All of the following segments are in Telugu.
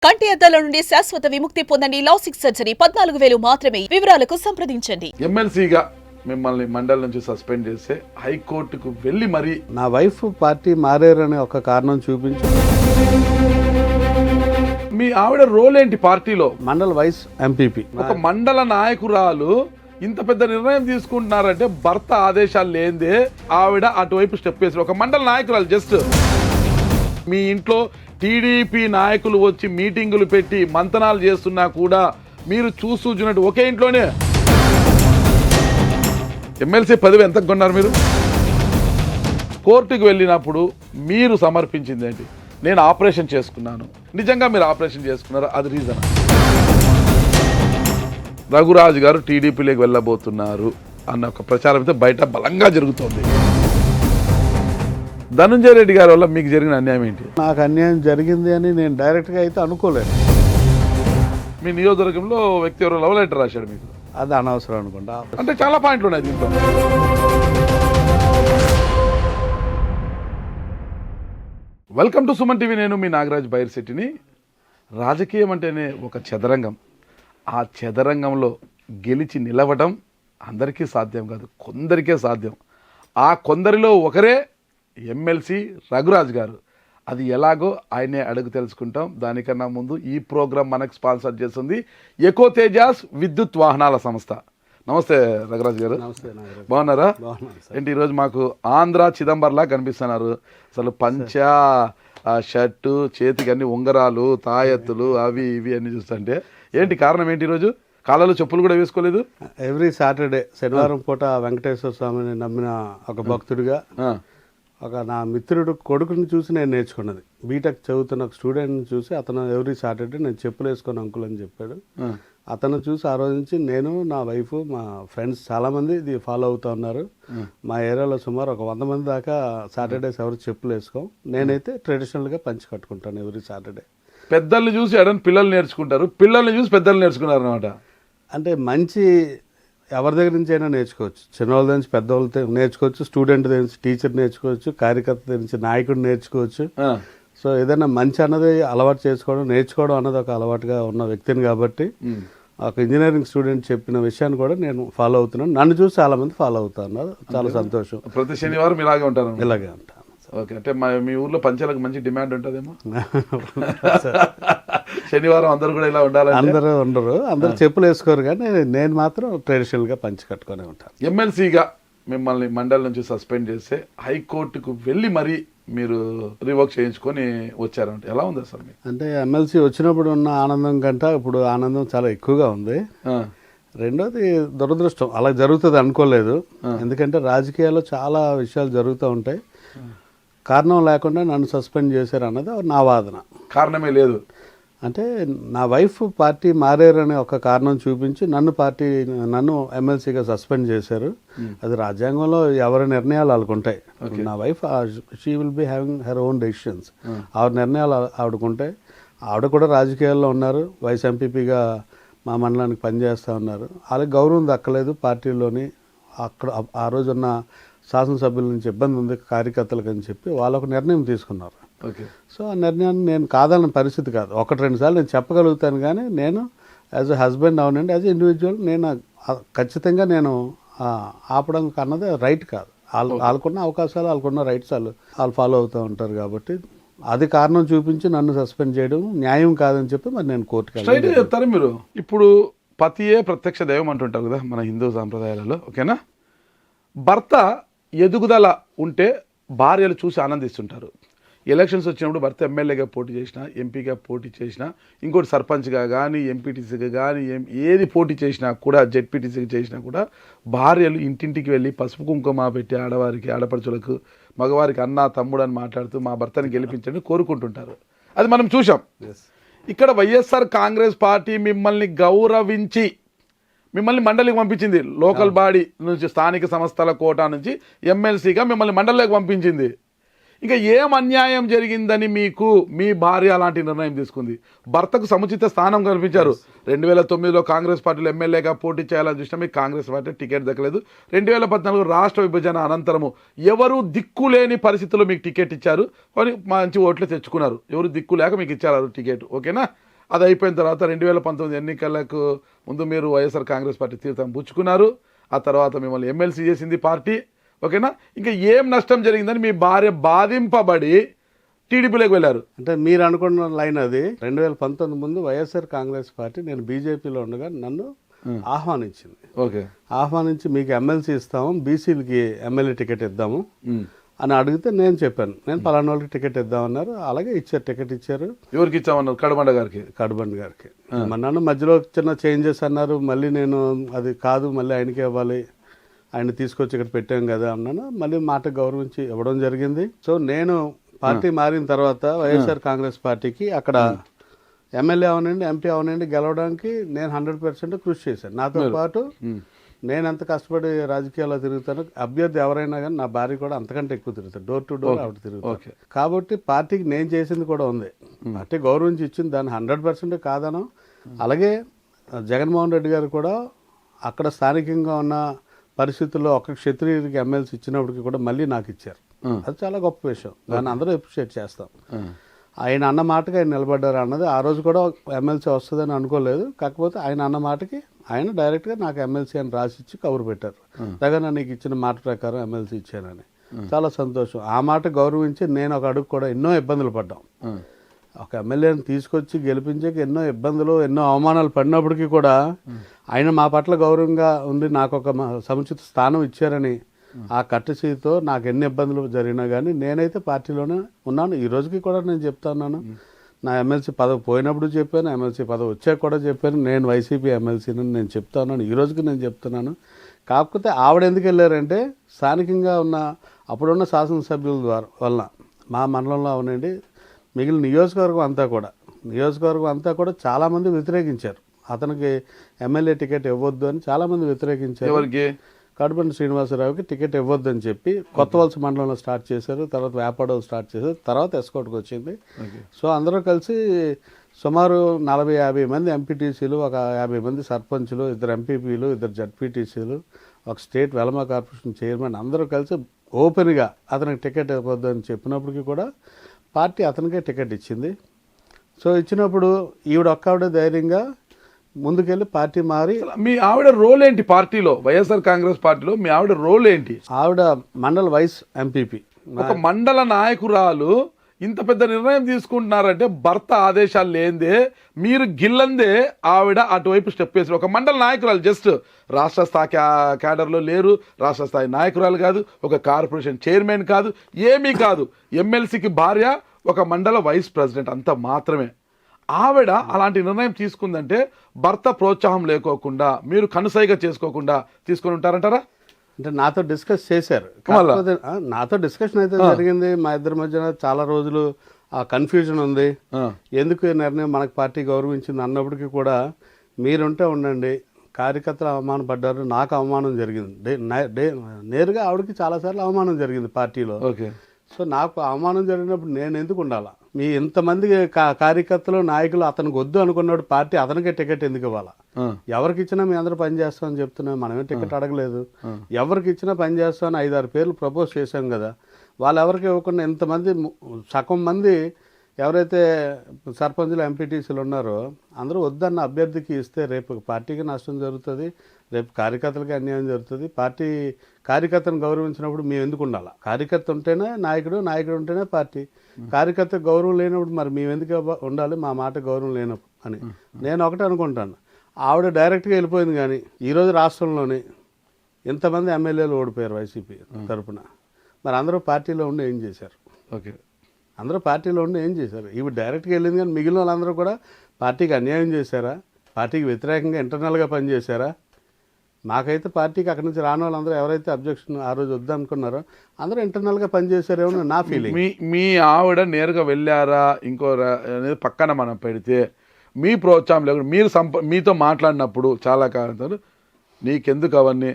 కంటి అద్దాల నుండి శాశ్వత విముక్తి పొందండి. లాసిక్ సర్జరీ 14,000 మాత్రమే. వివరాలకు సంప్రదించండి. ఎమ్మెల్సీగా మిమ్మల్ని మండలి నుంచి సస్పెండ్ చేస్తే హైకోర్టుకు వెళ్ళి మరి నా వైఫ్ పార్టీ మారారనే ఒక కారణం చూపించి మీ ఆవిడ రోల్ ఏంటి పార్టీలో? Mandal vice MPP. ఒక మండల నాయకురాలు ఇంత పెద్ద నిర్ణయం తీసుకుంటున్నారంటే భర్త ఆదేశాలు లేదే ఆవిడ అటువైపు స్టెప్ వేసి ఒక మండల నాయకురాలు జస్ట్ మీ ఇంట్లో టీడీపీ నాయకులు వచ్చి మీటింగులు పెట్టి మంతనాలు చేస్తున్నా కూడా మీరు చూస్తున్నట్టు ఒకే ఇంట్లోనే ఎమ్మెల్సీ పదవి ఎంత కొన్నారు మీరు? కోర్టుకు వెళ్ళినప్పుడు మీరు సమర్పించింది ఏంటి? నేను ఆపరేషన్ చేసుకున్నాను. నిజంగా మీరు ఆపరేషన్ చేసుకున్నారు, అది రీజన్. రఘురాజు గారు టీడీపీలోకి వెళ్ళబోతున్నారు అన్న ఒక ప్రచారం అయితే బయట బలంగా జరుగుతోంది. ధనంజయ రెడ్డి గారి వల్ల మీకు జరిగిన అన్యాయం ఏంటి? నాకు అన్యాయం జరిగింది అని నేను డైరెక్ట్గా అయితే అనుకోలేదు. మీ నియోజకవర్గంలో వ్యక్తి ఎవరో లవ్ లెటర్ రాశాడు మీకు, అది అనవసరం అనుకుంటా. అంటే చాలా పాయింట్లు ఉన్నాయి దీంట్లో. Welcome to Suman TV. నేను మీ నాగరాజ్ బైర్శెట్టిని. రాజకీయం అంటేనే ఒక చదరంగం. ఆ చదరంగంలో గెలిచి నిలవడం అందరికీ సాధ్యం కాదు, కొందరికే సాధ్యం. ఆ కొందరిలో ఒకరే ఎమ్మెల్సీ రఘురాజ్ గారు. అది ఎలాగో ఆయనే అడుగు తెలుసుకుంటాం. దానికన్నా ముందు ఈ ప్రోగ్రాం మనకు స్పాన్సర్ చేస్తుంది ఎకో తేజాస్ విద్యుత్ వాహనాల సంస్థ. నమస్తే రఘురాజ్ గారు. బాగున్నారా? ఏంటి ఈరోజు మాకు ఆంధ్ర చిదంబర్లా కనిపిస్తున్నారు. అసలు పంచ, షర్టు, చేతికి అన్ని ఉంగరాలు, తాయెత్తులు, అవి ఇవి అన్ని చూస్తుంటే ఏంటి కారణం ఏంటి? ఈరోజు కాళ్ళలో చెప్పులు కూడా వేసుకోలేదు. ఎవ్రీ సాటర్డే శనివారం పూట వెంకటేశ్వర స్వామిని నమ్మిన ఒక భక్తుడిగా ఒక నా మిత్రుడు కొడుకుని చూసి నేను నేర్చుకున్నది. బీటెక్ చదువుతున్న ఒక స్టూడెంట్ని చూసి అతను ఎవ్రీ సాటర్డే నేను చెప్పులు వేసుకొని అంకుల్ అని చెప్పాడు. అతను చూసి ఆ రోజు నుంచి నేను, నా వైఫ్, మా ఫ్రెండ్స్ చాలామంది ఇది ఫాలో అవుతూ ఉన్నారు. మా ఏరియాలో సుమారు ఒక 100 మంది దాకా సాటర్డేస్ ఎవరు చెప్పులు వేసుకోం. నేనైతే ట్రెడిషనల్గా పంచి కట్టుకుంటాను ఎవ్రీ సాటర్డే. పెద్దల్ని చూసి ఎడని పిల్లలు నేర్చుకుంటారు, పిల్లల్ని చూసి పెద్దలు నేర్చుకున్నారు అనమాట. అంటే మంచి ఎవరి దగ్గర నుంచి అయినా నేర్చుకోవచ్చు. చిన్నవాళ్ళ దగ్గర నుంచి పెద్దవాళ్ళతో నేర్చుకోవచ్చు, స్టూడెంట్ దగ్గర నుంచి టీచర్ నేర్చుకోవచ్చు, కార్యకర్త దగ్గర నుంచి నాయకుడు నేర్చుకోవచ్చు. సో ఏదైనా మంచి అన్నది అలవాటు చేసుకోవడం, నేర్చుకోవడం అన్నది ఒక అలవాటుగా ఉన్న వ్యక్తిని కాబట్టి ఒక ఇంజనీరింగ్ స్టూడెంట్ చెప్పిన విషయాన్ని కూడా నేను ఫాలో అవుతున్నాను. నన్ను చూసి చాలా మంది ఫాలో అవుతా ఉన్నారు. చాలా సంతోషం. ప్రతి శనివారం ఇలాగే ఉంటారు? ఇలాగే ఉంటాను. ఓకే, అంటే మీ ఊర్లో పంచాలకు మంచి డిమాండ్ ఉంటుందేమో. శనివారం అందరూ కూడా ఇలా ఉండాలి? అందరూ ఉండరు, అందరూ చెప్పులు వేసుకోరు, కానీ నేను మాత్రం ట్రెడిషనల్గా పంచి కట్టుకొని ఉంటాను. ఎమ్మెల్సీగా మిమ్మల్ని మండలి నుంచి సస్పెండ్ చేస్తే హైకోర్టుకు వెళ్ళి మరి మీరు రివోక్ చేయించుకొని వచ్చారంటే ఎలా ఉంది అసలు మీకు? అంటే ఎమ్మెల్సీ వచ్చినప్పుడు ఉన్న ఆనందం కంటే ఇప్పుడు ఆనందం చాలా ఎక్కువగా ఉంది. రెండోది దురదృష్టం, అలా జరుగుతుంది అనుకోలేదు. ఎందుకంటే రాజకీయాల్లో చాలా విషయాలు జరుగుతూ ఉంటాయి. కారణం లేకుండా నన్ను సస్పెండ్ చేశారు అన్నది నా వాదన. కారణమే లేదు అంటే నా వైఫ్ పార్టీ మారారనే ఒక కారణం చూపించి నన్ను ఎమ్మెల్సీగా సస్పెండ్ చేశారు. అది రాజ్యాంగంలో ఎవరి నిర్ణయాలు వాళ్ళకుంటాయి. నా wife she will be having her own decisions. ఆవిడ నిర్ణయాలు ఆవిడకుంటాయి. ఆవిడ కూడా రాజకీయాల్లో ఉన్నారు, వైస్ ఎంపీపీగా మా మండలానికి పనిచేస్తూ ఉన్నారు. వాళ్ళకి గౌరవం దక్కలేదు పార్టీలోని. అక్కడ ఆ రోజున్న శాసనసభ్యుల నుంచి ఇబ్బంది ఉంది కార్యకర్తలకు అని చెప్పి వాళ్ళు ఒక నిర్ణయం తీసుకున్నారు. సో ఆ నిర్ణయాన్ని నేను కాదన్న పరిస్థితి కాదు. 1-2 సార్లు నేను చెప్పగలుగుతాను, కానీ నేను యాజ్ ఎ హస్బెండ్ అవునండి, యాజ్ ఎ ఇండివిజువల్ నేను ఖచ్చితంగా నేను ఆపడం అన్నది రైట్ కాదు. వాళ్ళకున్న అవకాశాలు, వాళ్ళకున్న రైట్స్ వాళ్ళు ఫాలో అవుతూ ఉంటారు. కాబట్టి అది కారణం చూపించి నన్ను సస్పెండ్ చేయడం న్యాయం కాదని చెప్పి మరి నేను కోర్టుకి వెళ్ళి చెప్తారు. మీరు ఇప్పుడు పతియే ప్రత్యక్ష దైవం అంటుంటారు కదా మన హిందూ సాంప్రదాయాలలో, ఓకేనా? భర్త ఎదుగుదల ఉంటే భార్యలు చూసి ఆనందిస్తుంటారు. ఎలక్షన్స్ వచ్చినప్పుడు భర్త ఎమ్మెల్యేగా పోటీ చేసినా, ఎంపీగా పోటీ చేసినా, ఇంకోటి సర్పంచ్గా కానీ, ఎంపీటీసీగా కానీ, ఏది పోటీ చేసినా కూడా, జెడ్పీటీసీగా చేసినా కూడా భార్యలు ఇంటింటికి వెళ్ళి పసుపు కుంకుమ పెట్టి ఆడవారికి, ఆడపడుచులకు, మగవారికి అన్న తమ్ముడు అని మాట్లాడుతూ మా భర్తని గెలిపించండి కోరుకుంటుంటారు. అది మనం చూసాం. ఇక్కడ వైఎస్ఆర్ కాంగ్రెస్ పార్టీ మిమ్మల్ని గౌరవించి మిమ్మల్ని మండలికి పంపించింది. లోకల్ బాడీ నుంచి, స్థానిక సంస్థల కోటా నుంచి ఎమ్మెల్సీగా మిమ్మల్ని మండలికి పంపించింది. ఇంకా ఏం అన్యాయం జరిగిందని మీకు మీ భార్య అలాంటి నిర్ణయం తీసుకుంది? భర్తకు సముచిత స్థానం కల్పించారు. 2009లో కాంగ్రెస్ పార్టీలో ఎమ్మెల్యేగా పోటీ చేయాలని చూసినా మీకు కాంగ్రెస్ పార్టీ టికెట్ దక్కలేదు. 2014 రాష్ట్ర విభజన అనంతరము ఎవరు దిక్కులేని పరిస్థితుల్లో మీకు టికెట్ ఇచ్చారు, కానీ మంచి ఓట్లు తెచ్చుకున్నారు. ఎవరు దిక్కు లేక మీకు ఇచ్చారు టికెట్, ఓకేనా? అది అయిపోయిన తర్వాత 2019 ఎన్నికలకు ముందు మీరు వైఎస్ఆర్ కాంగ్రెస్ పార్టీ తీర్థం పుచ్చుకున్నారు. ఆ తర్వాత మిమ్మల్ని ఎమ్మెల్సీ చేసింది పార్టీ. ఓకేనా? ఇంకా ఏం నష్టం జరిగిందని మీ భార్య బాధింపబడి టీడీపీలోకి వెళ్ళారు. అంటే మీరు అనుకున్న లైన్ అది 2019 ముందు వైఎస్ఆర్ కాంగ్రెస్ పార్టీ నేను బీజేపీలో ఉండగా నన్ను ఆహ్వానించింది. ఓకే. ఆహ్వానించి మీకు ఎమ్మెల్సీ ఇస్తాము, బీసీలకి ఎమ్మెల్యే టికెట్ ఇద్దాము అని అడిగితే నేను చెప్పాను, నేను పలానా వాళ్ళకి టికెట్ ఇద్దామన్నారు. అలాగే ఇచ్చారు, టికెట్ ఇచ్చారు. ఎవరికి ఇచ్చామన్నారు? కడబండ గారికి. కడబండి గారికి. నన్ను మధ్యలో చిన్న చేంజెస్ అన్నారు. మళ్ళీ నేను అది కాదు, మళ్ళీ ఆయనకి ఇవ్వాలి, ఆయన తీసుకొచ్చి ఇక్కడ పెట్టాం కదా అన్నాను. మళ్ళీ మాట గౌరవించి ఇవ్వడం జరిగింది. సో నేను పార్టీ మారిన తర్వాత వైఎస్ఆర్ కాంగ్రెస్ పార్టీకి అక్కడ ఎమ్మెల్యే అవనండి, ఎంపీ అవనండి గెలవడానికి నేను 100% కృషి చేశాను. నాతో పాటు నేను ఎంత కష్టపడి రాజకీయాల్లో తిరుగుతాను, అభ్యర్థి ఎవరైనా కానీ నా భార్య కూడా అంతకంటే ఎక్కువ తిరుగుతాను. డోర్ టు డోర్ ఆవిడ తిరుగుతాను. కాబట్టి పార్టీకి నేను చేసింది కూడా ఉంది. పార్టీ గౌరవించి ఇచ్చింది, దాన్ని 100% కాదనం. అలాగే జగన్మోహన్ రెడ్డి గారు కూడా అక్కడ స్థానికంగా ఉన్న పరిస్థితుల్లో ఒక క్షత్రియుడికి ఎమ్మెల్సీ ఇచ్చినప్పటికీ కూడా మళ్ళీ నాకు ఇచ్చారు. అది చాలా గొప్ప విషయం, దాన్ని అందరూ అప్రిషియేట్ చేస్తాం. ఆయన అన్న మాటకి ఆయన నిలబడ్డారు అన్నది ఆ రోజు కూడా ఎమ్మెల్సీ వస్తుందని అనుకోలేదు. కాకపోతే ఆయన అన్న మాటకి ఆయన డైరెక్ట్గా నాకు ఎమ్మెల్సీ అని రాసిచ్చి కబురు పెట్టారు. దగ్గర నీకు ఇచ్చిన మాట ప్రకారం ఎమ్మెల్సీ ఇచ్చానని. చాలా సంతోషం. ఆ మాట గౌరవించి నేను ఒక అడుగు కూడా ఎన్నో ఇబ్బందులు పడ్డాం. ఒక ఎమ్మెల్యేని తీసుకొచ్చి గెలిపించాక ఎన్నో ఇబ్బందులు, ఎన్నో అవమానాలు పడినప్పటికీ కూడా ఆయన మా పట్ల గౌరవంగా ఉండి నాకు ఒక సముచిత స్థానం ఇచ్చారని ఆ కట్టసీతో నాకు ఎన్ని ఇబ్బందులు జరిగినా కానీ నేనైతే పార్టీలోనే ఉన్నాను. ఈ రోజుకి కూడా నేను చెప్తున్నాను, నా ఎమ్మెల్సీ పదవి పోయినప్పుడు చెప్పాను, ఎమ్మెల్సీ పదవి వచ్చాక కూడా చెప్పాను, నేను వైసీపీ ఎమ్మెల్సీని నేను చెప్తున్నాను. ఈ రోజుకి నేను చెప్తున్నాను. కాకపోతే ఆవిడ ఎందుకు వెళ్ళారంటే స్థానికంగా ఉన్న అప్పుడున్న శాసనసభ్యుల వల్ల మా మండలంలో అవునండి, మిగిలిన నియోజకవర్గం అంతా కూడా చాలామంది వ్యతిరేకించారు. అతనికి ఎమ్మెల్యే టికెట్ ఇవ్వద్దు అని చాలామంది వ్యతిరేకించారు. ఎవరికి? కడబండి శ్రీనివాసరావుకి టికెట్ ఇవ్వద్దని చెప్పి కొత్త వలస మండలంలో స్టార్ట్ చేశారు. తర్వాత వేపాడలో స్టార్ట్ చేశారు. తర్వాత ఎస్కోట్కి వచ్చింది. సో అందరూ కలిసి సుమారు 40-50 మంది ఎంపీటీసీలు, ఒక 50 మంది సర్పంచులు, 2 ఎంపీపీలు, 2 జడ్పీటీసీలు, ఒక స్టేట్ వెలమా కార్పొరేషన్ చైర్మన్ అందరూ కలిసి ఓపెన్గా అతనికి టికెట్ ఇవ్వద్దు అని చెప్పినప్పటికీ కూడా పార్టీ అతనికే టికెట్ ఇచ్చింది. సో ఇచ్చినప్పుడు ఆవిడ ధైర్యంగా ముందుకెళ్ళి పార్టీ మారి. మీ ఆవిడ రోల్ ఏంటి పార్టీలో? వైఎస్ఆర్ కాంగ్రెస్ పార్టీలో మీ ఆవిడ రోల్ ఏంటి? ఆవిడ మండల వైస్ ఎంపీపీ. ఒక మండల నాయకురాలు ఇంత పెద్ద నిర్ణయం తీసుకుంటున్నారంటే భర్త ఆదేశాలు లేదే, మీరు గిల్లందే ఆవిడ అటువైపు స్టెప్ వేసారు. ఒక మండల నాయకురాలు, జస్ట్ రాష్ట్ర స్థాయి క్యాడర్లో లేరు, రాష్ట్ర స్థాయి నాయకురాలు కాదు, ఒక కార్పొరేషన్ చైర్మన్ కాదు, ఏమీ కాదు, ఎమ్మెల్సీకి భార్య, ఒక మండల వైస్ ప్రెసిడెంట్, అంత మాత్రమే. ఆవిడ అలాంటి నిర్ణయం తీసుకుందంటే భర్త ప్రోత్సాహం లేకోకుండా, మీరు కనుసైగా చేసుకోకుండా తీసుకొని ఉంటారంటారా? అంటే నాతో డిస్కస్ చేశారు. నాతో డిస్కషన్ అయితే జరిగింది. మా ఇద్దరి మధ్యన చాలా రోజులు ఆ కన్ఫ్యూజన్ ఉంది. ఎందుకు ఈ నిర్ణయం మనకు పార్టీ గౌరవించింది అన్నప్పటికీ కూడా మీరుంటే ఉండండి, కార్యకర్తలు అవమానం పడ్డారు, నాకు అవమానం జరిగింది. నేరుగా ఆవిడకి చాలాసార్లు అవమానం జరిగింది పార్టీలో. సో నాకు అవమానం జరిగినప్పుడు నేను ఎందుకు ఉండాలా? మీ ఇంతమంది కార్యకర్తలు, నాయకులు అతనికి వద్దు అనుకున్నాడు, పార్టీ అతనికే టికెట్ ఎందుకు ఇవ్వాలా? ఎవరికి ఇచ్చినా మీ అందరూ పని చేస్తామని చెప్తున్నాం, మనమే టికెట్ అడగలేదు. ఎవరికి ఇచ్చినా పని చేస్తామని 5-6 పేర్లు ప్రపోజ్ చేశాం కదా. వాళ్ళు ఎవరికి ఇవ్వకుండా ఇంతమంది, సగం మంది ఎవరైతే సర్పంచులు, ఎంపీటీసీలు ఉన్నారో అందరూ వద్దన్న అభ్యర్థికి ఇస్తే రేపు పార్టీకి నష్టం జరుగుతుంది, రేపు కార్యకర్తలకి అన్యాయం జరుగుతుంది. పార్టీ కార్యకర్తను గౌరవించినప్పుడు మేము ఎందుకు ఉండాలా? కార్యకర్త ఉంటేనే నాయకుడు, నాయకుడు ఉంటేనే పార్టీ. కార్యకర్త గౌరవం లేనప్పుడు మరి మేము ఎందుకు ఉండాలి? మా మాట గౌరవం లేనప్పుడు అని నేను ఒకటే అనుకుంటాను. ఆవిడ డైరెక్ట్గా వెళ్ళిపోయింది. కానీ ఈరోజు రాష్ట్రంలోని ఇంతమంది ఎమ్మెల్యేలు ఓడిపోయారు వైసీపీ తరఫున. మరి అందరూ పార్టీలో ఉండి ఏం చేశారు? అందరూ పార్టీలో ఉండి ఏం చేశారు? ఇవి డైరెక్ట్గా వెళ్ళింది, కానీ మిగిలిన వాళ్ళందరూ కూడా పార్టీకి అన్యాయం చేశారా? పార్టీకి వ్యతిరేకంగా ఇంటర్నల్గా పనిచేశారా? మాకైతే పార్టీకి అక్కడి నుంచి రాని వాళ్ళందరూ ఎవరైతే అబ్జెక్షన్ ఆ రోజు వద్దనుకున్నారో అందరూ ఇంటర్నల్గా పనిచేశారేమో నా ఫీలింగ్. మీ ఆవిడ నేరుగా వెళ్ళారా ఇంకో అనేది పక్కన మనం పెడితే, మీ ప్రోత్సాహం లేకుండా మీరు మీతో మాట్లాడినప్పుడు చాలా కాలంతో నీకెందుకు అవన్నీ,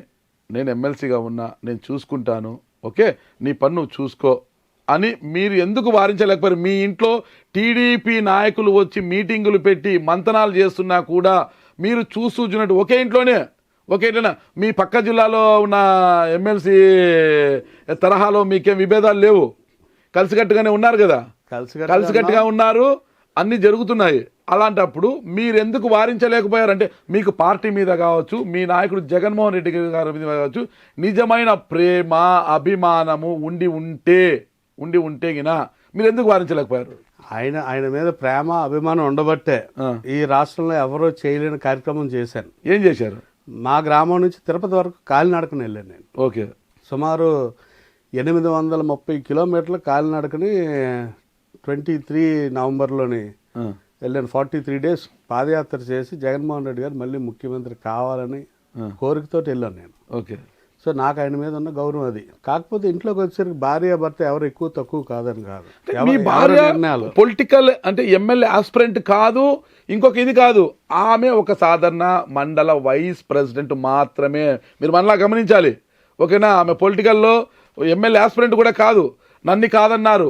నేను ఎమ్మెల్సీగా ఉన్నా, నేను చూసుకుంటాను, ఓకే నీ పని నువ్వు చూసుకో అని మీరు ఎందుకు వారించలేకపోయారు? మీ ఇంట్లో టీడీపీ నాయకులు వచ్చి మీటింగులు పెట్టి మంతనాలు చేస్తున్నా కూడా మీరు చూస్తున్నట్టు ఒకే ఇంట్లోనే మీ పక్క జిల్లాలో ఉన్న ఎమ్మెల్సీ తరహాలో మీకేం విభేదాలు లేవు, కలిసికట్టుగానే ఉన్నారు కదా, కలిసికట్టుగా ఉన్నారు, అన్నీ జరుగుతున్నాయి. అలాంటప్పుడు మీరెందుకు వారించలేకపోయారంటే మీకు పార్టీ మీద కావచ్చు, మీ నాయకుడు జగన్మోహన్ రెడ్డి గారి మీద కావచ్చు, నిజమైన ప్రేమ అభిమానము ఉండి ఉంటే గిన మీరు ఎందుకు వారించలేకపోయారు? ఆయన మీద ప్రేమ అభిమానం ఉండబట్టే ఈ రాష్ట్రంలో ఎవరో చేయలేని కార్యక్రమం చేశాను. ఏం చేశారు? మా గ్రామం నుంచి తిరుపతి వరకు కాలినడకని వెళ్ళాను నేను. ఓకే. సుమారు 830 కిలోమీటర్లు కాలినడకని 23 నవంబర్లోని వెళ్ళాను. 43 డేస్ పాదయాత్ర చేసి జగన్మోహన్ రెడ్డి గారు మళ్ళీ ముఖ్యమంత్రి కావాలని కోరికతో వెళ్ళాను నేను. ఓకే. సో నాకు ఆయన మీద ఉన్న గౌరవం అది. కాకపోతే ఇంట్లోకి వచ్చేసరికి భార్య భర్త ఎవరు ఎక్కువ తక్కువ కాదని కాదు. మీ భార్య పొలిటికల్ అంటే ఎమ్మెల్యే ఆస్పిరెంట్ కాదు, ఇంకొక ఇది కాదు, ఆమె ఒక సాధారణ మండల వైస్ ప్రెసిడెంట్ మాత్రమే. మీరు మనలా గమనించాలి, ఓకేనా? ఆమె పొలిటికల్లో ఎమ్మెల్యే ఆస్పిరెంట్ కూడా కాదు. నన్ను కాదన్నారు,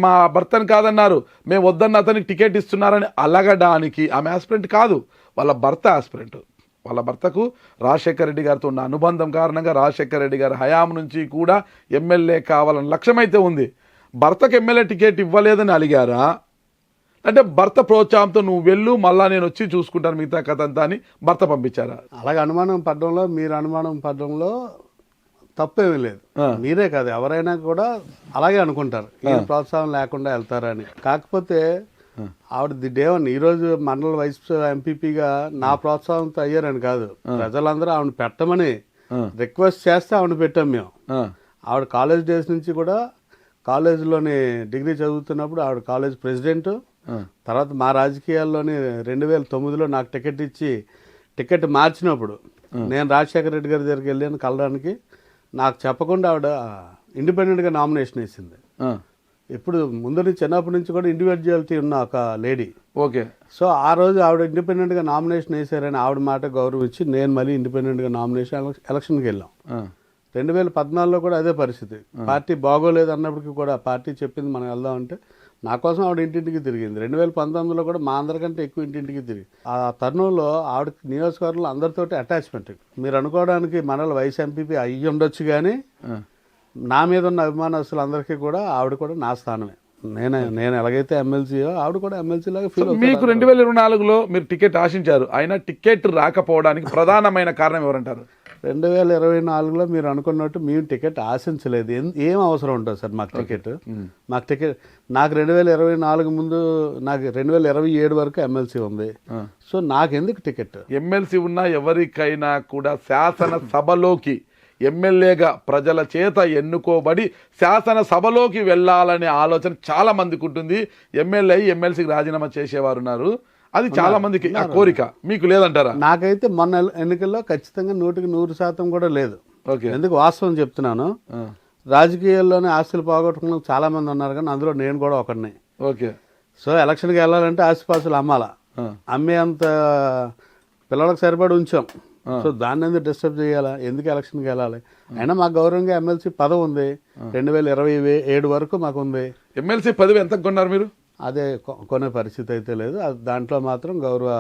మా భర్తని కాదన్నారు, మేము వద్దన్న అతనికి టికెట్ ఇస్తున్నారని అలగడానికి ఆమె ఆస్పిరెంట్ కాదు, వాళ్ళ భర్త ఆస్పిరెంట్. వాళ్ళ భర్తకు రాజశేఖర రెడ్డి గారితో ఉన్న అనుబంధం కారణంగా రాజశేఖర రెడ్డి గారి హయాం నుంచి కూడా ఎమ్మెల్యే కావాలని లక్ష్యమైతే ఉంది. భర్తకు ఎమ్మెల్యే టికెట్ ఇవ్వలేదని అలిగారా, అంటే భర్త ప్రోత్సాహంతో నువ్వు వెళ్ళు మళ్ళా నేను వచ్చి చూసుకుంటాను మిగతా కథ అంతా అని భర్త పంపించారా? అలాగే అనుమానం పడడంలో, మీరు అనుమానం పడడంలో తప్పేమీ లేదు. మీరే కాదు, ఎవరైనా కూడా అలాగే అనుకుంటారు, ఈ ప్రోత్సాహం లేకుండా వెళ్తారని. కాకపోతే ఆవిడ ది డేవన్ ఈరోజు మండల వైస్ ఎంపీపీగా నా ప్రోత్సాహంతో అయ్యారని కాదు, ప్రజలందరూ ఆవిడ పెట్టమని రిక్వెస్ట్ చేస్తే ఆవిడ పెట్టాం మేము. ఆవిడ కాలేజ్ డేస్ నుంచి కూడా కాలేజీలోని డిగ్రీ చదువుతున్నప్పుడు ఆవిడ కాలేజ్ ప్రెసిడెంట్. తర్వాత మా రాజకీయాల్లోని 2009లో నాకు టికెట్ ఇచ్చి టికెట్ మార్చినప్పుడు నేను రాజశేఖర రెడ్డి గారి దగ్గరికి వెళ్ళాను కలడానికి. నాకు చెప్పకుండా ఆవిడ ఇండిపెండెంట్గా నామినేషన్ వేసింది. ఇప్పుడు ముందు నుంచి చిన్నప్పటి నుంచి కూడా ఇండివిజువాలిటీ ఉన్న ఒక లేడీ. ఓకే. సో ఆ రోజు ఆవిడ ఇండిపెండెంట్గా నామినేషన్ వేసారని ఆవిడ మాట గౌరవించి నేను మళ్ళీ ఇండిపెండెంట్గా నామినేషన్ ఎలక్షన్కి వెళ్ళాం. 2014లో కూడా అదే పరిస్థితి. పార్టీ బాగోలేదు అన్నప్పటికీ కూడా పార్టీ చెప్పింది మనం వెళ్దాం అంటే నా కోసం ఆవిడ ఇంటింటికి తిరిగింది. 2019లో కూడా మా అందరికంటే ఎక్కువ ఇంటింటికి తిరిగి ఆ తరుణంలో ఆవిడ నియోజకవర్గంలో అందరితోటి అటాచ్మెంట్. మీరు అనుకోవడానికి మనలో వైస్ ఎంపీపీ అయ్యి ఉండొచ్చు, కానీ నా మీద ఉన్న అభిమానస్తులు అందరికీ కూడా ఆవిడ కూడా నా స్థానమే. నేను ఎలాగైతే ఎమ్మెల్సీయో ఆవిడ కూడా ఎమ్మెల్సీ లాగా ఫీల్ అవుతుంది. మీకు 2024లో మీరు టికెట్ ఆశించారు, అయినా టికెట్ రాకపోవడానికి ప్రధానమైన కారణం ఎవరంటారు? 2024లో మీరు అనుకున్నట్టు మేము టికెట్ ఆశించలేదు. ఏం అవసరం ఉంటుంది సార్ మాకు టికెట్? నాకు 2024 ముందు నాకు 2027 వరకు ఎమ్మెల్సీ ఉంది. సో నాకెందుకు టికెట్? ఎమ్మెల్సీ ఉన్నా ఎవరికైనా కూడా శాసనసభలోకి ఎమ్మెల్యేగా ప్రజల చేత ఎన్నుకోబడి శాసనసభలోకి వెళ్ళాలనే ఆలోచన చాలా మందికి ఉంటుంది. ఎమ్మెల్సీకి రాజీనామా చేసేవారు ఉన్నారు, అది చాలా మందికి ఆ కోరిక. మీకు లేదంటారా? నాకైతే మొన్న ఎన్నికల్లో ఖచ్చితంగా 100% కూడా లేదు. ఎందుకు వాస్తవం చెప్తున్నాను, రాజకీయాల్లోనే ఆస్తులు పోగొట్టుకున్న చాలా మంది ఉన్నారు, కానీ అందులో నేను కూడా ఒకడిని. ఓకే. సో ఎలక్షన్కి వెళ్ళాలంటే ఆస్తిపాస్తులు అమ్మాలా, అమ్మే అంత పిల్లలకు సరిపడి ఉంచాం. సో దాన్ని ఎందుకు డిస్టర్బ్ చేయాలా, ఎందుకు ఎలక్షన్కి వెళ్ళాలి? అయినా మాకు గౌరవంగా ఎమ్మెల్సీ పదవి ఉంది, 2027 వరకు మాకు ఉంది. ఎమ్మెల్సీ పదవి ఎంత కొన్నారు మీరు? అదే కొనే పరిస్థితి అయితే లేదు. దాంట్లో మాత్రం గౌరవ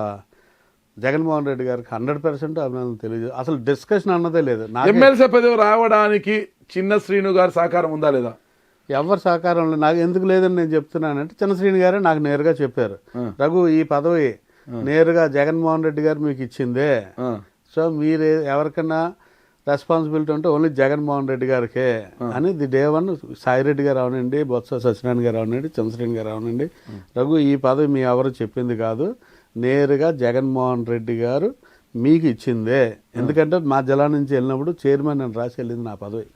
జగన్మోహన్ రెడ్డి గారికి 100% అభినందన తెలియదు. అసలు డిస్కషన్ అన్నదే లేదు. ఎమ్మెల్సీ పదవి రావడానికి చిన్న శ్రీను గారి సహకారం ఉందా లేదా? ఎవరి సహకారం లేదు. నాకు ఎందుకు లేదని నేను చెప్తున్నానంటే చిన్న శ్రీను గారే నాకు నేరుగా చెప్పారు, రఘు ఈ పదవి నేరుగా జగన్మోహన్ రెడ్డి గారు మీకు ఇచ్చిందే, సో మీరు ఎవరికైనా రెస్పాన్సిబిలిటీ ఉంటే ఓన్లీ జగన్మోహన్ రెడ్డి గారికే అని ది డే వన్ సాయిరెడ్డి గారు అవనండి, బొత్స సత్యనారాయణ గారు అవనండి, చంద్రశ్రేణి గారు అవనండి, రఘు ఈ పదవి మీ ఎవరు చెప్పింది కాదు, నేరుగా జగన్మోహన్ రెడ్డి గారు మీకు ఇచ్చిందే. ఎందుకంటే మా జిల్లా నుంచి వెళ్ళినప్పుడు చైర్మన్ అని రాసి వెళ్ళింది నా పదవి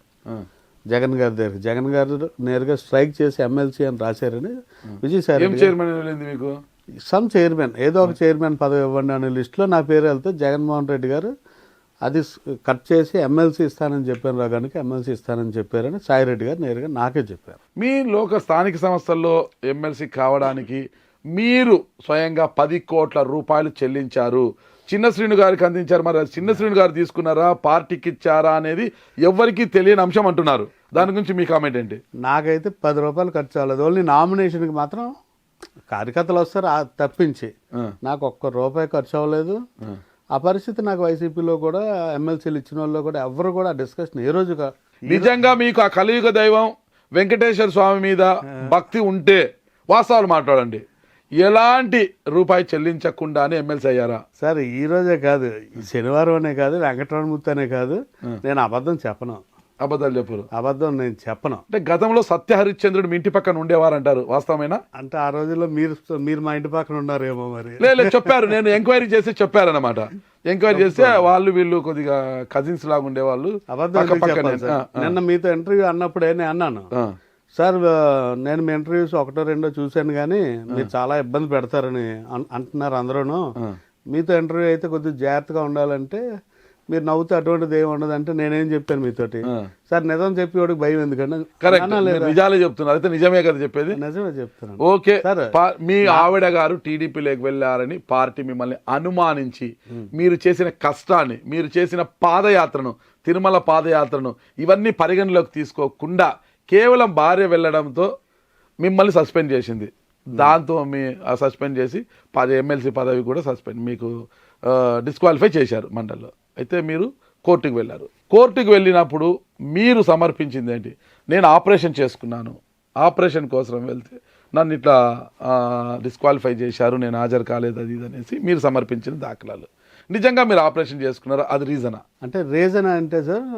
జగన్ గారి దగ్గర. జగన్ గారు నేరుగా స్ట్రైక్ చేసి ఎమ్మెల్సీ అని రాశారని విజయసాయి మీకు సమ్ చైర్మన్ ఏదో ఒక చైర్మన్ పదవి ఇవ్వండి అనే లిస్టులో నా పేరు వెళ్తే జగన్మోహన్ రెడ్డి గారు అది కట్ చేసి ఎమ్మెల్సీ ఇస్తానని చెప్పాను, రాగానికి ఎమ్మెల్సీ ఇస్తానని చెప్పారని సాయిరెడ్డి గారు నేరుగా నాకే చెప్పారు. మీ స్థానిక సంస్థల్లో ఎమ్మెల్సీ కావడానికి మీరు స్వయంగా 10 కోట్ల రూపాయలు చెల్లించారు, చిన్న శ్రీను గారికి అందించారు. మరి చిన్న శ్రీను గారు తీసుకున్నారా, పార్టీకి ఇచ్చారా అనేది ఎవరికి తెలియని అంశం అంటున్నారు. దాని గురించి మీ కామెంట్ ఏంటి? నాకైతే 10 రూపాయలు ఖర్చు అవ్వలేదు. ఓన్లీ నామినేషన్కి మాత్రం కార్యకర్తలు వస్తారు తప్పించి నాకు ₹1 ఖర్చు అవ్వలేదు. ఆ పరిస్థితి నాకు వైసీపీలో కూడా ఎమ్మెల్సీలు ఇచ్చిన వాళ్ళు కూడా ఎవరు కూడా డిస్కషన్ ఏ రోజు. నిజంగా మీకు ఆ కలియుగ దైవం వెంకటేశ్వర స్వామి మీద భక్తి ఉంటే వాస్తవాలు మాట్లాడండి. ఎలాంటి రూపాయి చెల్లించకుండానే ఎమ్మెల్సీ అయ్యారా? సార్ ఈ రోజే కాదు, ఈ శనివారం అనే కాదు, వెంకటరమణమూర్తి అనే కాదు, నేను అబద్ధం చెప్పను. అబద్ధాలు చెప్పరు? అబద్ధం నేను చెప్పను. అంటే గతంలో సత్య హరిశ్చంద్రుడు మీ ఇంటి పక్కన ఉండేవారంటారు, వాస్తవమేనా? అంటే ఆ రోజుల్లో మీరు మా ఇంటి పక్కన ఉన్నారేమో మరి. లేదు చెప్పారు, నేను ఎంక్వైరీ చేసి చెప్పారన్నమాట. ఎంక్వైరీ చేస్తే వాళ్ళు వీళ్ళు కొద్దిగా కజిన్స్ లాగా ఉండేవాళ్ళు. అబద్ధం ఎందుకు చెప్పాలి సార్? నిన్న మీతో ఇంటర్వ్యూ అన్నప్పుడే నేను అన్నాను, సార్ నేను మీ ఇంటర్వ్యూస్ ఒకటో రెండో చూశాను కానీ మీరు చాలా ఇబ్బంది పెడతారని అంటున్నారు అందరూను. మీతో ఇంటర్వ్యూ అయితే కొద్దిగా జాగ్రత్తగా ఉండాలంటే మీరు నవ్వుతూ అటువంటిది ఏమి ఉండదు అంటే నేనేం చెప్పాను మీతోటి, సార్ నిజం చెప్పి వాడికి భయం ఎందుకంటే. నిజాలే చెప్తున్నారు, అయితే నిజమే కదా చెప్పేది? నిజమే చెప్తున్నాను. ఓకే, మీ ఆవిడ గారు టీడీపీలోకి వెళ్ళారని పార్టీ మిమ్మల్ని అనుమానించి మీరు చేసిన కష్టాన్ని, మీరు చేసిన పాదయాత్రను, తిరుమల పాదయాత్రను ఇవన్నీ పరిగణలోకి తీసుకోకుండా కేవలం భార్య వెళ్ళడంతో మిమ్మల్ని సస్పెండ్ చేసింది. దాంతో సస్పెండ్ చేసి ఎమ్మెల్సీ పదవి కూడా మీకు డిస్క్వాలిఫై చేశారు మండలిలో. అయితే మీరు కోర్టుకు వెళ్ళారు. కోర్టుకు వెళ్ళినప్పుడు మీరు సమర్పించింది ఏంటి? నేను ఆపరేషన్ చేసుకున్నాను, ఆపరేషన్ కోసం వెళ్తే నన్ను ఇట్లా డిస్క్వాలిఫై చేశారు, నేను హాజరు కాలేదు, అది ఇది అనేసి మీరు సమర్పించిన దాఖలాలు. నిజంగా మీరు ఆపరేషన్ చేసుకున్నారా? అది రీజనా? అంటే రీజన్ అంటే సార్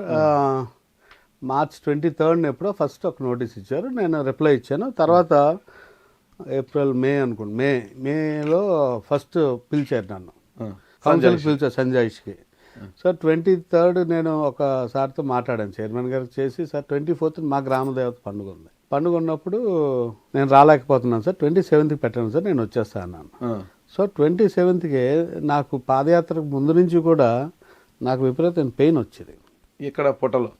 మార్చ్ 23 ఎప్పుడో ఫస్ట్ ఒక నోటీస్ ఇచ్చారు, నేను రిప్లై ఇచ్చాను. తర్వాత ఏప్రిల్ మే అనుకోండి, మేలో ఫస్ట్ పిలిచారు నన్ను, కౌన్సిల్కి పిలిచారు సంజయ్కి. సార్ 23 నేను ఒకసారితో మాట్లాడాను చైర్మన్ గారికి చేసి, సార్ 24 మా గ్రామదేవత పండుగ ఉంది, పండుగ ఉన్నప్పుడు నేను రాలేకపోతున్నాను సార్, 27కి పెట్టాను సార్, నేను వచ్చేస్తాను అన్నాను. సో 27కి నాకు పాదయాత్రకు ముందు నుంచి కూడా నాకు విపరీతమైన పెయిన్ వచ్చేది ఇక్కడ పొట్టలో.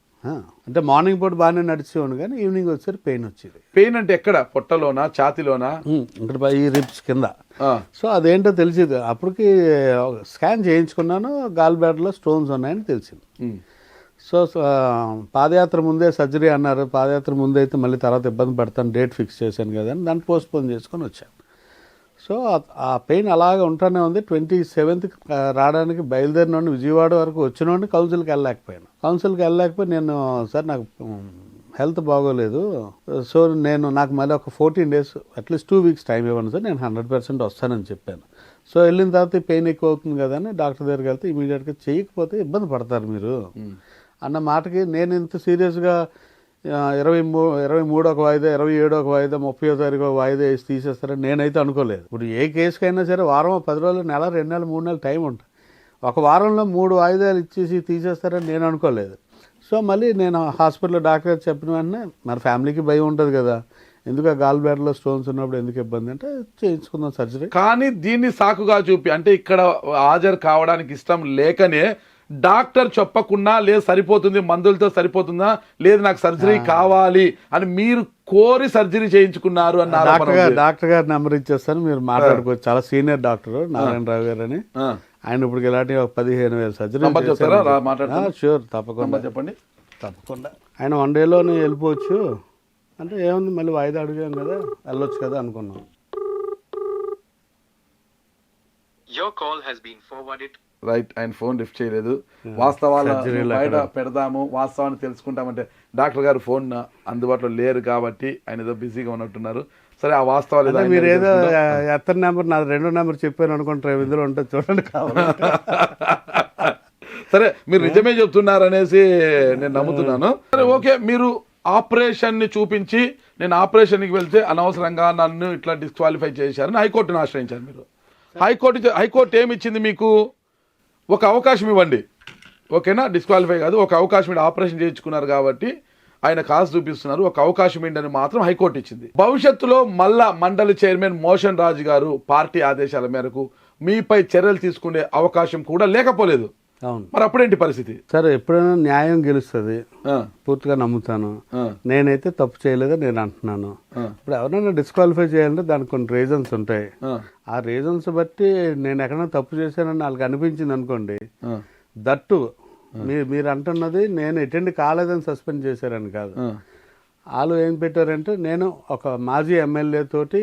అంటే మార్నింగ్ పూట బాగానే నడిచేవాడు కానీ ఈవినింగ్ వచ్చేసరికి పెయిన్ వచ్చేది. పెయిన్ అంటే ఎక్కడ? పొట్టలోనా, ఛాతీలోనా? ఇక్కడ ఈ రిబ్స్ కింద. సో అదేంటో తెలిసింది. అప్పటికి స్కాన్ చేయించుకున్నాను, గాల్ బ్లాడర్లో స్టోన్స్ ఉన్నాయని తెలిసింది. సో పాదయాత్ర ముందే సర్జరీ అన్నారు, పాదయాత్ర ముందే అయితే మళ్ళీ తర్వాత ఇబ్బంది పడతాను, డేట్ ఫిక్స్ చేశాను కదా అని దాన్ని పోస్ట్పోన్ చేసుకొని వచ్చాను. సో ఆ పెయిన్ అలాగే ఉంటూనే ఉంది. 27కి రావడానికి బయలుదేరిన విజయవాడ వరకు వచ్చిన కౌన్సిల్కి వెళ్ళలేకపోయాను. నేను సార్ నాకు హెల్త్ బాగోలేదు, సో నాకు మళ్ళీ ఒక 14 days అట్లీస్ట్ 2 weeks టైం ఇవ్వండి సార్, నేను 100% వస్తానని చెప్పాను. సో వెళ్ళిన తర్వాత ఈ పెయిన్ ఎక్కువ అవుతుంది కదా అని డాక్టర్ దగ్గరికి వెళ్తే ఇమీడియట్గా చేయకపోతే ఇబ్బంది పడతారు మీరు అన్న మాటకి నేను ఇంత సీరియస్గా 23 ఒక వాయిదా, 27 ఒక వాయిదా, 30వ తారీఖు ఒక వాయిదా వేసి తీసేస్తారని నేనైతే అనుకోలేదు. ఇప్పుడు ఏ కేసుకైనా సరే వారం, 10 రోజులు, నెల, 2 నెలలు, 3 నెలలు టైం ఉంటుంది. ఒక వారంలో 3 వాయిదాలు ఇచ్చేసి తీసేస్తారని నేను అనుకోలేదు. సో మళ్ళీ నేను హాస్పిటల్లో డాక్టర్ చెప్పిన వెంటనే మరి ఫ్యామిలీకి భయం ఉంటుంది కదా, ఎందుకు గాల్ బ్లాడర్లో స్టోన్స్ ఉన్నప్పుడు ఎందుకు ఇబ్బంది అంటే చేయించుకుందాం సర్జరీ. కానీ దీన్ని సాకుగా చూపి, అంటే ఇక్కడ హాజరు కావడానికి ఇష్టం లేకనే డాక్టర్ చెప్పకుండా, లేదు సరిపోతుంది మందులతో సరిపోతుందా, లేదు నాకు సర్జరీ కావాలి అని మీరు కోరి సర్జరీ చేయించుకున్నారు అన్నారు. డాక్టర్ గారి నెంబర్ ఇచ్చేస్తాను, మీరు మాట్లాడుకోవచ్చు. చాలా సీనియర్ డాక్టర్ నారాయణరావు గారు అని, ఆయన ఇప్పుడు ఇలాంటి 15,000 సర్జరీ. షూర్, తప్పకుండా చెప్పండి. తప్పకుండా ఆయన 1 dayలోనే వెళ్ళిపోవచ్చు అంటే ఏముంది, మళ్ళీ వాయిదా అడిగాం కదా, వెళ్ళొచ్చు కదా అనుకున్నాం. రైట్, ఆయన ఫోన్ లిఫ్ట్ చేయలేదు. వాస్తవాలు బయట పెడదాము, వాస్తవాన్ని తెలుసుకుంటామంటే డాక్టర్ గారు ఫోన్ అందుబాటులో లేరు కాబట్టి ఆయన ఏదో బిజీగా ఉన్నట్టున్నారు. సరే, ఆ వాస్తవాలు మీరు ఏదో ఎత్తని నెంబర్ నాది 2వ నెంబర్ చెప్పాను అనుకుంటారు, ఇందులో ఉంటుంది చూడండి కావాలి. సరే, మీరు నిజమే చెప్తున్నారు అనేసి నేను నమ్ముతున్నాను. సరే, ఓకే, మీరు ఆపరేషన్ ని చూపించి నేను ఆపరేషన్కి వెళ్తే అనవసరంగా నన్ను ఇట్లా డిస్క్వాలిఫై చేశారని హైకోర్టును ఆశ్రయించారు మీరు. హైకోర్టు ఏమి ఇచ్చింది మీకు? ఒక అవకాశం ఇవ్వండి, ఓకేనా? డిస్క్వాలిఫై కాదు, ఒక అవకాశం ఇవ్వండి. ఆపరేషన్ చేయించుకున్నారు కాబట్టి ఆయన కాసు చూపిస్తున్నారు, ఒక అవకాశం ఏంటని మాత్రం హైకోర్టు ఇచ్చింది. భవిష్యత్తులో మళ్ళా మండలి చైర్మన్ మోషన్ రాజు గారు పార్టీ ఆదేశాల మేరకు మీపై చర్యలు తీసుకునే అవకాశం కూడా లేకపోలేదు. అవును, మరి అప్పుడేంటి పరిస్థితి? సరే, ఎప్పుడైనా న్యాయం గెలుస్తుంది, పూర్తిగా నమ్ముతాను. నేనైతే తప్పు చేయలేదని నేను అంటున్నాను. ఇప్పుడు ఎవరైనా డిస్క్వాలిఫై చేయాలంటే దానికి కొన్ని రీజన్స్ ఉంటాయి. ఆ రీజన్స్ బట్టి నేను ఎక్కడైనా తప్పు చేశానని వాళ్ళకి అనిపించింది అనుకోండి, దట్టు మీరు అంటున్నది నేను అటెండ్ కాలేదని సస్పెండ్ చేశారని కాదు. వాళ్ళు ఏం పెట్టారంటే, నేను ఒక మాజీ ఎమ్మెల్యే తోటి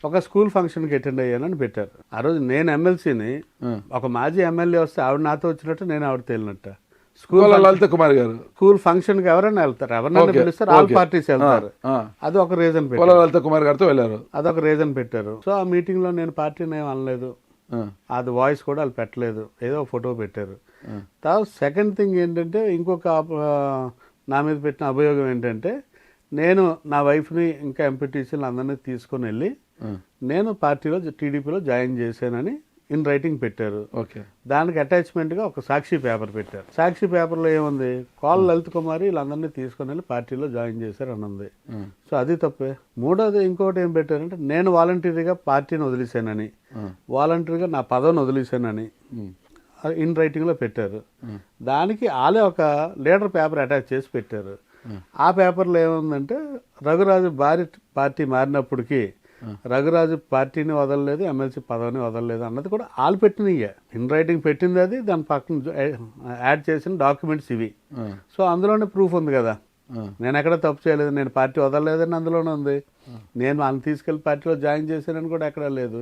ఒక స్కూల్ ఫంక్షన్కి అటెండ్ అయ్యానని పెట్టారు. ఆ రోజు నేను ఎమ్మెల్సీని, ఒక మాజీ ఎమ్మెల్యే వస్తే ఆవిడ నాతో వచ్చినట్టు, నేను ఆవిడ తేలినట్ట. గోల లలిత కుమార్ గారు స్కూల్ ఫంక్షన్ కి ఎవరైనా వెళ్తారు, ఎవరైనా Okay, పిలుస్తారు, ఆల్ okay. పార్టీస్ వెళ్తారు. ఆ. అది ఒక రీజన్ గోల పెట్టారు, లలిత కుమార్ గారితో వెళ్ళారు. అదొక రీజన్ పెట్టారు. సో ఆ మీటింగ్ లో నేను పార్టీని ఏం అనలేదు, ఆ. అది వాయిస్ కూడా వాళ్ళు పెట్టలేదు, ఏదో ఫోటో పెట్టారు. తర్వాత సెకండ్ థింగ్ ఏంటంటే ఇంకొక నా మీద పెట్టిన అభియోగం ఏంటంటే నేను నా వైఫ్ని ఇంకా ఎంపీటీసీలు అందరినీ తీసుకొని వెళ్ళి నేను పార్టీలో టీడీపీలో జాయిన్ చేశానని ఇన్ రైటింగ్ పెట్టారు. ఓకే. దానికి అటాచ్మెంట్గా ఒక సాక్షి పేపర్ పెట్టారు. సాక్షి పేపర్లో ఏముంది, కాల్ లలిత్ కుమారి వీళ్ళందరినీ తీసుకొని వెళ్ళి పార్టీలో జాయిన్ చేశారు అని ఉంది. సో అది తప్పే. మూడోది ఇంకోటి ఏం పెట్టారంటే నేను వాలంటీర్గా పార్టీని వదిలేశానని, వాలంటీర్గా నా పదవిని వదిలేశానని ఇన్ రైటింగ్లో పెట్టారు. దానికి వాళ్ళే ఒక లీడర్ పేపర్ అటాచ్ చేసి పెట్టారు. ఆ పేపర్లో ఏముందంటే రఘురాజు భార్య పార్టీ మారినప్పటికీ రఘురాజు పార్టీని వదలలేదు, ఎమ్మెల్సీ పదవిని వదలలేదు అన్నది కూడా వాళ్ళు పెట్టినయ్యే. ఇన్ రైటింగ్ పెట్టింది అది, దాని పక్కన యాడ్ చేసిన డాక్యుమెంట్స్ ఇవి. సో అందులోనే ప్రూఫ్ ఉంది కదా, నేను ఎక్కడ తప్పు చేయలేదు, నేను పార్టీ వదలలేదని అందులోనే ఉంది, నేను ఆయన తీసుకెళ్లి పార్టీలో జాయిన్ చేశానని కూడా ఎక్కడా లేదు.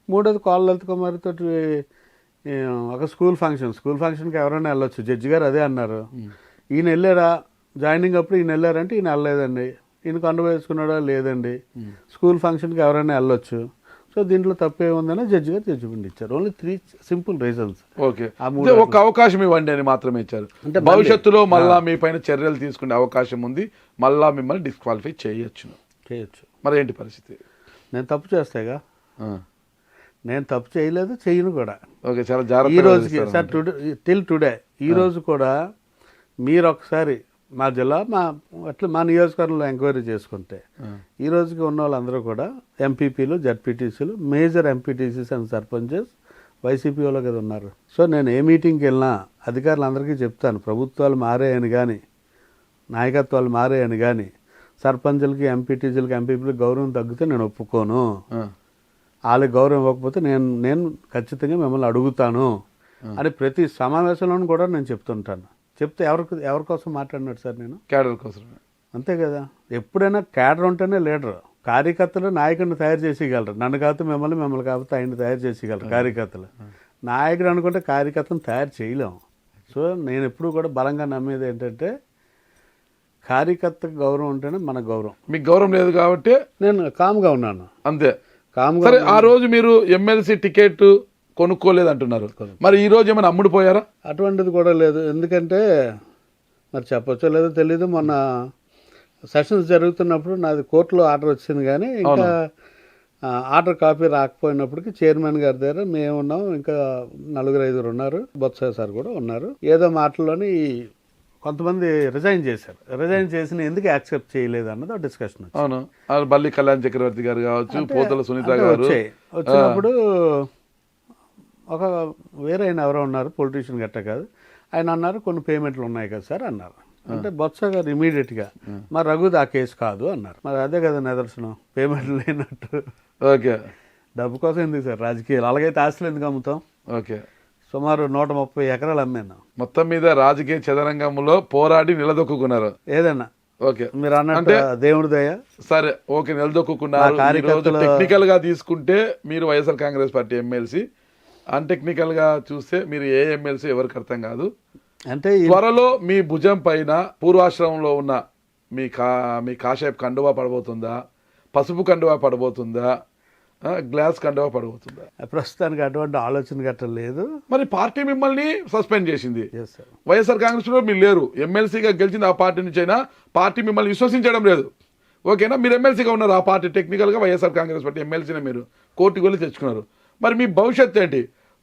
మూడోది కాల్ లలిత్ కుమార్ తోటి ఒక స్కూల్ ఫంక్షన్కి ఎవరైనా వెళ్ళొచ్చు, జడ్జి గారు అదే అన్నారు. ఈయన వెళ్ళారా జాయినింగ్ అప్పుడు, ఈయన వెళ్ళారంటే ఈయన వెళ్ళలేదండి, ఈయన కొండ వేసుకున్నాడా లేదండి, స్కూల్ ఫంక్షన్కి ఎవరైనా వెళ్ళొచ్చు. సో దీంట్లో తప్పే ఉందని జడ్జి గారు జడ్జిమెంట్ ఇచ్చారు. Only 3 simple reasons. ఓకే, ఒక అవకాశం ఇవ్వండి అని మాత్రమే ఇచ్చారు. అంటే భవిష్యత్తులో మళ్ళా మీ పైన చర్యలు తీసుకునే అవకాశం ఉంది, మళ్ళా మిమ్మల్ని డిస్క్వాలిఫై చేయొచ్చు. మరి ఏంటి పరిస్థితి? నేను తప్పు చేస్తాగా, నేను తప్పు చేయలేదు, చెయ్యను కూడా. ఓకే, చాలా జాగ్రత్త. ఈ రోజుకి సార్ టిల్ టుడే ఈ రోజు కూడా మీరు ఒకసారి మా జిల్లా మా నియోజకవర్గంలో ఎంక్వైరీ చేసుకుంటే ఈ రోజుకి ఉన్న వాళ్ళందరూ కూడా ఎంపీపీలు, జడ్పీటీసీలు, major MPTCs and sarpanches YCP వాళ్ళు కదా ఉన్నారు. సో నేను ఏ మీటింగ్కి వెళ్ళినా అధికారులందరికీ చెప్తాను, ప్రభుత్వాలు మారాయని కానీ నాయకత్వాలు మారాయని కానీ సర్పంచులకి, ఎంపీటీసీలకి, ఎంపీపీలకు గౌరవం తగ్గితే నేను ఒప్పుకోను, వాళ్ళకి గౌరవం ఇవ్వకపోతే నేను ఖచ్చితంగా మిమ్మల్ని అడుగుతాను అని ప్రతి సమావేశంలోనూ కూడా నేను చెప్తుంటాను. చెప్తే ఎవరి కోసం మాట్లాడినాడు సార్ నేను? క్యాడర్ కోసం. అంతే కదా, ఎప్పుడైనా క్యాడర్ ఉంటేనే లీడర్. కార్యకర్తలు నాయకుడిని తయారు చేసేయగలరు, నన్ను కాకపోతే మిమ్మల్ని కాకపోతే ఆయన్ని తయారు చేసేయగలరు కార్యకర్తలు. నాయకుడు అనుకుంటే కార్యకర్తను తయారు చేయలేం. సో నేను ఎప్పుడు కూడా బలంగా నమ్మేది ఏంటంటే కార్యకర్తకు గౌరవం ఉంటేనే మన గౌరవం. మీకు గౌరవం లేదు కాబట్టి నేను కామ్గా ఉన్నాను, అంతే. కామ్గా. సరే, ఆ రోజు మీరు ఎమ్మెల్సీ టికెట్ కొనుక్కోలేదు అంటున్నారు, మరి ఈ రోజు ఏమైనా అమ్ముడుపోయారా? అటువంటిది కూడా లేదు. ఎందుకంటే మరి చెప్పొచ్చో లేదో తెలీదు, మొన్న సెషన్స్ జరుగుతున్నప్పుడు నాది కోర్టులో ఆర్డర్ వచ్చింది కానీ ఇంకా ఆర్డర్ కాపీ రాకపోయినప్పటికీ చైర్మన్ గారి దగ్గర మేము ఉన్నాం, ఇంకా 4-5 ఉన్నారు, బొత్స సార్ కూడా ఉన్నారు. ఏదో మాటల్లోని కొంతమంది రిజైన్ చేశారు. రిజైన్ చేసిన ఎందుకు యాక్సెప్ట్ చేయలేదు అన్నది డిస్కషన్. అవును, బల్లి కళ్యాణ్ చక్రవర్తి గారు కావచ్చు, పోతల సునీత గారు వచ్చినప్పుడు ఒక వేరే ఆయన ఎవరో ఉన్నారు, పొలిటీషియన్ గట్ట కాదు, ఆయన అన్నారు కొన్ని పేమెంట్లు ఉన్నాయి కదా సార్ అన్నారు. అంటే బొత్స గారు ఇమీడియట్గా మరి రఘుది ఆ కేసు కాదు అన్నారు. మరి అదే కదా నిదర్శనం, పేమెంట్లు లేనట్టు. ఓకే, డబ్బు కోసం ఎందుకు సార్ రాజకీయాలు? అలాగైతే ఆస్తులు ఎందుకు అమ్ముతాం? ఓకే, సుమారు 130 ఎకరాలు అమ్మాను. మొత్తం మీద రాజకీయ చదరంగంలో పోరాడి నిలదొక్కున్నారు. ఏదన్నా ఓకే, మీరు అన్నట్టు దేవుడి దయ. సరే, ఓకే, నిలదొక్కున్నారు. టెక్నికల్ గా తీసుకుంటే మీరు వైఎస్ఆర్ కాంగ్రెస్ పార్టీ ఎమ్మెల్సీ, అన్టెక్నికల్ గా చూస్తే మీరు ఏ ఎమ్మెల్సీ ఎవరికి అర్థం కాదు. అంటే త్వరలో మీ భుజం పైన పూర్వాశ్రమంలో ఉన్న మీ కాషాయపు కండువా పడబోతుందా, పసుపు కండువా పడబోతుందా, గ్లాస్ కండువా పడబోతుందా? ప్రస్తుతానికి అటువంటి ఆలోచన గట్ట లేదు. మరి పార్టీ మిమ్మల్ని సస్పెండ్ చేసింది, వైఎస్ఆర్ కాంగ్రెస్ లో మీరు లేరు, ఎమ్మెల్సీగా గెలిచింది ఆ పార్టీ నుంచి అయినా పార్టీ మిమ్మల్ని విశ్వసించడం లేదు. ఓకేనా, మీరు ఎమ్మెల్సీగా ఉన్నారు, ఆ పార్టీ టెక్నికల్గా వైఎస్ఆర్ కాంగ్రెస్ పార్టీ ఎమ్మెల్సీనే మీరు కోర్టుకు వెళ్ళి తెచ్చుకున్నారు. మరి మీ భవిష్యత్తు ఏంటి?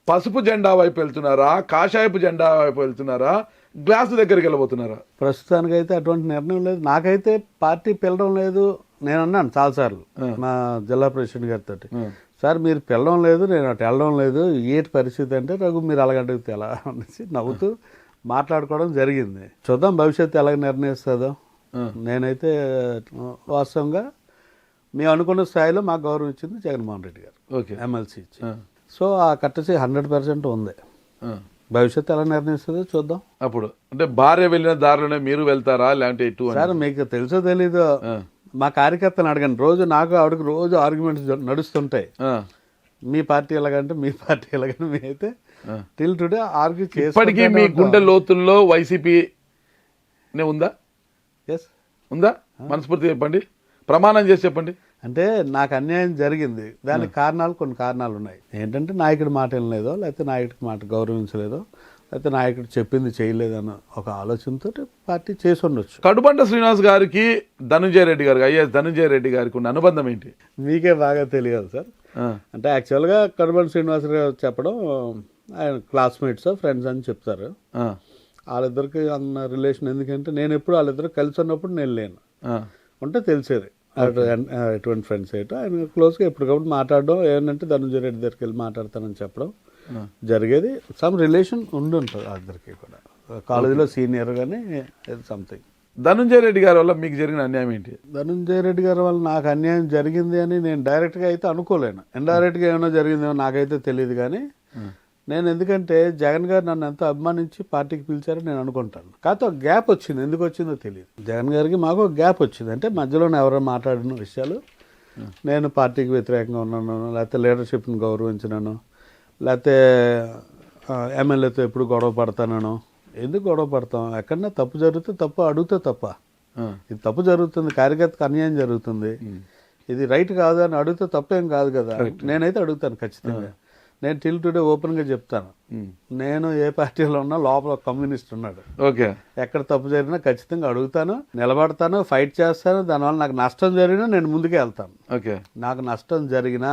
పసుపు జెండా వైపు వెళ్తున్నారా, కాషాయపు జెండా వైపు వెళ్తున్నారా, గ్లాసు దగ్గరికి వెళ్ళబోతున్నారా? ప్రస్తుతానికి అయితే అటువంటి నిర్ణయం లేదు. నాకైతే పార్టీ పిలవడం లేదు. నేను అన్నాను చాలాసార్లు మా జిల్లా ప్రెసిడెంట్ గారితో, సార్ మీరు పిలవడం లేదు, నేను అటు వెళ్ళడం లేదు, ఏంటి పరిస్థితి అంటే రఘు మీరు అలాగంటే ఎలా అనేసి నవ్వుతూ మాట్లాడుకోవడం జరిగింది. చూద్దాం భవిష్యత్తు ఎలాగ నిర్ణయిస్తుందో. నేనైతే వాస్తవంగా మేము అనుకున్న స్థాయిలో మాకు గౌరవం ఇచ్చింది జగన్మోహన్ రెడ్డి గారు, ఎమ్మెల్సీ ఇచ్చి. సో ఆ కట్టసి 100% ఉంది. భవిష్యత్తు ఎలా నిర్ణయిస్తుందో చూద్దాం. అప్పుడు అంటే భార్య వెళ్ళిన దారిలోనే మీరు వెళ్తారా లేదంటే ఇటు? సార్ మీకు తెలుసో తెలీదు, మా కార్యకర్తను అడగండి, రోజు నాకు ఆవిడకి రోజు ఆర్గ్యుమెంట్స్ నడుస్తుంటాయి. మీ పార్టీ ఎలాగంటే మీ పార్టీ ఎలాగంటే మీ అయితే టిల్ టుడే ఆర్గ్యూ ఇప్పటికీ మీ గుండె లోతుల్లో వైసీపీ ఉందా? ఎస్. ఉందా? మనస్ఫూర్తి చెప్పండి, ప్రమాణం చేసి చెప్పండి. అంటే నాకు అన్యాయం జరిగింది, దానికి కొన్ని కారణాలు ఉన్నాయి. ఏంటంటే నాయకుడి మాట వినలేదో, లేకపోతే నాయకుడికి మాట గౌరవించలేదో, లేకపోతే నాయకుడు చెప్పింది చేయలేదన్న ఒక ఆలోచనతో పార్టీ చేసి ఉండొచ్చు. కడుబండ శ్రీనివాస్ గారికి ధనంజయ రెడ్డి గారికి ఐఏఎస్ ధనంజయ రెడ్డి గారికి ఉన్న అనుబంధం ఏంటి? మీకే బాగా తెలియదు సార్. అంటే యాక్చువల్గా కడుబండ శ్రీనివాస్ గారు చెప్పడం ఆయన క్లాస్మేట్స్ ఫ్రెండ్స్ అని చెప్తారు. వాళ్ళిద్దరికి అన్న రిలేషన్ ఎందుకంటే నేను ఎప్పుడు వాళ్ళిద్దరు కలిసి ఉన్నప్పుడు నేను లేను, ఉంటే తెలిసేది ఎటువంటి ఫ్రెండ్స్ ఏంటో. ఆయన క్లోజ్గా ఎప్పటికప్పుడు మాట్లాడడం, ఏమంటే ధనంజయ రెడ్డి దగ్గరికి వెళ్ళి మాట్లాడతానని చెప్పడం జరిగేది. సమ్ రిలేషన్ ఉండుంటుంది వాళ్ళిద్దరికి కూడా, కాలేజీలో సీనియర్ కానీ సంథింగ్. ధనంజయ రెడ్డి గారి వల్ల మీకు జరిగిన అన్యాయం ఏంటి? ధనంజయ రెడ్డి గారి వల్ల నాకు అన్యాయం జరిగింది అని నేను డైరెక్ట్గా అయితే అనుకోలేను. ఇండైరెక్ట్గా ఏమైనా జరిగిందేమో నాకైతే తెలియదు. కానీ నేను ఎందుకంటే జగన్ గారు నన్ను ఎంతో అభిమానించి పార్టీకి పిలిచారని నేను అనుకుంటాను. కాకపోతే ఒక గ్యాప్ వచ్చింది, ఎందుకు వచ్చిందో తెలియదు. జగన్ గారికి మాకు ఒక గ్యాప్ వచ్చింది. అంటే మధ్యలోనే ఎవరో మాట్లాడిన విషయాలు, నేను పార్టీకి వ్యతిరేకంగా ఉన్నాను, లేకపోతే లీడర్షిప్ని గౌరవించినాను, లేకపోతే ఎమ్మెల్యేతో ఎప్పుడు గొడవ పడతానో. ఎందుకు గొడవ పడతాం? ఎక్కడన్నా తప్పు జరిగితే తప్పు అడిగితే తప్ప, ఇది తప్పు జరుగుతుంది, కార్యకర్తకు అన్యాయం జరుగుతుంది, ఇది రైట్ కాదు అని అడిగితే తప్పేం కాదు కదా. నేనైతే అడుగుతాను ఖచ్చితంగా. నేను టిల్ టుడే ఓపెన్గా చెప్తాను, నేను ఏ పార్టీలో ఉన్నా లోపల కమ్యూనిస్ట్ ఉన్నాడు. ఓకే, ఎక్కడ తప్పు జరిగినా ఖచ్చితంగా అడుగుతాను, నిలబడతాను, ఫైట్ చేస్తాను. దానివల్ల నాకు నష్టం జరిగినా నేను ముందుకే వెళ్తాను. ఓకే, నాకు నష్టం జరిగినా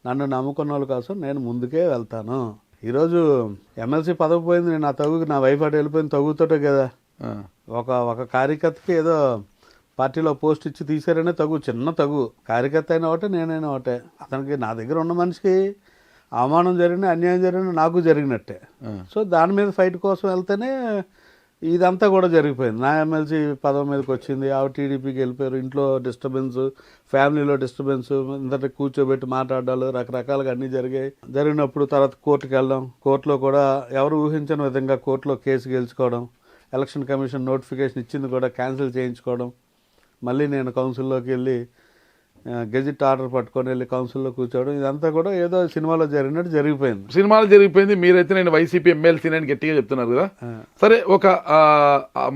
నన్ను నమ్ముకున్న వాళ్ళ కోసం నేను ముందుకే వెళ్తాను. ఈరోజు ఎమ్మెల్సీ పదవి పోయింది, నేను నా వైఫ్ అటు వెళ్ళిపోయింది తగుతోటే కదా. ఒక కార్యకర్తకి ఏదో పార్టీలో పోస్ట్ ఇచ్చి తీసారనే చిన్న తగు. కార్యకర్త అయినా ఒకటే, నేనైనా ఒకటే. అతనికి నా దగ్గర ఉన్న మనిషికి అవమానం జరిగినా, అన్యాయం జరిగినా నాకు జరిగినట్టే. సో దాని మీద ఫైట్ కోసం వెళ్తేనే ఇదంతా కూడా జరిగిపోయింది. నా ఎమ్మెల్సీ పదవి మీదకి వచ్చింది, ఆవిడ టీడీపీకి వెళ్ళిపోయారు, ఇంట్లో డిస్టర్బెన్స్, ఫ్యామిలీలో డిస్టర్బెన్స్, అందరినీ కూర్చోబెట్టి మాట్లాడాలి, రకరకాలుగా అన్నీ జరిగినప్పుడు తర్వాత కోర్టుకి వెళ్ళడం, కోర్టులో కూడా ఎవరు ఊహించని విధంగా కోర్టులో కేసు గెలుచుకోవడం, ఎలక్షన్ కమిషన్ నోటిఫికేషన్ ఇచ్చింది కూడా క్యాన్సిల్ చేయించుకోవడం, మళ్ళీ నేను కౌన్సిల్లోకి వెళ్ళి గెజిట్ ఆర్డర్ పట్టుకొని వెళ్ళి కౌన్సిల్లో కూర్చోవడం, ఇదంతా కూడా ఏదో సినిమాలో జరిగినట్టు జరిగిపోయింది. సినిమాలో జరిగిపోయింది. మీరైతే నేను వైసీపీ ఎమ్మెల్సీ అని గట్టిగా చెప్తున్నారు కదా. సరే, ఒక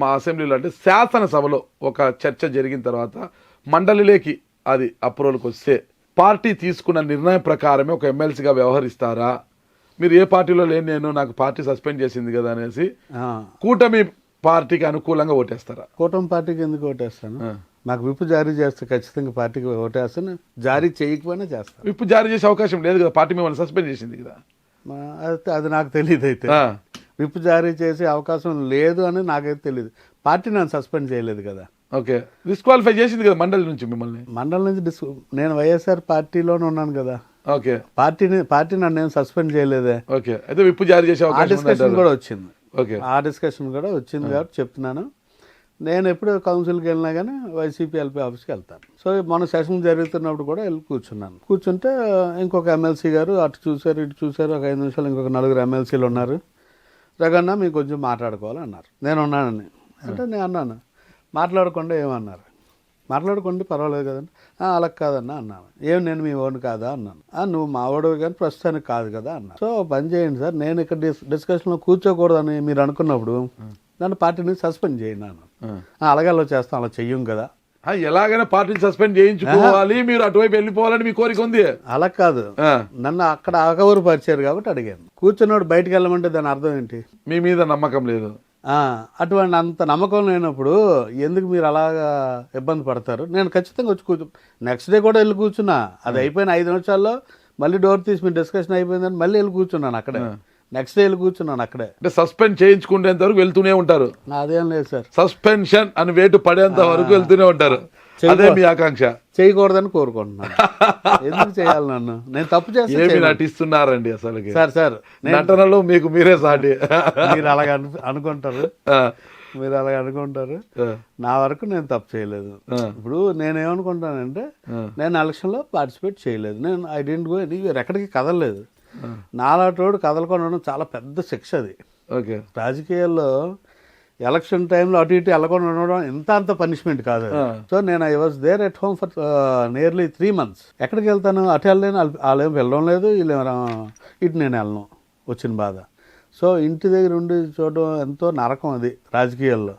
మా అసెంబ్లీలో అంటే శాసనసభలో ఒక చర్చ జరిగిన తర్వాత మండలిలోకి అది అప్రూవల్కి వస్తే పార్టీ తీసుకున్న నిర్ణయం ప్రకారమే ఒక ఎమ్మెల్సీగా వ్యవహరిస్తారా? మీరు ఏ పార్టీలో లేని నేను, నాకు పార్టీ సస్పెండ్ చేసింది కదా అనేసి కూటమి పార్టీకి అనుకూలంగా ఓటేస్తారా? కూటమి పార్టీకి ఎందుకు ఓటేస్తాను? నాకు విప్పు జారీ చేస్తే ఖచ్చితంగా పార్టీకి ఓటేస్తాను. జారీ చేయకపోయినా చేస్తాను. విప్పు జారీ చేసే అవకాశం లేదు కదా, పార్టీ మిమ్మల్ని సస్పెండ్ చేసింది కదా. అది నాకు తెలియదు. అయితే విప్పు జారీ చేసే అవకాశం లేదు అని నాకైతే తెలియదు. పార్టీ నన్ను సస్పెండ్ చేయలేదు కదా. ఓకే, డిస్క్వాలిఫై చేసింది కదా మండలి నుంచి మిమ్మల్ని. మండలి నుంచి నేను వైఎస్ఆర్ పార్టీలోనే ఉన్నాను కదా. ఓకే, పార్టీ నన్ను ఏం సస్పెండ్ చేయలేదే. ఓకే, అయితే విప్పు జారీ చేసే అవకాశం డిస్కషన్ కూడా వచ్చింది. ఓకే, ఆ డిస్కషన్ కూడా వచ్చింది కాబట్టి చెప్తున్నాను. నేను ఎప్పుడు కౌన్సిల్కి వెళ్ళినా కానీ వైసీపీ ఎల్పీ ఆఫీస్కి వెళ్తాను. సో మన సెషన్ జరుగుతున్నప్పుడు కూడా వెళ్ళి కూర్చుంటే ఇంకొక ఎమ్మెల్సీ గారు అటు చూశారు ఇటు చూశారు, ఒక 5 నిమిషాలు ఇంకొక 4 ఎమ్మెల్సీలు ఉన్నారు. రగన్నా మీకు కొంచెం మాట్లాడుకోవాలి అన్నారు. నేను ఉన్నానని అంటే నేను అన్నాను, మాట్లాడకుండా ఏమన్నారు, మాట్లాడుకోండి పర్వాలేదు కదండి. అలా కాదన్నా అన్నాను. ఏం నేను మీ ఓన్ కాదా అన్నాను. నువ్వు మా ఓడవి కానీ ప్రస్తుతానికి కాదు కదా అన్నా. సో పని చేయండి సార్, నేను ఇక్కడ డిస్కషన్లో కూర్చోకూడదని మీరు అనుకున్నప్పుడు నన్ను పార్టీని సస్పెండ్ చేయండి అన్నాను. అలాగే అలా చేస్తాం, అలా చెయ్యం కదా. ఎలాగైనా పార్టీని సస్పెండ్ చేయించుకోవాలి, మీరు అటువైపు వెళ్ళిపోవాలని మీ కోరిక ఉంది. అలా కాదు, నన్ను అక్కడ ఆకవరు పరిచారు కాబట్టి అడిగాను. కూర్చున్నాడు బయటకు వెళ్ళమంటే దాని అర్థం ఏంటి? మీ మీద నమ్మకం లేదు. అటువంటి అంత నమ్మకం లేనప్పుడు ఎందుకు మీరు అలాగా ఇబ్బంది పడతారు? నేను ఖచ్చితంగా వచ్చి నెక్స్ట్ డే కూడా వెళ్ళి కూర్చున్నా. అది అయిపోయిన 5 నిమిషాల్లో మళ్ళీ డోర్ తీసి మీ డిస్కషన్ అయిపోయిందని మళ్ళీ వెళ్ళి కూర్చున్నాను అక్కడే. నెక్స్ట్ డే వెళ్ళి కూర్చున్నాను అక్కడే. అంటే సస్పెండ్ చేయించుకునేంత వరకు వెళ్తూనే ఉంటారు? అదేం లేదు సార్, సస్పెన్షన్ అని వేటు పడేంత వరకు వెళ్తూనే ఉంటారు. అదే మీ ఆకాంక్ష? చేయకూడదని కోరుకుంటున్నాను. ఎందుకు చేయాలి నన్ను? నేను తప్పు చేస్తే ఏమి నటిస్తున్నారండి అసలు? సార్ నటనలో మీకు మీరే సాటి. మీరు అలాగ అనుకుంటారు, మీరు అలాగ అనుకుంటారు. నా వరకు నేను తప్పు చేయలేదు. ఇప్పుడు నేనేమనుకుంటానంటే, నేను ఎలక్షన్లో పార్టిసిపేట్ చేయలేదు, నేను ఐ డెంట్ గో ఎనీవేర్, ఎక్కడికి కదలలేదు. నాలాంటి వాడు కదలకుండా చాలా పెద్ద శిక్ష అది. ఓకే, రాజకీయాల్లో ఎలక్షన్ టైంలో అటు ఇటు వెళ్ళకుండా ఉండడం అంత పనిష్మెంట్ కాదు. సో నేను I was there at home for nearly 3 months. ఎక్కడికి వెళ్తాను, అటు వెళ్ళలేను, వాళ్ళు ఏం వెళ్ళడం లేదు, వీళ్ళు ఇటు నేను వెళ్ళను, వచ్చిన బాధ. సో ఇంటి దగ్గర ఉండి చూడడం ఎంతో నరకం అది రాజకీయాల్లో.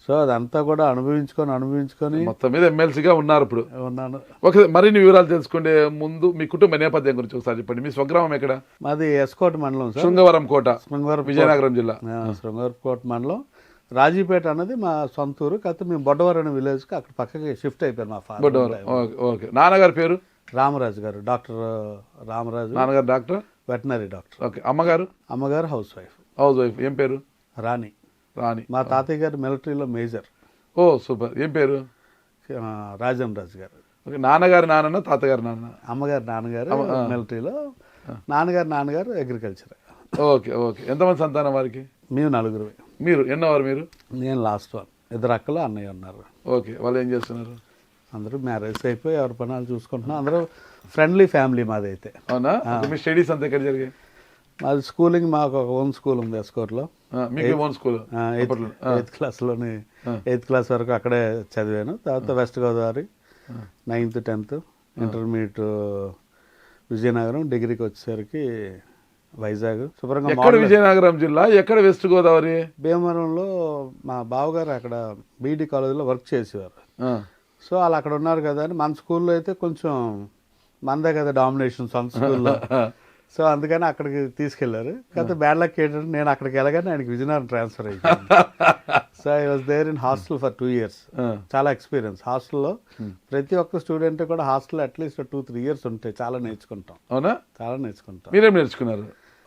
సో అదంతా కూడా అనుభవించుకొని మొత్తం మీద ఎమ్మెల్సీగా ఉన్నారు ఇప్పుడు. ఉన్నాను. ఓకే, మరిన్ని వివరాలు తెలుసుకుంటే ముందు మీ కుటుంబ నేపథ్యం గురించి ఒకసారి చెప్పండి. మీ స్వగ్రామం ఎక్కడ? మాది ఎస్కోట మండలం సార్, శృంగవరం కోట, శృంగవరం విజయనగరం జిల్లా. శృంగవరకోట మండలం, రాజీపేట అన్నది మా సొంత ఊరు. కాకపోతే మేము బొడ్డవరం అనే విలేజ్కి అక్కడ పక్కకి షిఫ్ట్ అయిపోయారు మా ఫాదర్. ఓకే. నాన్నగారి పేరు? రామరాజు గారు, డాక్టర్ రామరాజు. నాన్నగారు డాక్టర్, వెటనరీ డాక్టర్. ఓకే. అమ్మగారు? అమ్మగారు హౌస్ వైఫ్. ఏం పేరు? రాణి. రాణి. మా తాతయ్య గారు మిలిటరీలో మేజర్. ఓ సూపర్. ఏం పేరు? రాజం రాజు గారు. ఓకే. నాన్నగారి నాన్న, తాతగారి నాన్న? అమ్మగారు నాన్నగారు మిలిటరీలో, నాన్నగారు అగ్రికల్చర్. ఓకే. ఎంతమంది సంతానం వారికి? మేము 4. మీరు ఎన్నోవారు? మీరు? నేను లాస్ట్ వన్. 2 అక్కలు, అన్నయ్య ఉన్నారు. ఓకే. వాళ్ళు ఏం చేస్తున్నారు? అందరూ మ్యారేజ్ అయిపోయి ఎవరి పనాలు చూసుకుంటున్నాం. అందరూ ఫ్రెండ్లీ ఫ్యామిలీ మాది అయితే. అవునా? మీ స్టడీస్ అంతా ఎక్కడ జరిగాయి? మాది స్కూలింగ్, మాకు ఒక ఓన్ స్కూల్ ఉంది ఎస్కోట్లో. మీకు own school? 8th క్లాస్లోని 8th class వరకు అక్కడే చదివాను. తర్వాత west Godavari 9th 10th, intermediate Vizianagaram, డిగ్రీకి వచ్చేసరికి వైజాగ్. శుభ్రంగా ఎక్కడ విజయనగరం జిల్లా, ఎక్కడ వెస్ట్ గోదావరి? భీమవరంలో మా బావగారు అక్కడ బీఈడి కాలేజీలో వర్క్ చేసేవారు. సో వాళ్ళు అక్కడ ఉన్నారు కదా అని, మన స్కూల్లో అయితే కొంచెం మందే కదా డామినేషన్ సొంత స్కూల్లో. సో అందుకని అక్కడికి తీసుకెళ్లారు. కాకపోతే బ్యాడ్ లక్ ఏంటంటే నేను అక్కడికి వెళ్ళగానే ఆయనకి విజయనగరం ట్రాన్స్ఫర్ అయ్యింది. So I was there in hostel for 2 years. చాలా ఎక్స్పీరియన్స్ హాస్టల్లో. ప్రతి ఒక్క స్టూడెంట్ కూడా హాస్టల్ అట్లీస్ట్ 2-3 years ఉంటే చాలా నేర్చుకుంటాం. అవునా? చాలా నేర్చుకుంటాం. మీరేం నేర్చుకున్నారు?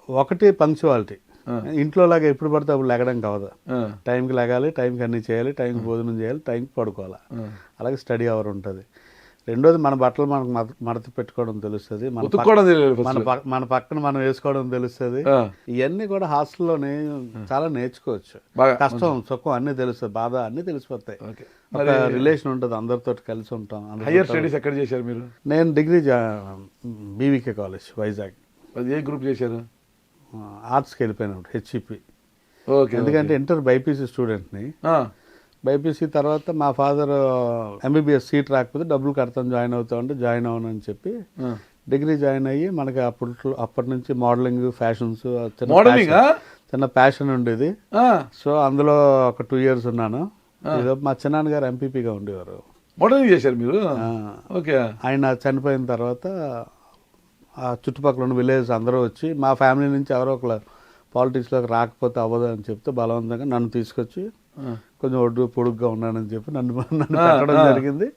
ఒకటి పంక్చువాలిటీ. ఇంట్లో లాగా ఎప్పుడు పడితే అప్పుడు లెగడం కావదు. టైంకి లెగాలి, టైంకి అన్ని చేయాలి, టైంకి భోజనం చేయాలి, టైంకి పడుకోవాలి. అలాగే స్టడీ అవర్ ఉంటుంది. రెండోది మన బట్టలు మనకు మడత పెట్టుకోవడం తెలుస్తుంది, మన పక్కన మనం వేసుకోవడం తెలుస్తుంది. ఇవన్నీ కూడా హాస్టల్లోనే చాలా నేర్చుకోవచ్చు. కష్టం సుఖం అన్ని తెలుస్తుంది, బాధ అన్ని తెలిసిపోతాయి. ఒక రిలేషన్ ఉంటుంది, అందరితో కలిసి ఉంటాం. హైయర్ స్టడీస్ ఎక్కడ చేశారు మీరు? నేను డిగ్రీ బీవీకే కాలేజ్ వైజాగ్. ఏ గ్రూప్ చేశారు? ఆర్ట్స్కి వెళ్ళిపోయాను, హెచ్ఈపి. ఎందుకంటే ఇంటర్ బైపీసీ స్టూడెంట్ని. బైపీసీ తర్వాత మా ఫాదర్ ఎంబీబీఎస్ సీట్ రాకపోతే డబ్బులు కడతాను, జాయిన్ అవుతామంటే జాయిన్ అవ్వనని చెప్పి డిగ్రీ జాయిన్ అయ్యి మనకి అప్పటి నుంచి మోడలింగ్, ఫ్యాషన్స్ చిన్న ప్యాషన్ ఉండేది. సో అందులో ఒక 2 years ఉన్నాను. మా చిన్నాన్నగారు ఎంపీపీగా ఉండేవారు. మోడలింగ్ చేశారు మీరు? ఓకే. ఆయన చనిపోయిన తర్వాత ఆ చుట్టుపక్కల ఉన్న విలేజ్ అందరూ వచ్చి మా ఫ్యామిలీ నుంచి ఎవరో ఒకరు పాలిటిక్స్లోకి రాకపోతే అవ్వదు అని చెప్తే బలవంతంగా నన్ను తీసుకొచ్చి కొంచెం ఒడ్డు పొడుగ్గా ఉన్నానని చెప్పి నన్ను పెట్టడం జరిగింది.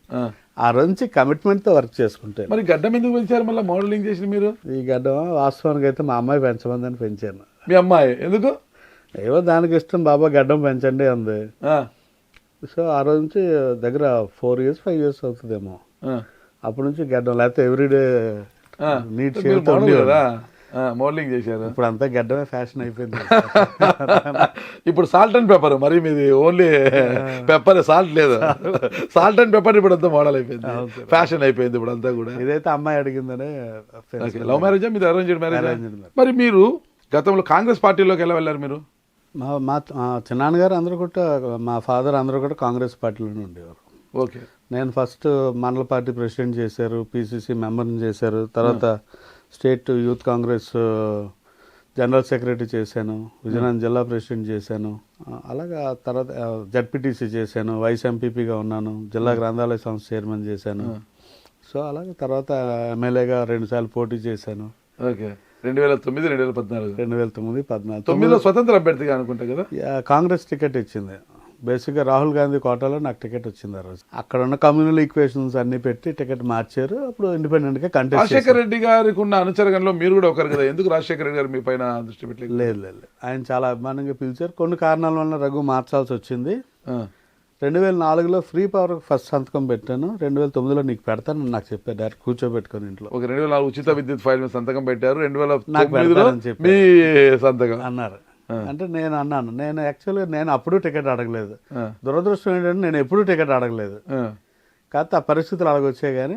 ఆ రోజు కమిట్మెంట్తో వర్క్ చేసుకుంటే. మరి గడ్డం ఎందుకు పెంచారు మళ్ళీ మోడలింగ్ చేసిన మీరు? ఈ గడ్డం వాస్తవానికి అయితే మా అమ్మాయి పెంచమందని పెంచాను. మీ అమ్మాయి ఎందుకు? ఏవో దానికి ఇష్టం, బాబా గడ్డం పెంచండి అంది. సో ఆ రోజు నుంచి దగ్గర 4 years 5 years అవుతుందేమో. అప్పటి నుంచి గడ్డం, లేకపోతే ఎవ్రీడే నీట్ షేప్ కదా మోడలింగ్ చేశారు. ఇప్పుడు అంతా గడ్డమే ఫ్యాషన్ అయిపోయింది. ఇప్పుడు సాల్ట్ అండ్ పెప్పర్, మరి మీది ఓన్లీ పెప్పర్, సాల్ట్ లేదు. సాల్ట్ అండ్ పెప్పర్ ఇప్పుడు అంతా మోడల్ అయిపోయింది, ఫ్యాషన్ అయిపోయింది ఇప్పుడు అంతా కూడా. ఇదైతే అమ్మాయి అడిగిందనే. లవ్ మ్యారేజా మీది? Arranged marriage. మరి మీరు గతంలో కాంగ్రెస్ పార్టీలోకి ఎలా వెళ్ళారు మీరు? మా చిన్నాన్నగారు అందరూ కూడా, మా ఫాదర్ అందరూ కూడా కాంగ్రెస్ పార్టీలోనే ఉండేవారు. ఓకే. నేను ఫస్ట్ మండల పార్టీ ప్రెసిడెంట్ చేశారు, పిసిసి మెంబర్ని చేశారు. తర్వాత state youth Congress general secretary చేశాను, విజయనగరం జిల్లా ప్రెసిడెంట్ చేశాను. అలాగా తర్వాత జడ్పీటీసీ చేశాను, వైస్ ఎంపీపీగా ఉన్నాను, జిల్లా గ్రంథాలయ సంస్థ చైర్మన్ చేశాను. సో అలాగే తర్వాత ఎమ్మెల్యేగా 2 సార్లు పోటీ చేశాను. ఓకే. 2009, 2014. 2009, 2014. 9లో స్వతంత్ర అభ్యర్థిగా అనుకుంటా కదా. కాంగ్రెస్ టికెట్ ఇచ్చింది. బేసిక్గా రాహుల్ గాంధీ కోటాలో నాకు టికెట్ వచ్చింది. ఆ రోజు అక్కడ ఉన్న కమ్యూనల్ ఈక్వేషన్స్ అన్ని పెట్టి టికెట్ మార్చారు. అప్పుడు ఇండిపెండెంట్గా కంటెస్ట్. రాజశేఖర రెడ్డి గారికి ఉన్న అనుచరగంలో మీరు కూడా ఒకరు కదా, ఎందుకు రాజశేఖర రెడ్డి గారు మీ పైన దృష్టి పెట్టలేదు? లేదు, ఆయన చాలా అభిమానంగా పిలిచారు. కొన్ని కారణాల వల్ల రఘు మార్చాల్సి వచ్చింది. 2004లో ఫ్రీ పవర్ ఫస్ట్ సంతకం పెట్టాను. 2009లో నీకు పెడతాను నాకు చెప్పారు, డైరెక్ట్ కూర్చోబెట్టుకుని ఇంట్లో. 2004 ఉచిత విద్యుత్ ఫైల్ మీద సంతకం పెట్టారు, 2009లో మీ సంతకం అన్నారు. అంటే నేను అన్నాను, నేను యాక్చువల్గా నేను అప్పుడు టికెట్ అడగలేదు. దురదృష్టం ఏంటంటే నేను ఎప్పుడూ టికెట్ అడగలేదు. కాకపోతే ఆ పరిస్థితులు అలాగొచ్చాయి. కానీ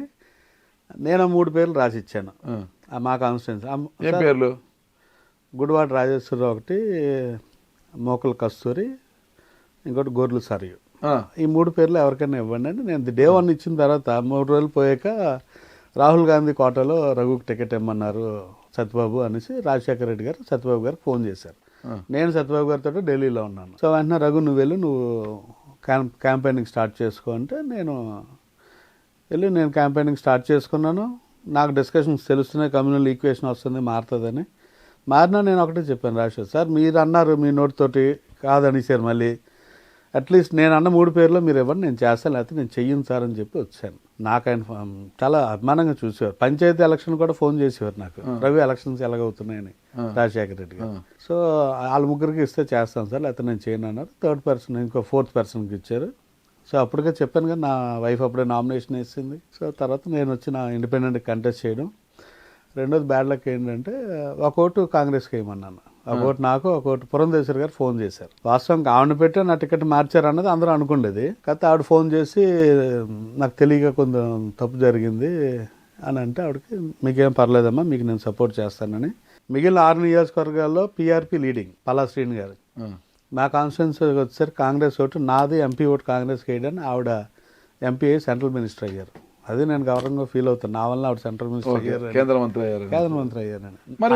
నేను 3 పేర్లు రాసి ఇచ్చాను మా కాన్స్టిట్యున్సీ. పేర్లు? గుడివాడ రాజేశ్వరరావు ఒకటి, మోకల కస్తూరి, ఇంకోటి గొర్రెలు సరియు. ఆ, ఈ 3 పేర్లు ఎవరికైనా ఇవ్వండి అని నేను డే 1 ఇచ్చిన తర్వాత 3 రోజులు పోయాక రాహుల్ గాంధీ కోటలో రఘుకి టికెట్ ఇమ్మన్నారు సత్యబాబు అనేసి రాజశేఖర రెడ్డి గారు సత్యబాబు గారికి ఫోన్ చేశారు. నేను సత్యబాబు గారితో ఢిల్లీలో ఉన్నాను. సో వెంటనే రఘు నువ్వు వెళ్ళి నువ్వు క్యాంపెయినింగ్ స్టార్ట్ చేసుకో అంటే నేను క్యాంపెయినింగ్ స్టార్ట్ చేసుకున్నాను. నాకు డిస్కషన్స్ తెలుస్తున్నాయి, కమ్యూనల్ ఈక్వేషన్ వస్తుంది, మారుతుందని. మారినా నేను ఒకటే చెప్పాను రాజశేఖర్ సార్, మీరు అన్నారు మీ నోటితోటి కాదనిసారు, మళ్ళీ అట్లీస్ట్ నేను అన్న 3 పేర్లో మీరు ఇవ్వండి, నేను చేస్తాను, లేకపోతే నేను చెయ్యను సార్ అని చెప్పి వచ్చాను. నాకు ఆయన చాలా అభిమానంగా చూసేవారు. పంచాయతీ ఎలక్షన్ కూడా ఫోన్ చేసేవారు నాకు, రవి ఎలక్షన్స్ ఎలాగవుతున్నాయని రాజశేఖర రెడ్డి గారు. సో వాళ్ళ ముగ్గురికి ఇస్తే చేస్తాను సార్, లేకపోతే నేను చేయను అన్నారు. 3rd పర్సన్ ఇంకో 4th పర్సన్కి ఇచ్చారు. సో అప్పటికే చెప్పాను కదా, నా వైఫ్ అప్పుడే నామినేషన్ వేసింది. సో తర్వాత నేను వచ్చి నా ఇండిపెండెంట్ కంటెస్ట్ చేయడం. రెండోది బ్యాడ్ లక్ ఏంటంటే ఒక ఓటు కాంగ్రెస్కి వేయమన్నాను, ఒక ఓటు నాకు, ఒక ఓటు పురంధేశ్వరి గారు ఫోన్ చేశారు. వాస్తవంగా ఆవిడ పెట్టి నా టికెట్ మార్చారు అన్నది అందరూ అనుకుండేది. కాకపోతే ఆవిడ ఫోన్ చేసి నాకు తెలియక కొంచెం తప్పు జరిగింది అని అంటే ఆవిడకి మీకేం పర్లేదమ్మా, మీకు నేను సపోర్ట్ చేస్తానని. మిగిలిన 6 నియోజకవర్గాల్లో పీఆర్పీ లీడింగ్ పల్లా శ్రీని గారు. మా కాన్స్టిట్యున్సీ వచ్చేసరికి కాంగ్రెస్ ఓటు నాది, ఎంపీ ఓటు కాంగ్రెస్కి వేయడానికి ఆవిడ ఎంపీ అయ్యి సెంట్రల్ మినిస్టర్ అయ్యారు. అది నేను గౌరవంగా ఫీల్ అవుతాను. నా వల్ల ఆవిడ సెంట్రల్ మినిస్టర్ అయ్యారు, కేంద్ర మంత్రి అయ్యారు. అయ్యారని. మరి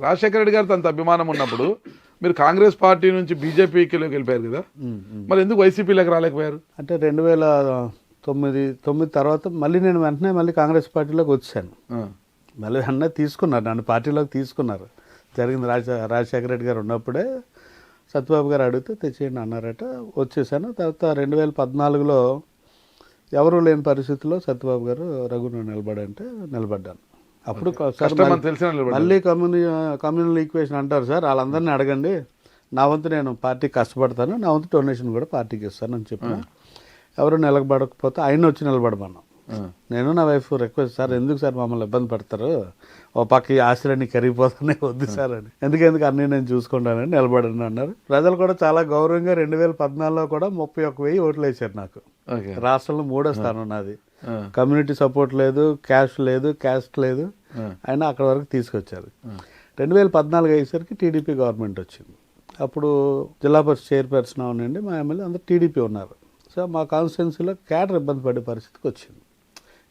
రాజశేఖర రెడ్డి గారితో అంత అభిమానం ఉన్నప్పుడు మీరు కాంగ్రెస్ పార్టీ నుంచి బీజేపీకి వెళ్ళిపోయారు కదా, మరి ఎందుకు వైసీపీలోకి రాలేకపోయారు? అంటే 2009 తర్వాత మళ్ళీ నేను వెంటనే మళ్ళీ కాంగ్రెస్ పార్టీలోకి వచ్చాను. మళ్ళీ వెంటనే తీసుకున్నారు, నన్ను పార్టీలోకి తీసుకున్నారు. జరిగింది రాజశేఖర రెడ్డి గారు ఉన్నప్పుడే సత్యబాబు గారు అడిగితే తెచ్చేయండి అన్నారట, వచ్చేసాను. తర్వాత 2014లో ఎవరూ లేని పరిస్థితుల్లో సత్యబాబు గారు రఘును నిలబడంటే నిలబడ్డాను. అప్పుడు మళ్ళీ కమ్యూనల్ ఈక్వేషన్ అంటారు సార్, వాళ్ళందరినీ అడగండి, నా వంతు నేను పార్టీకి కష్టపడతాను, నా వంతు డొనేషన్ కూడా పార్టీకి ఇస్తాను అని చెప్పిన. ఎవరు నిలబడకపోతే ఆయన వచ్చి నిలబడమన్నాం. నేను నా వైఫ్ రిక్వెస్ట్, సార్ ఎందుకు సార్ మమ్మల్ని ఇబ్బంది పడతారు, ఓ పక్క ఈ ఆశలన్నీ కరిగిపోతున్నాయి, వద్దు సార్ అని, ఎందుకు అన్నీ నేను చూసుకుంటానని నిలబడండి అన్నారు. ప్రజలు కూడా చాలా గౌరవంగా 2014లో కూడా 31,000 ఓట్లు వేశారు నాకు. రాష్ట్రంలో 3వ స్థానం నాది. కమ్యూనిటీ సపోర్ట్ లేదు, క్యాస్ట్ లేదు, క్యాస్ట్ లేదు, అయినా అక్కడ వరకు తీసుకొచ్చారు. 2014 అయ్యేసరికి టీడీపీ గవర్నమెంట్ వచ్చింది. అప్పుడు జిల్లా పరిషత్ చైర్పర్సన్ అవునండి, మా ఎమ్మెల్యే అందరూ టీడీపీ ఉన్నారు. సో మా కాన్స్టిట్యున్సీలో క్యాడర్ ఇబ్బంది పడే పరిస్థితికి వచ్చింది.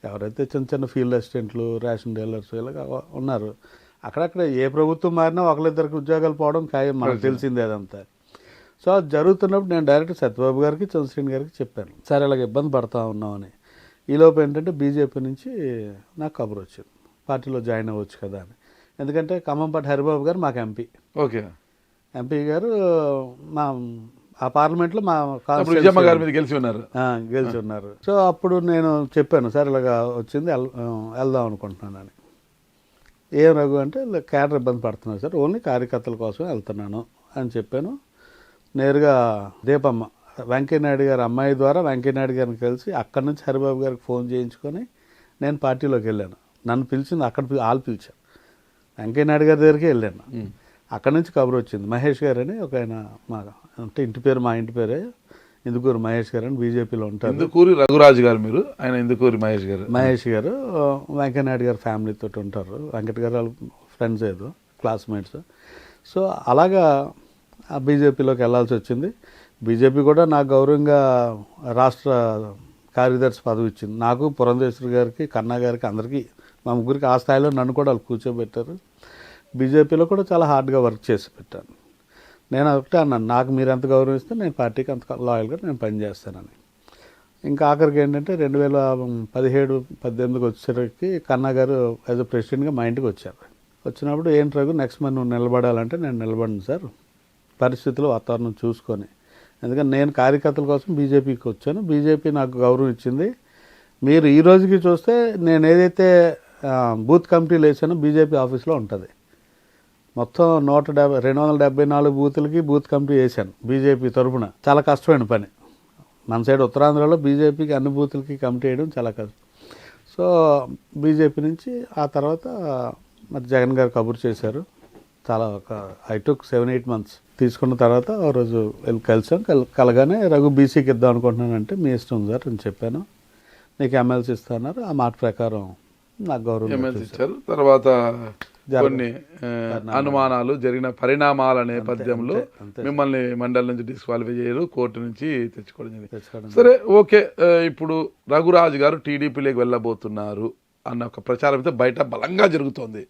ఎవరైతే చిన్న చిన్న ఫీల్డ్ అసిస్టెంట్లు, రేషన్ డీలర్స్ ఇలాగ ఉన్నారు, అక్కడక్కడ ఏ ప్రభుత్వం మారినా ఒకరిద్దరికి ఉద్యోగాలు పోవడం ఖాయం, మనకు తెలిసిందే అదంతా. సో అది జరుగుతున్నప్పుడు నేను డైరెక్ట్ సత్యబాబు గారికి, చంద్రశ్రేణి గారికి చెప్పాను, సార్ ఇలాగ ఇబ్బంది పడతా ఉన్నామని. ఈలోపు ఏంటంటే బీజేపీ నుంచి నాకు కబురు వచ్చింది, పార్టీలో జాయిన్ అవ్వచ్చు కదా అని. ఎందుకంటే ఖమ్మంపాటి హరిబాబు గారు మాకు ఎంపీ. ఓకే, ఎంపీ గారు మా ఆ పార్లమెంట్లో మా గారి మీద గెలిచి ఉన్నారు. సో అప్పుడు నేను చెప్పాను, సార్ ఇలాగా వచ్చింది, వెళ్దాం అనుకుంటున్నానని. ఏం రఘు అంటే క్యాడర్ ఇబ్బంది పడుతున్నారు సార్, ఓన్లీ కార్యకర్తల కోసం వెళ్తున్నాను అని చెప్పాను. నేరుగా దీపమ్మ వెంకయ్యనాయుడు గారి అమ్మాయి ద్వారా వెంకయ్యనాయుడు గారిని కలిసి అక్కడి నుంచి హరిబాబు గారికి ఫోన్ చేయించుకొని నేను పార్టీలోకి వెళ్ళాను. నన్ను పిలిచింది అక్కడ, వాళ్ళు పిలిచాను, వెంకయ్యనాయుడు గారి దగ్గరికి వెళ్ళాను. అక్కడి నుంచి కబురు వచ్చింది. మహేష్ గారు అని ఒక ఆయన, మా అంటే ఇంటి పేరు, మా ఇంటి పేరే ఇందుకూరు మహేష్ గారు అని బీజేపీలో ఉంటారు. ఇందుకూరి రఘురాజు గారు, మీరు ఆయన ఇందుకూరి మహేష్ గారు వెంకయ్యనాయుడు గారు ఫ్యామిలీతో ఉంటారు. వెంకట గారు వాళ్ళ ఫ్రెండ్స్, ఏదో క్లాస్మేట్స్. సో అలాగా ఆ బీజేపీలోకి వెళ్ళాల్సి వచ్చింది. బీజేపీ కూడా నాకు గౌరవంగా రాష్ట్ర కార్యదర్శి పదవి ఇచ్చింది, నాకు, పురంధేశ్వరి గారికి, కన్నా గారికి, అందరికీ, మా ముగ్గురికి. ఆ స్థాయిలో నన్ను కూడా వాళ్ళు కూర్చోబెట్టారు. బీజేపీలో కూడా చాలా హార్డ్గా వర్క్ చేసి పెట్టాను. నేను ఒకటే అన్నాను, నాకు మీరు ఎంత గౌరవిస్తే నేను పార్టీకి అంత లాయల్గా నేను పనిచేస్తానని. ఇంకా ఆఖరికి ఏంటంటే 2017-18 వచ్చేసరికి కన్నా గారు యాజ్ అ ప్రెసిడెంట్గా మా ఇంటికి వచ్చారు. వచ్చినప్పుడు ఏంటి రఘు, నెక్స్ట్ మంత్ నువ్వు నిలబడాలంటే నేను నిలబడను సార్, పరిస్థితులు వాతావరణం చూసుకొని. ఎందుకంటే నేను కార్యకర్తల కోసం బీజేపీకి వచ్చాను, బీజేపీ నాకు గౌరవం ఇచ్చింది. మీరు ఈ రోజుకి చూస్తే నేను ఏదైతే బూత్ కమిటీలు వేసానో బీజేపీ ఆఫీస్లో ఉంటుంది. మొత్తం 274 బూతులకి బూత్ కమిటీ వేశాను బీజేపీ తరఫున. చాలా కష్టమైన పని. మన సైడ్ ఉత్తరాంధ్రలో బీజేపీకి అన్ని బూతులకి కమిటీ వేయడం చాలా కష్టం. సో బీజేపీ నుంచి ఆ తర్వాత మరి జగన్ గారు కబురు చేశారు. చాలా ఐ టుక్ 7-8 మంత్స్ తీసుకున్న తర్వాత ఆ రోజు వెళ్ళి కలిసాం. కలగానే రఘు బీసీకి ఇద్దాం అనుకుంటున్నానంటే మీ ఇష్టం సార్ అని చెప్పాను. నీకు ఎమ్మెల్సీ ఇస్తున్నారు, ఆ మాట ప్రకారం నాకు గౌరవం ఇచ్చారు. తర్వాత కొన్ని అనుమానాలు జరిగిన పరిణామాల నేపథ్యంలో మిమ్మల్ని మండలి నుంచి డిస్క్వాలిఫై చేయరు, కోర్టు నుంచి తెచ్చుకోవడం జరిగింది. సరే ఓకే, ఇప్పుడు రఘురాజు గారు టీడీపీలోకి వెళ్ళబోతున్నారు అన్న ఒక ప్రచారం అయితే బయట బలంగా జరుగుతోంది.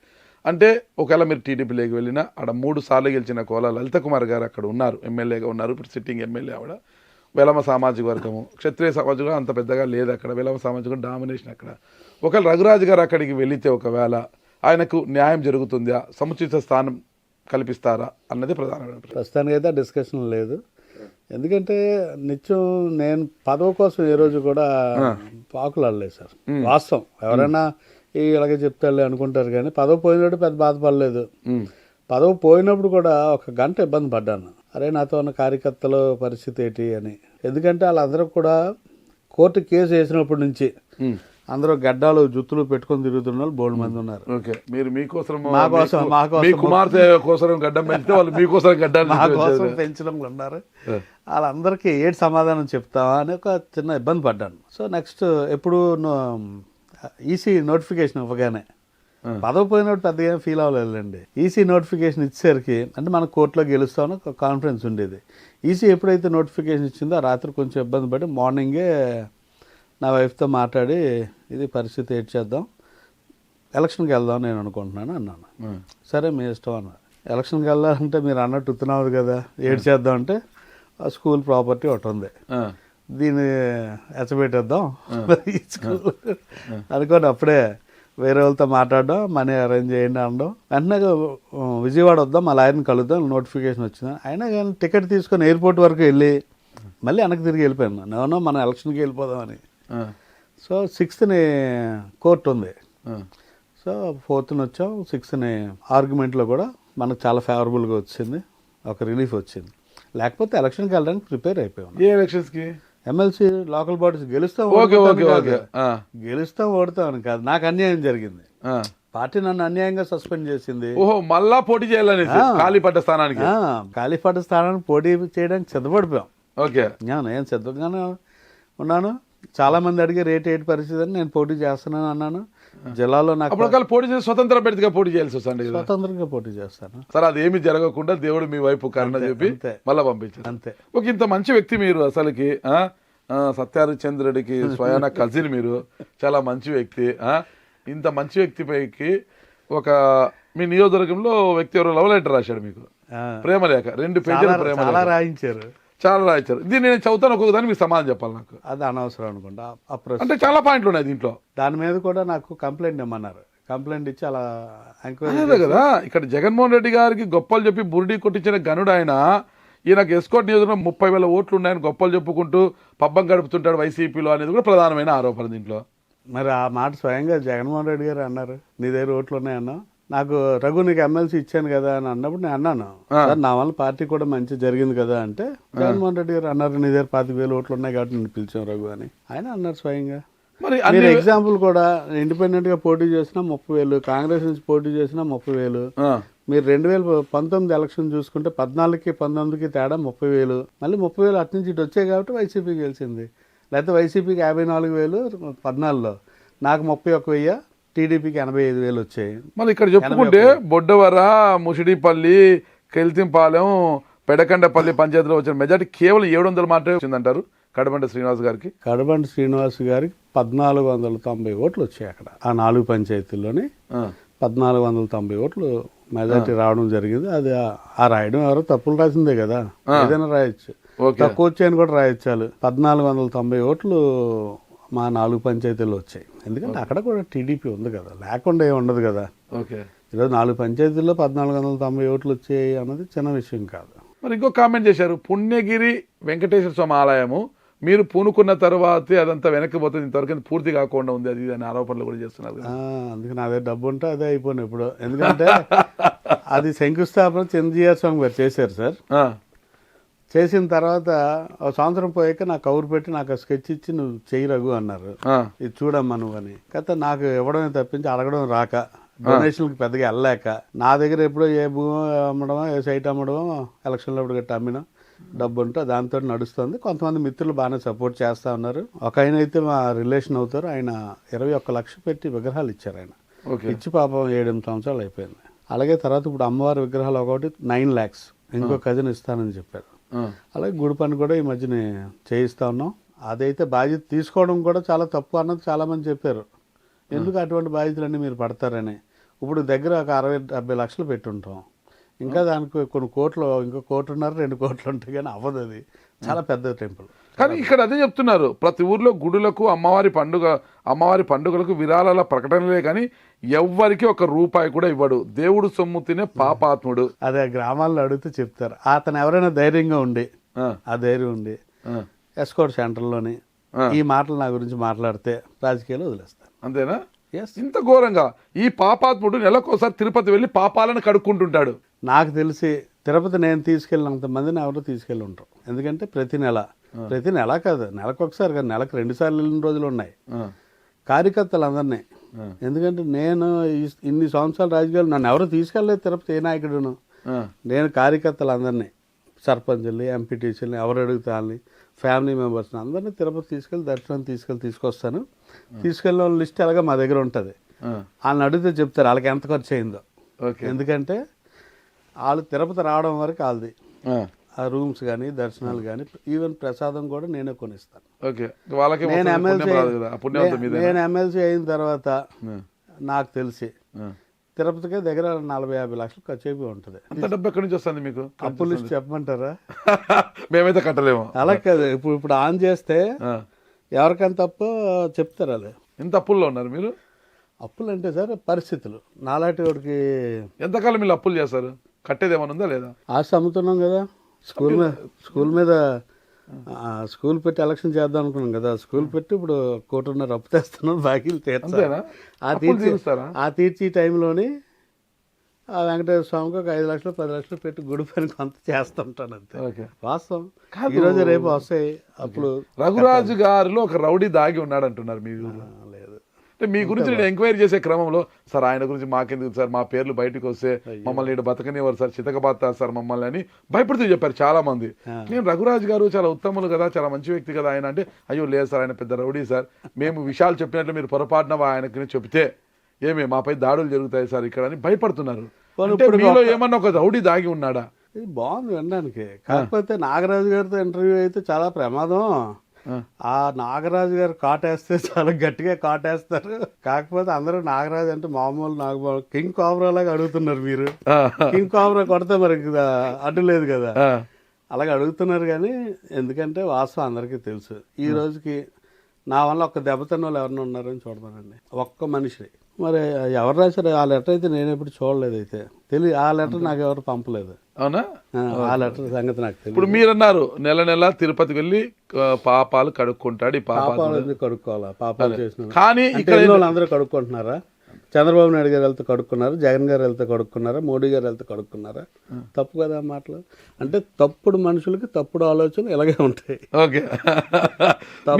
అంటే ఒకవేళ మీరు టీడీపీలోకి వెళ్ళినా అక్కడ 3 సార్లు గెలిచిన కోల లలిత కుమార్ గారు అక్కడ ఉన్నారు, ఎమ్మెల్యేగా ఉన్నారు. ఇప్పుడు సిట్టింగ్ ఎమ్మెల్యే ఆవిడ. వెలమ సామాజిక వర్గము, క్షత్రియ సామాజిక వర్గం అంత పెద్దగా లేదు అక్కడ, వెలమ సామాజిక డామినేషన్ అక్కడ. ఒకవేళ రఘురాజు గారు అక్కడికి వెళితే ఒకవేళ ఆయనకు న్యాయం జరుగుతుందా, సముచిత స్థానం కల్పిస్తారా అన్నది ప్రధానమైన ప్రశ్న. ప్రస్తుతానికి అయితే డిస్కషన్ లేదు. ఎందుకంటే నిత్యం నేను పదవి కోసం ఏ రోజు కూడా పాకులాడలేదు సార్. వాస్తవం, ఎవరైనా ఇలాగే చెప్తారులే అనుకుంటారు, కానీ పదవి పోయినప్పుడు పెద్ద బాధపడలేదు. పదవి పోయినప్పుడు కూడా 1 గంట ఇబ్బంది పడ్డాను. అరే నాతో ఉన్న కార్యకర్తల పరిస్థితి ఏంటి అని. ఎందుకంటే వాళ్ళందరూ కూడా కోర్టు కేసు వేసినప్పటి నుంచి అందరూ గడ్డాలు జుత్తులు పెట్టుకొని తిరుగుతున్న వాళ్ళు బోల్డ్ మంది ఉన్నారు. కుమార్తె కోసం గడ్డం పెంచితే వాళ్ళు మీకోసం గడ్డాలు మా కోసం పెంచడం ఉన్నారు. వాళ్ళందరికీ ఏంటి సమాధానం చెప్తావా అని ఒక చిన్న ఇబ్బంది పడ్డాను. సో నెక్స్ట్ ఎప్పుడు ఈసీ నోటిఫికేషన్ ఇవ్వగానే పదవి పోయినప్పుడు పెద్దగా ఫీల్ అవ్వలేదండి. ఈసీ నోటిఫికేషన్ ఇచ్చేసరికి అంటే మనం కోర్టులో గెలుస్తామని ఒక కాన్ఫిడెన్స్ ఉండేది. ఈసీ ఎప్పుడైతే నోటిఫికేషన్ ఇచ్చిందో ఆ రాత్రి కొంచెం ఇబ్బంది పడి మార్నింగే నా వైఫ్తో మాట్లాడి ఇది పరిస్థితి ఏడ్ చేద్దాం, ఎలక్షన్కి వెళ్దాం నేను అనుకుంటున్నాను అన్నాను. సరే మీ ఇష్టం అన్నారు. ఎలక్షన్కి వెళ్ళాలంటే మీరు అన్నట్టు ఉత్తున్నావు కదా, ఏడ్ చేద్దాం అంటే ఆ స్కూల్ ప్రాపర్టీ ఒకటి ఉంది, దీన్ని ఎచ్చబెట్టేద్దాం స్కూల్ అనుకోండి. అప్పుడే వేరే వాళ్ళతో మాట్లాడడం, మనీ అరేంజ్ చేయండి అనడం. వెంటనే విజయవాడ వద్దాం, మా లాయర్ని కలుద్దాం, నోటిఫికేషన్ వచ్చింది. అయినా కానీ టికెట్ తీసుకొని ఎయిర్పోర్ట్ వరకు వెళ్ళి మళ్ళీ వెనక్కి తిరిగి వెళ్ళిపోయాను. నేను మనం ఎలక్షన్కి వెళ్ళిపోదామని. సో 6th కోర్టు ఉంది. సో 4th వచ్చాం. 6th ఆర్గ్యుమెంట్లో కూడా మనకు చాలా ఫేవరబుల్గా వచ్చింది, ఒక రిలీఫ్ వచ్చింది. లేకపోతే ఎలక్షన్కి వెళ్ళడానికి ప్రిపేర్ అయిపోయాం. ఏ ఎలక్షన్స్కి? ఎమ్మెల్సీ లోకల్ బాడీస్ గెలుస్తాం ఓడతాం అని కాదు, నాకు అన్యాయం జరిగింది. పార్టీ నన్ను అన్యాయంగా సస్పెండ్ చేసింది. ఓహో, మళ్ళా పోటీ చేయాలని ఖాళీపడ్డ స్థానానికి పోటీ చేయడానికి సిద్ధపడిపోయాం. ఓకే, నేను సిద్ధంగానే ఉన్నాను. చాలా మంది అడిగారు ఏంటి పరిస్థితి అని. నేను పోటీ చేస్తున్నాను అన్నాను. జిల్లాలో నాకు పోటీ చేసి స్వతంత్ర అభ్యర్థిగా పోటీ చేయాల్సి వస్తుంది. స్వతంత్రంగా పోటీ చేస్తాను సార్. అది ఏమి జరగకుండా దేవుడు మీ వైపు కరుణ చెప్పి మళ్ళా పంపించారు. అంతే. ఒక ఇంత మంచి వ్యక్తి మీరు, అసలుకి సత్యహరిచంద్రుడికి స్వయాన కజిన్ మీరు, చాలా మంచి వ్యక్తి. ఇంత మంచి వ్యక్తి పైకి ఒక మీ నియోజకవర్గంలో వ్యక్తి ఎవరు లవ్ లెటర్ రాశాడు మీకు, ప్రేమలేఖ, 2 పేజీల ప్రేమ రాయించారు. చాలా రాయించారు. దీన్ని నేను చదువుతాను, ఒక్కొక్క దాన్ని మీకు సమాధానం చెప్పాలి. నాకు అది అనవసరం అనుకుంటా. అంటే చాలా పాయింట్లు ఉన్నాయి దీంట్లో. దాని మీద కూడా నాకు కంప్లైంట్ ఇమ్మన్నారు. కంప్లైంట్ ఇచ్చి అలా ఎంక్వైరీ కదా. ఇక్కడ జగన్మోహన్ రెడ్డి గారికి గొప్పలు చెప్పి బురిడి కొట్టించిన గనుడు ఆయన. ఈయనకు ఎస్కోట్ నియోజకవర్గం 30,000 ఓట్లు ఉన్నాయని గొప్పలు చెప్పుకుంటూ పబ్బం గడుపుతుంటాడు వైసీపీలో అనేది కూడా ప్రధానమైన ఆరోపణ దీంట్లో. మరి ఆ మాట స్వయంగా జగన్మోహన్ రెడ్డి గారు అన్నారు. నీ దగ్గర ఓట్లు ఉన్నాయన్నా, నాకు రఘు నీకు ఎమ్మెల్సీ ఇచ్చాను కదా అని అన్నప్పుడు నేను అన్నాను, సార్ నా వల్ల పార్టీ కూడా మంచి జరిగింది కదా అంటే జగన్మోహన్ రెడ్డి గారు అన్నారు, నీ దగ్గర 25,000 ఓట్లు ఉన్నాయి కాబట్టి నేను పిలిచాను రఘు అని ఆయన అన్నారు స్వయంగా. మీరు ఎగ్జాంపుల్ కూడా ఇండిపెండెంట్ గా పోటీ చేసినా 30,000, కాంగ్రెస్ నుంచి పోటీ చేసినా 30,000. మీరు 2019 ఎలక్షన్ చూసుకుంటే 14కి 19కి తేడా 30,000. మళ్ళీ 30,000 అటు నుంచి ఇటు వచ్చాయి కాబట్టి వైసీపీ గెలిచింది. లేకపోతే వైసీపీకి 54,000 14లో, నాకు 31,000, టీడీపీకి 85,000 వచ్చాయి. మళ్ళీ ఇక్కడ చెప్పుకుంటే బొడ్డవర, ముషిడిపల్లి, కెల్తింపాలెం, పెడకండపల్లి పంచాయతీలో వచ్చిన మెజార్టీ కేవలం 700 మాత్రమే వచ్చిందంటారు కడబండి శ్రీనివాస్ గారికి. కడబండి శ్రీనివాస్ గారికి 1490 ఓట్లు వచ్చాయి అక్కడ. ఆ 4 పంచాయతీల్లోని 1490 ఓట్లు మెజార్టీ రావడం జరిగింది. అది ఆ రాయడం ఎవరో తప్పులు రాసిందే కదా, ఏదైనా రాయొచ్చు, తక్కువ వచ్చాయని కూడా రాయొచ్చు. 1490 ఓట్లు మా 4 పంచాయతీల్లో వచ్చాయి. ఎందుకంటే అక్కడ కూడా టీడీపీ ఉంది కదా, లేకుండా ఏమి ఉండదు కదా. ఈరోజు 4 పంచాయతీల్లో 1490 ఓట్లు వచ్చాయి అన్నది చిన్న విషయం కాదు. మరి ఇంకో కామెంట్ చేశారు, పుణ్యగిరి వెంకటేశ్వర స్వామి ఆలయము మీరు పూనుకున్న తర్వాతే అదంతా వెనక్కి పోతుంది, ఇంతవరకు పూర్తి కాకుండా ఉంది అది అనే ఆరోపణలు కూడా చేస్తున్నారు. అందుకని అదే డబ్బు ఉంటే అదే అయిపోయింది ఇప్పుడు. ఎందుకంటే అది శంకుస్థాపన చంద్రజీఆర్ స్వామి గారు చేశారు సార్. చేసిన తర్వాత ఒక సంవత్సరం పోయాక నాకు కౌరు పెట్టి నాకు స్కెచ్ ఇచ్చి నువ్వు చెయ్యి రఘు అన్నారు, ఇది చూడమ్మా నువ్వు అని. కాకపోతే నాకు ఇవ్వడమే తప్పించి అడగడం రాక, డొనేషన్కి పెద్దగా వెళ్ళలేక, నా దగ్గర ఎప్పుడో ఏ భూమి అమ్మడమో ఏ సైట్ అమ్మడమో ఎలక్షన్లో అప్పుడు గట్టి అమ్మినా డబ్బు ఉంటే దాంతో నడుస్తుంది. కొంతమంది మిత్రులు బాగానే సపోర్ట్ చేస్తూ ఉన్నారు. ఒక ఆయన అయితే మా రిలేషన్ అవుతారు, ఆయన 21 లక్షలు పెట్టి విగ్రహాలు ఇచ్చారు. ఆయన ఇచ్చి పాపం 7-8 సంవత్సరాలు అయిపోయింది. అలాగే తర్వాత ఇప్పుడు అమ్మవారి విగ్రహాలు ఒకటి 9 lakhs ఇంకో కజిన్ ఇస్తానని చెప్పారు. అలాగే గుడి పని కూడా ఈ మధ్యన చేయిస్తా ఉన్నాం. అదైతే బాధ్యత తీసుకోవడం కూడా చాలా తప్పు అన్నది చాలామంది చెప్పారు. ఎందుకు అటువంటి బాధ్యతలన్నీ మీరు పడతారని. ఇప్పుడు దగ్గర ఒక 60-70 లక్షలు పెట్టుంటాం. ఇంకా దానికి కొన్ని కోట్లు, ఇంకో 1.5-2 కోట్లు ఉంటాయి కానీ అవ్వదు. అది చాలా పెద్ద టెంపుల్. కానీ ఇక్కడ అదే చెప్తున్నారు, ప్రతి ఊర్లో గుడులకు అమ్మవారి పండుగలకు విరాళాల ప్రకటనలే కానీ ఎవ్వరికి ఒక రూపాయి కూడా ఇవ్వడు. దేవుడు సొమ్ము తినే పాపాత్ముడు. అదే గ్రామాల్లో అడిగితే చెప్తారు. అతను ఎవరైనా ధైర్యంగా ఉండి, ఆ ధైర్యం ఉండి ఎస్కోట్ సెంటర్లోని ఈ మాటలు నా గురించి మాట్లాడితే రాజకీయాలు వదిలేస్తారు. అంతేనా? ఇంత ఘోరంగా ఈ పాపాత్ముడు నెలకోసారి తిరుపతి వెళ్ళి పాపాలను కడుక్కుంటుంటాడు. నాకు తెలిసి తిరుపతి నేను తీసుకెళ్ళినంత మందిని ఎవరో తీసుకెళ్ళి ఉంటారు. ఎందుకంటే ప్రతి నెల కాదు, నెలకు ఒకసారి కాదు, నెలకు 2 సార్లు వెళ్ళిన రోజులు ఉన్నాయి. కార్యకర్తలందరినీ. ఎందుకంటే నేను ఇన్ని సంవత్సరాలు రాజకీయాలు నన్ను ఎవరు తీసుకెళ్ళలేదు తిరుపతి, ఏ నాయకుడును. నేను కార్యకర్తలందరినీ, సర్పంచుల్ని, ఎంపీటీసీలని, ఎవరు అడుగుతాని, ఫ్యామిలీ మెంబర్స్ని అందరినీ తిరుపతి దర్శనం తీసుకొస్తాను. తీసుకెళ్ళిన వాళ్ళ లిస్ట్ ఎలాగా మా దగ్గర ఉంటుంది. వాళ్ళని అడిగితే చెప్తారు వాళ్ళకి ఎంత ఖర్చు అయిందో. ఎందుకంటే వాళ్ళు తిరుపతి రావడం వరకు వాళ్ళది. ఆ రూమ్స్ కానీ, దర్శనాలు కానీ, ఈవెన్ ప్రసాదం కూడా నేనే కొనిస్తాను. నేను ఎమ్మెల్సీ అయిన తర్వాత నాకు తెలిసి తిరుపతికే దగ్గర 40-50 లక్షలు ఖర్చు అయిపోయి ఉంటుంది. అంత డబ్బు ఎక్కడి నుంచి వస్తుంది మీకు? అప్పుల లిస్ట్ చెప్పమంటారా? మేమైతే కట్టలేము. అలా కాదు, ఇప్పుడు ఆన్ చేస్తే ఎవరికైనా తప్పు చెప్తారు. అలా ఎంత అప్పుల్లో ఉన్నారు మీరు? అప్పులు అంటే సార్ పరిస్థితులు. నాలాంటి వాడికి ఎంతకాలం మీరు అప్పులు చేస్తారు? కట్టేది ఏమైనా ఉందా లేదా? ఆశ అమ్ముతున్నాం కదా. స్కూల్ మీద స్కూల్ పెట్టి ఎలక్షన్ చేద్దాం అనుకున్నాం కదా. స్కూల్ పెట్టి ఇప్పుడు 1.5 కోటి అప్పు తెస్తున్నాం, బాకీలు తీర్చాలి. ఆ తీర్చి టైంలోని ఆ వెంకటేశ్వర స్వామికి ఒక 5 లక్షలు 10 లక్షలు పెట్టి గుడి పని కొంత చేస్తుంటాను. అంతే వాస్తవం. ఈరోజు రేపు వస్తాయి అప్పుడు. రఘురాజు గారిలో ఒక రౌడీ దాగి ఉన్నాడు అంటున్నారు మీరు? లేదు. అంటే మీ గురించి నేను ఎంక్వైరీ చేసే క్రమంలో, సార్ ఆయన గురించి మాకెందుకు సార్, మా పేర్లు బయటకు వస్తే మమ్మల్ని ఇక్కడ బతకనివ్వరు సార్, చితకబాతారు సార్ మమ్మల్ని అని భయపడుతూ చెప్పారు చాలా మంది. నేను రఘురాజు గారు చాలా ఉత్తములు కదా, చాలా మంచి వ్యక్తి కదా ఆయన అంటే, అయ్యో లేదు సార్ ఆయన పెద్ద రౌడీ సార్, మేము విషయాలు చెప్పినట్లు మీరు పొరపాటున ఆయనకి చెప్తే మాపై దాడులు జరుగుతాయి సార్ ఇక్కడ అని భయపడుతున్నారు. మీలో ఏమన్నా ఒక రౌడీ దాగి ఉన్నాడా? ఇది బాగుంది వినడానికి. కాకపోతే నాగరాజు గారితో ఇంటర్వ్యూ అయితే చాలా ప్రమాదం. ఆ నాగరాజు గారు కాటేస్తే చాలా గట్టిగా కాటేస్తారు. కాకపోతే అందరూ నాగరాజు అంటే మామూలు కింగ్ కోబ్రా లాగా అడుగుతున్నారు. మీరు కింగ్ కోబ్రా కొడితే మరి అడ్డు లేదు కదా, అలాగే అడుగుతున్నారు. కానీ ఎందుకంటే వాస్తవం అందరికీ తెలుసు. ఈ రోజుకి నా వల్ల ఒక్క దెబ్బతిన్న వాళ్ళు ఎవరిని ఉన్నారని చూడతానండి, ఒక్క మనిషి. మరి ఎవరు రాశారు ఆ లెటర్ అయితే నేను ఎప్పుడు చూడలేదు. అయితే తెలియదు, ఆ లెటర్ నాకు ఎవరు పంపలేదు. అవునా? ఆ లెటర్ సంగతి నాకు తెలియదు. ఇప్పుడు మీరన్నారు నెల తిరుపతికి వెళ్ళి పాపాలు కడుక్కుంటాడు. ఈ పాపాలు ఎందుకు కడుక్కోవాలా? పాపాలు చేసిన కానీ ఇక్కడ అందరూ కడుక్కుంటున్నారా? చంద్రబాబు నాయుడు గారు వెళ్తే కడుక్కున్నారు, జగన్ గారు వెళ్తే కడుక్కున్నారా, మోడీ గారు వెళ్తే కడుక్కున్నారా? తప్పు కదా మాటలు. అంటే తప్పుడు మనుషులకి తప్పుడు ఆలోచనలు ఇలాగే ఉంటాయి. ఓకే,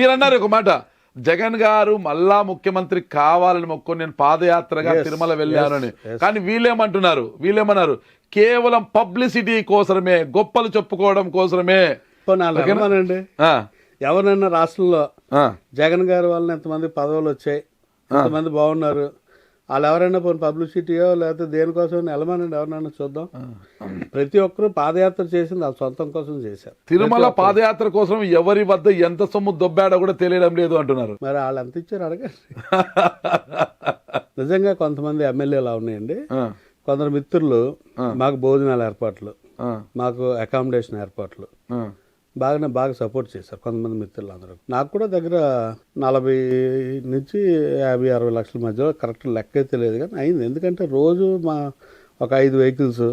మీరన్నారు ఒక మాట, జగన్ గారు మళ్ళా ముఖ్యమంత్రి కావాలని మొక్కుని నేను పాదయాత్రగా తిరుమల వెళ్ళాను అని. కానీ వీళ్ళేమన్నారు, కేవలం పబ్లిసిటీ కోసమే, గొప్పలు చెప్పుకోవడం కోసమే. అండి ఎవరన్నా రాష్ట్రంలో జగన్ గారి వల్ల ఎంతమంది పదవులు వచ్చాయి, ఎంతమంది బాగున్నారు, వాళ్ళు ఎవరైనా పోనీ పబ్లిసిటీయో లేకపోతే దేనికోసం వెళ్ళమనండి, ఎవరినైనా చూద్దాం. ప్రతి ఒక్కరు పాదయాత్ర చేసింది వాళ్ళ సొంతం కోసం చేశారు. తిరుమల పాదయాత్ర కోసం ఎవరి వద్ద ఎంత సొమ్ము దొబ్బాడో కూడా తెలియడం లేదు అంటున్నారు. మరి వాళ్ళు ఎంత ఇచ్చారు అడగండి. నిజంగా కొంతమంది ఎమ్మెల్యేలు ఉన్నాయండి, కొందరు మిత్రులు మాకు భోజనాల ఏర్పాట్లు, మాకు అకామిడేషన్ ఏర్పాట్లు బాగా సపోర్ట్ చేశారు. కొంతమంది మిత్రులు అందరూ నాకు కూడా దగ్గర 40 నుంచి 50-60 లక్షల మధ్యలో కరెక్ట్ లెక్క అయితే లేదు కానీ అయింది. ఎందుకంటే రోజు ఒక 5 వెహికల్స్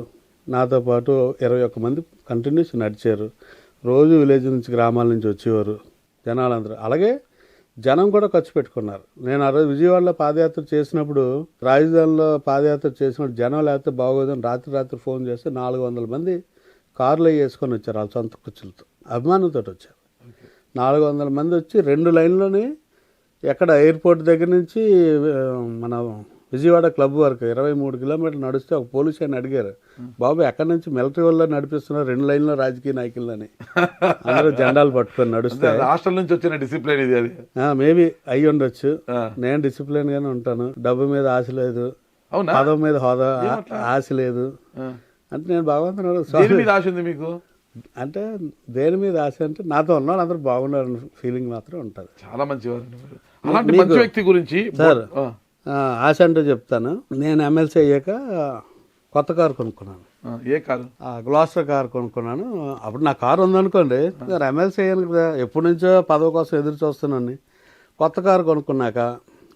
నాతో పాటు 21 మంది కంటిన్యూస్ నడిచారు. రోజు విలేజ్ నుంచి, గ్రామాల నుంచి వచ్చేవారు జనాలందరూ. అలాగే జనం కూడా ఖర్చు పెట్టుకున్నారు. నేను ఆ రోజు విజయవాడలో పాదయాత్ర చేసినప్పుడు, రాజధానిలో పాదయాత్ర చేసినప్పుడు జనం లేకపోతే బాగోదని రాత్రి ఫోన్ చేస్తే 400 మంది కార్లో వేసుకొని వచ్చారు. వాళ్ళ సొంత కుర్చీలతో అభిమానంతో వచ్చారు. 400 మంది వచ్చి 2 లైన్లోని ఎక్కడ ఎయిర్పోర్ట్ దగ్గర నుంచి మన విజయవాడ క్లబ్ వరకు 23 కిలోమీటర్లు నడిస్తే ఒక పోలీస్ ఆయన అడిగారు, బాబు ఎక్కడి నుంచి మిలిటరీ వల్ల నడిపిస్తున్నారు 2 లైన్లో రాజకీయ నాయకులని. అందరూ జెండాలు పట్టుకొని నడుస్తే హాస్టల్ నుంచి వచ్చిన డిసిప్లిన్ ఇది. అది మేబీ అయ్యి ఉండొచ్చు. నేను డిసిప్లిన్ గానే ఉంటాను, డబ్బు మీద ఆశ లేదు, అవునా? పదవి మీద హోదా ఏమట్లా? ఆశ లేదు ఆ. అంటే నేను భగవంతుడు దేని మీద ఆశ ఉంది మీకు? అంటే దేని మీద ఆశ అంటే నాతో ఉన్న వాళ్ళు అందరూ బాగున్నారని ఫీలింగ్ మాత్రం ఉంటుంది. చాలా మంచివారు మీరు. అలాంటి మీకు- మంచి వ్యక్తి గురించి సార్ ఆ, ఆశ అంటే చెప్తాను. నేను ఎమ్మెల్సీ అయ్యాక కొత్త కారు కొనుక్కున్నాను. ఏ కారు? గ్లాస్టర్ కారు కొనుక్కున్నాను. అప్పుడు నా కారు ఉందనుకోండి, ఎమ్మెల్సీ అయ్యాను కదా, ఎప్పటి నుంచో పదవి కోసం ఎదురు చూస్తున్నాను. కొత్త కారు కొనుక్కున్నాక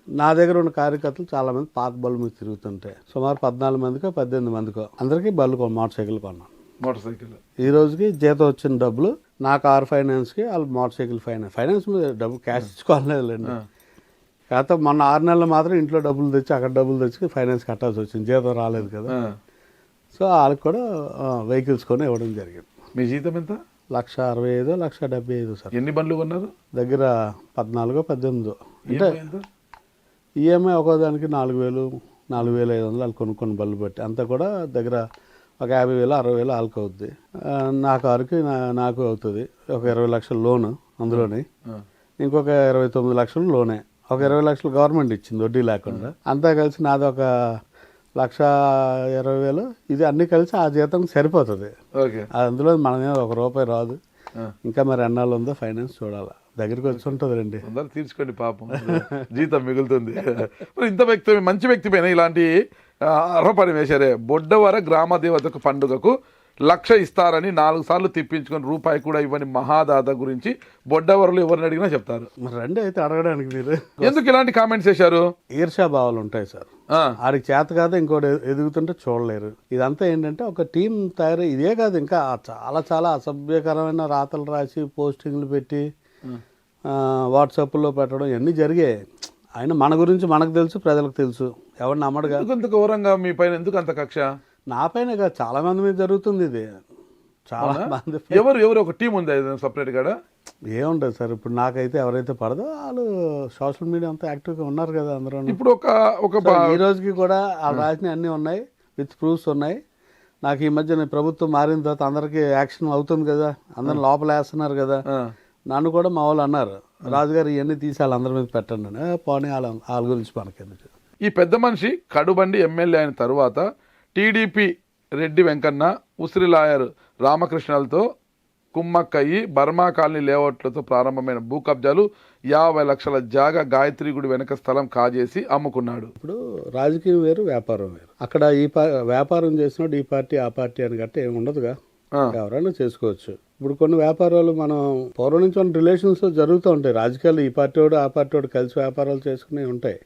నా దగ్గర ఉన్న కార్యకర్తలు చాలామంది పాత బళ్ళు మీద తిరుగుతుంటాయి. సుమారు 14 మందికో 18 మందికో అందరికీ మోటార్ సైకిల్ కొన్నాను. Motor cycle. ఈ రోజుకి జీతం వచ్చిన డబ్బులు నా కారు ఫైనాన్స్కి, వాళ్ళు మోటార్ సైకిల్ ఫైనాన్స్ మీద డబ్బు క్యాష్ ఇచ్చుకోవాలేదండి. కాకపోతే మొన్న 6 నెలలు మాత్రం ఇంట్లో డబ్బులు తెచ్చి అక్కడ డబ్బులు తెచ్చి ఫైనాన్స్ కట్టాల్సి వచ్చింది, జీతం రాలేదు కదా. సో వాళ్ళకి కూడా వెహికల్స్ కొని ఇవ్వడం జరిగింది. మీ జీతం ఎంత? 1,65,000, 1,75,000 సార్. ఎన్ని బండ్లు కొన్నారు? దగ్గర 14, 18 అంటే EMI ఎంత? ఈఎంఐ ఒక్కోదానికి 4,000, 4,500 వాళ్ళు కొనుక్కొని బళ్ళు బట్టి అంతా కూడా దగ్గర ఒక 50,000, 60,000 వాళ్ళకి అవుద్ది. నా కారుకి నాకు అవుతుంది ఒక 20 లక్షల లోను అందులోని, ఇంకొక 29 లక్షలు లోనే, ఒక 20 లక్షలు గవర్నమెంట్ ఇచ్చింది వడ్డీ లేకుండా. అంతా కలిసి నాది ఒక 1,20,000. ఇది అన్ని కలిసి ఆ జీతం సరిపోతుంది. ఓకే. అందులో మనమే ₹1 రాదు. ఇంకా మరి ఎన్నాళ్ళు ఉందో ఫైనాన్స్ చూడాలి, దగ్గరికి వచ్చి ఉంటుంది రండి. అందరూ తీర్చుకోండి పాపం, జీతం మిగులుతుంది. మరి ఇంత వ్యక్తి, మంచి వ్యక్తి పైన ఇలాంటి ఆరోపణ వేశారే. బొడ్డవర గ్రామ దేవతకు పండుగకు 1,00,000 ఇస్తారని 4 సార్లు తిప్పించుకొని రూపాయి కూడా ఇవ్వని మహాదాత గురించి బొడ్డవరలు ఎవరిని అడిగినా చెప్తారు. మరి రండి అయితే అడగడానికి. మీరు ఎందుకు ఇలాంటి కామెంట్స్ చేశారు? ఈర్ష్యా భావాలు ఉంటాయి సార్. ఆడికి చేత కాదు ఇంకోటి ఎదుగుతుంటే చూడలేరు. ఇదంతా ఏంటంటే ఒక టీం తయారు. ఇదే కాదు, ఇంకా చాలా చాలా అసభ్యకరమైన రాతలు రాసి పోస్టింగ్లు పెట్టి వాట్సాప్లో పెట్టడం ఇవన్నీ జరిగాయి. ఆయన మన గురించి మనకు తెలుసు, ప్రజలకు తెలుసు. ఎవరు నమ్మడుగా. ఇంత ఘోరంగా మీ పైన ఎందుకు అంత కక్ష? నా పైన కాదు, చాలా మంది మీద జరుగుతుంది ఇది. చాలా మంది. ఎవరు ఒక టీం ఉంది సపరేట్ గా? ఏముంటుంది సార్, ఇప్పుడు నాకైతే ఎవరైతే పడదో వాళ్ళు సోషల్ మీడియా అంతా యాక్టివ్గా ఉన్నారు కదా అందరూ. ఇప్పుడు ఒక ఈ రోజుకి కూడా వాళ్ళు రాసిన అన్నీ ఉన్నాయి, విత్ ప్రూఫ్స్ ఉన్నాయి. నాకు ఈ మధ్య ప్రభుత్వం మారిన తర్వాత అందరికీ యాక్షన్ అవుతుంది కదా, అందరిని లోపల వేస్తున్నారు కదా. నన్ను కూడా మా వాళ్ళు అన్నారు, రాజుగారు ఇవన్నీ తీసి వాళ్ళందరి మీద పెట్టండి అని. పోనీ వాళ్ళ గురించి మనకెందుకు. ఈ పెద్ద మనిషి కడుబండి ఎమ్మెల్యే అయిన తరువాత టీడీపీ రెడ్డి వెంకన్న, ఉసిరి లాయర్ రామకృష్ణలతో కుమ్మక్కయ్యి బర్మా కాలనీ లేఅవుట్లతో ప్రారంభమైన భూ కబ్జాలు 50 లక్షల జాగా గాయత్రి గుడి వెనక స్థలం కాజేసి అమ్ముకున్నాడు. ఇప్పుడు రాజకీయం వేరు, వ్యాపారం వేరు. అక్కడ ఈ వ్యాపారం చేసినప్పుడు ఈ పార్టీ ఆ పార్టీ అని గట్ట ఏమి ఉండదుగా, ఎవరైనా చేసుకోవచ్చు. ఇప్పుడు కొన్ని వ్యాపారాలు మనం పూర్వం నుంచి మన రిలేషన్స్ జరుగుతూ ఉంటాయి. రాజకీయాలు ఈ పార్టీ వాడు ఆ పార్టీ వాడు కలిసి వ్యాపారాలు చేసుకునే ఉంటాయి.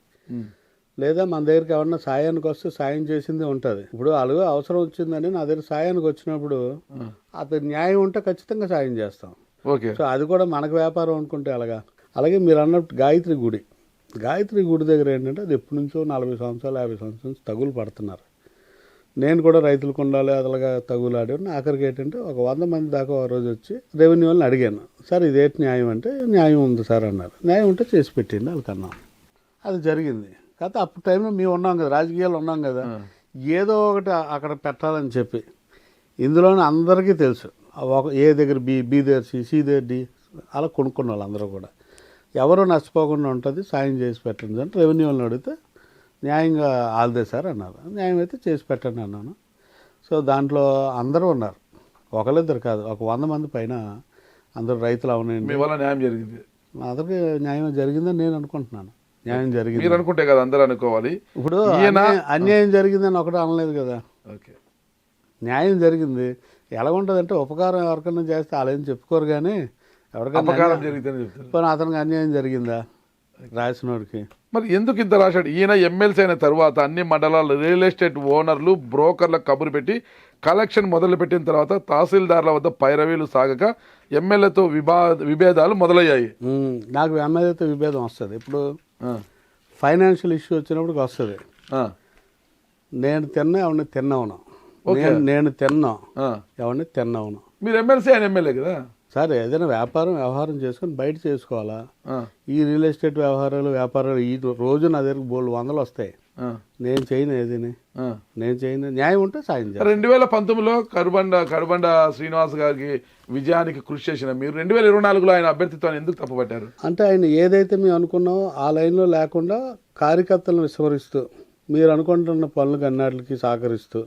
లేదా మన దగ్గరికి ఎవరన్నా సాయానికి వస్తే సాయం చేసిందే ఉంటుంది. ఇప్పుడు వాళ్ళు అవసరం వచ్చిందని నా దగ్గర సాయానికి వచ్చినప్పుడు అతని న్యాయం ఉంటే ఖచ్చితంగా సాయం చేస్తాం. ఓకే. సో అది కూడా మనకు వ్యాపారం అనుకుంటే అలాగా. అలాగే మీరు అన్నట్టు గాయత్రి గుడి దగ్గర ఏంటంటే అది ఎప్పటి నుంచో 40 సంవత్సరాలు 50 సంవత్సరాల నుంచి తగులు పడుతున్నారు. నేను కూడా రైతులకు ఉండాలి అదలుగా తగులాడి ఆఖరికి ఏంటంటే ఒక 100 మంది దాకా ఒక రోజు వచ్చి రెవెన్యూ వాళ్ళని అడిగాను, సార్ ఇదేంటి న్యాయం అంటే, న్యాయం ఉంది సార్ అన్నారు. న్యాయం ఉంటే చేసి పెట్టింది వాళ్ళకన్నా. అది జరిగింది. కాకపోతే అప్పుడు టైంలో మేము ఉన్నాం కదా, రాజకీయాలు ఉన్నాం కదా, ఏదో ఒకటి అక్కడ పెట్టాలని చెప్పి. ఇందులోనే అందరికీ తెలుసు ఏ దగ్గర బి దగ్గర సి దగ్గర డి అలా కొనుక్కున్న వాళ్ళు అందరూ కూడా ఎవరో నష్టపోకుండా ఉంటుంది, సాయం చేసి పెట్టండి అంటే రెవెన్యూ వాళ్ళని అడిగితే న్యాయంగా ఆల్దే సార్ అన్నారు. న్యాయం అయితే చేసి పెట్టండి అన్నాను. సో దాంట్లో అందరూ ఉన్నారు, ఒకళ్ళిద్దరు కాదు, ఒక 100 మంది పైన అందరూ రైతులు అవునండి. మీ వల్ల న్యాయం జరిగింది, అందరికీ న్యాయం జరిగిందని నేను అనుకుంటున్నాను. న్యాయం జరిగింది మీరు అనుకుంటే కదా అందరూ అనుకోవాలి. ఇప్పుడు అన్యాయం జరిగిందని ఒకటి అనలేదు కదా. ఓకే. న్యాయం జరిగింది. ఎలా ఉంటుందంటే ఉపకారం ఎవరికైనా చేస్తే వాళ్ళేం చెప్పుకోరు, కానీ ఎవరికైనా చెప్తారు అతనికి అన్యాయం జరిగిందా రాసినోడికి. మరి ఎందుకు ఇంత రాశాడు? ఈయన ఎమ్మెల్సీ అయిన తర్వాత అన్ని మండలాల రియల్ ఎస్టేట్ ఓనర్లు బ్రోకర్లకు కబురు పెట్టి కలెక్షన్ మొదలుపెట్టిన తర్వాత తహసీల్దార్ల వద్ద పైరవీలు సాగక ఎమ్మెల్యేతో విభేదాలు మొదలయ్యాయి. నాకు ఎమ్మెల్యేతో విభేదం వస్తుంది. ఇప్పుడు ఫైనాన్షియల్ ఇష్యూ వచ్చినప్పుడు వస్తుంది. నేను ఎవరిని తిన్నవను, నేను తిన్నా ఎవరిని తిన్నవను. మీరు ఎమ్మెల్సీ ఆయన ఎమ్మెల్యే కదా సార్. ఏదైనా వ్యవహారం చేసుకొని బయట చేసుకోవాలా. ఈ రియల్ ఎస్టేట్ వ్యాపారాలు ఈ రోజు నా దగ్గర 100 వస్తాయి. నేను చేయను, ఏదైనా నేను చేయను. న్యాయం ఉంటే సాయం చేయాలి. 2019లో కడుబండ శ్రీనివాస్ గారికి విజయానికి కృషి చేసిన మీరు 2024లో ఆయన అభ్యర్థిత్వాన్ని ఎందుకు తప్పుపట్టారు? అంటే ఆయన ఏదైతే మేము అనుకున్నామో ఆ లైన్లో లేకుండా కార్యకర్తలను విస్మరిస్తూ మీరు అనుకుంటున్న పనులకు అన్నిటికి సహకరిస్తూ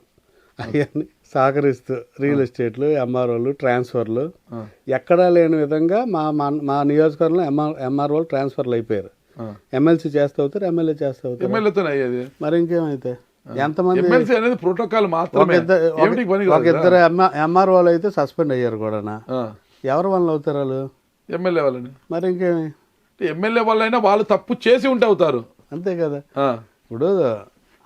రియల్ ఎస్టేట్లు, ఎంఆర్ఓలు, ట్రాన్స్ఫర్లు ఎక్కడా లేని విధంగా మా నియోజకవర్గంలో ఎంఆర్ఓలు ట్రాన్స్ఫర్లు అయిపోయారు. ఎమ్మెల్సీ చేస్తూ అవుతారు, ఎమ్మెల్యే చేస్తూ అవుతారు. ఎమ్మెల్యేతో అయ్యేది మరి ఇంకేమైతే ఎంతమంది ఎమ్మెల్సీ అనేది ప్రోటోకాల్ మాత్రమే. ఒక ఇద్దరు ఎంఆర్ఓలు అయితే సస్పెండ్ అయ్యారు కూడా. ఎవరి వల్ల అవుతారు వాళ్ళు? ఎమ్మెల్యే వాళ్ళని. మరి ఇంకేమి ఎమ్మెల్యే వాళ్ళైనా వాళ్ళు తప్పు చేసి ఉంటే అవుతారు, అంతే కదా. ఇప్పుడు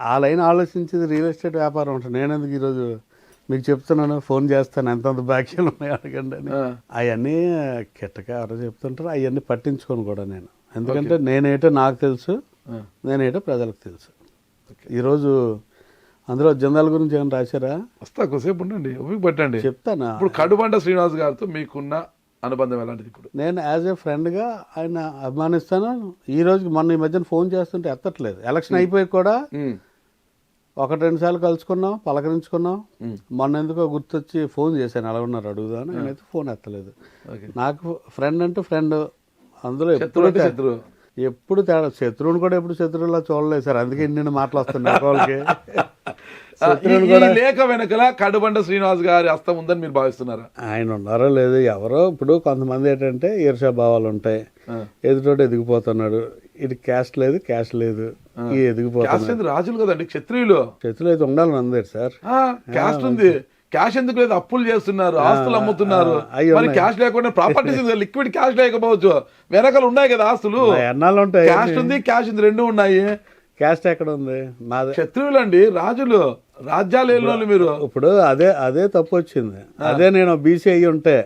ఆ లైన్ ఆలోచించేది రియల్ ఎస్టేట్ వ్యాపారం ఉంటుంది. నేను ఎందుకు ఈరోజు మీకు చెప్తున్నాను, ఫోన్ చేస్తాను ఎంతంత బాకీలు ఉన్నాయి అడగండి అని. అవన్నీ కిట్టక ఎవరో చెప్తుంటారు, అవన్నీ పట్టించుకోను కూడా నేను. ఎందుకంటే నేనేటో నాకు తెలుసు, నేనేటో ప్రజలకు తెలుసు. ఈరోజు అందులో జిందాల్ గురించి ఏమైనా రాశారా? వస్తా కొద్దిసేపు ఉండండి, ఓపిక పట్టండి, చెప్తానా. ఇప్పుడు కడుబండ శ్రీనివాస్ గారితో మీకున్న అనుబంధం ఎలాంటిది? ఇప్పుడు నేను యాజ్ ఏ ఫ్రెండ్గా ఆయన అభిమానిస్తాను. ఈ రోజుకి మొన్న ఈ మధ్యన ఫోన్ చేస్తుంటే ఎత్తట్లేదు. ఎలక్షన్ అయిపోయి కూడా 1-2 సార్లు కలుసుకున్నాం, పలకరించుకున్నాం. మొన్న ఎందుకో గుర్తొచ్చి ఫోన్ చేశాను, ఎలా ఉన్నారు అడుగుదాను. నేనైతే ఫోన్ ఎత్తలేదు. నాకు ఫ్రెండ్ అంటే ఫ్రెండ్, అందులో ఎప్పుడు తేడా. శత్రువుని కూడా ఎప్పుడు శత్రువులా చూడలేదు సార్, అందుకే ఇన్ని మాటలు వస్తున్నాయి వాళ్ళకి. లేక వెనకల కడుబండ శ్రీనివాస్ గారి హస్తం ఉందని మీరు భావిస్తున్నారా? ఆయన ఉన్నారో లేదు, ఎవరో. ఇప్పుడు కొంతమంది ఏంటంటే ఈర్షా భావాలు ఉంటాయి, ఎదుటోడు ఎదిగిపోతున్నాడు, ఇది క్యాస్ట్ లేదు, క్యాస్ట్ లేదు, ఈ ఎదిగిపోతున్నాడు. రాజులు కదండి, క్షత్రియులు అయితే ఉండాలని అందరు సార్. క్యాస్ట్ ఉంది, క్యాష్ ఎందుకు లేదు? అప్పులు చేస్తున్నారు, ఆస్తులు అమ్ముతున్నారు. మరి క్యాష్ లేకుండా ప్రాపర్టీస్ లిక్విడ్ క్యాష్ లేకపోవచ్చు, వెనకాల ఉన్నాయి కదా ఆస్తులు. ఎన్నాళ్ళు ఉంటాయి? క్యాష్ ఉంది, క్యాష్ ఉంది, రెండు ఉన్నాయి. క్యాస్ట్ ఎక్కడ ఉంది? క్షత్రియులు అండి, రాజులు, రాజ్యాలు వెళ్ళిన మీరు. ఇప్పుడు అదే తప్పు వచ్చింది. అదే నేను బీసీ అయ్యి ఉంటే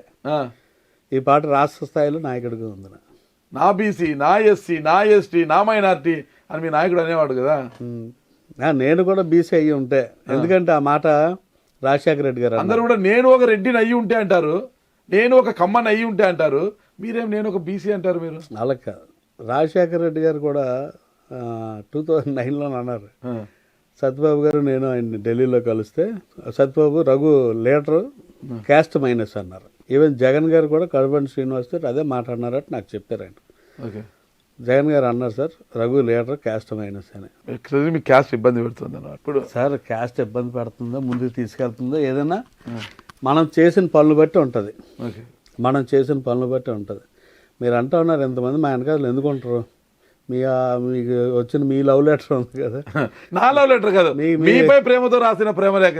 ఈ పాట రాష్ట్ర స్థాయిలో నాయకుడిగా ఉంది. నా బీసీ, నా ఎస్సీ, నా ఎస్టీ, నా మైనార్టీ అని మీ నాయకుడు అనేవాడు కదా. నేను కూడా బీసీ అయ్యి ఉంటే, ఎందుకంటే ఆ మాట రాజశేఖర రెడ్డి గారు అందరూ కూడా నేను ఒక రెడ్డిని అయ్యి ఉంటే అంటారు, నేను ఒక కమ్మని అయ్యి ఉంటే అంటారు, మీరేం నేను ఒక బీసీ అంటారు. మీరు అలాగ రాజశేఖర రెడ్డి గారు కూడా 2009లో అన్నారు. సత్యబాబు గారు నేను ఆయన ఢిల్లీలో కలిస్తే Satyababu Raghu leader caste minus అన్నారు. ఈవెన్ జగన్ గారు కూడా కడుబండి శ్రీనివాస్ గారు అదే మాట్లాడినారట నాకు చెప్పారు ఆయన. జగన్ గారు అన్నారు sir Raghu leader caste minus అని. మీకు క్యాస్ట్ ఇబ్బంది పెడుతుంది ఇప్పుడు సార్? క్యాస్ట్ ఇబ్బంది పెడుతుందో ముందుకు తీసుకెళ్తుందో ఏదైనా మనం చేసిన పనులు బట్టి ఉంటుంది. మీరు అంటూ ఉన్నారు ఎంతమంది మా వెనకాల ఎందుకు ఉంటారు? మీకు వచ్చిన మీ లవ్ లెటర్ ఉంది కదా. నా లవ్ లెటర్ కాదు, మీపై ప్రేమతో రాసిన ప్రేమ లేఖ.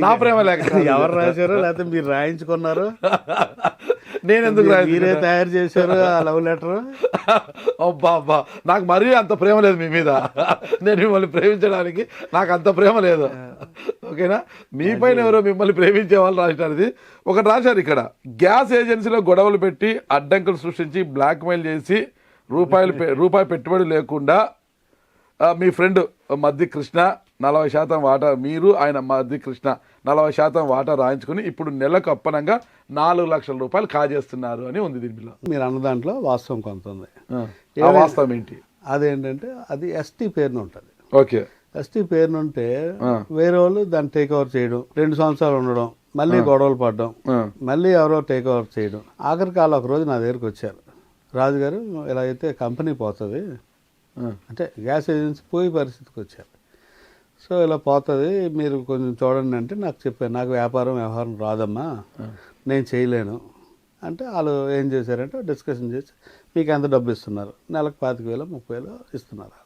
నా ప్రేమ లేఖ ఎవరు రాశారో లేకపోతే మీరు రాయించుకున్నారు? నేను ఎందుకు మీరే తయారు చేశారు ఆ లవ్ లెటర్? అబ్బా నాకు మరీ అంత ప్రేమ లేదు మీ మీద. నేను మిమ్మల్ని ప్రేమించడానికి నాకు అంత ప్రేమ లేదు. ఓకేనా? మీ పైన ఎవరో మిమ్మల్ని ప్రేమించే వాళ్ళు రాసినారు. ఒకటి రాశారు ఇక్కడ, గ్యాస్ ఏజెన్సీలో గొడవలు పెట్టి అడ్డంకులు సృష్టించి బ్లాక్మెయిల్ చేసి రూపాయి పెట్టుబడి లేకుండా మీ ఫ్రెండ్ మద్ది కృష్ణ 40% వాటా, మీరు ఆయన మద్ది కృష్ణ 40% వాటా రాయించుకుని ఇప్పుడు నెలకు అప్పనంగా 4 లక్షల రూపాయలు కాజేస్తున్నారు అని ఉంది దీనిలో. మీరు అన్న దాంట్లో వాస్తవం కొంత ఉంది. వాస్తవం ఏంటి? అదేంటంటే అది ఎస్టీ పేరున ఉంటుంది. ఓకే, ఎస్టీ పేరునుంటే వేరే వాళ్ళు దాన్ని టేక్ ఓవర్ చేయడం, 2 సంవత్సరాలు ఉండడం, మళ్ళీ గొడవలు పడడం, మళ్ళీ ఎవరో టేక్ ఓవర్ చేయడం. ఆఖరికి వాళ్ళు ఒక రోజు నా దగ్గరికి వచ్చారు, రాజుగారు ఇలా అయితే కంపెనీ పోతుంది అంటే గ్యాస్ ఏజెన్సీ పోయే పరిస్థితికి వచ్చారు. సో ఇలా పోతుంది మీరు కొంచెం చూడండి అంటే నాకు చెప్పాను, నాకు వ్యవహారం రాదమ్మా, నేను చేయలేను అంటే వాళ్ళు ఏం చేశారంటే డిస్కషన్ చేసి మీకు ఎంత డబ్బు ఇస్తున్నారు, నెలకు 25,000 30,000 ఇస్తున్నారు,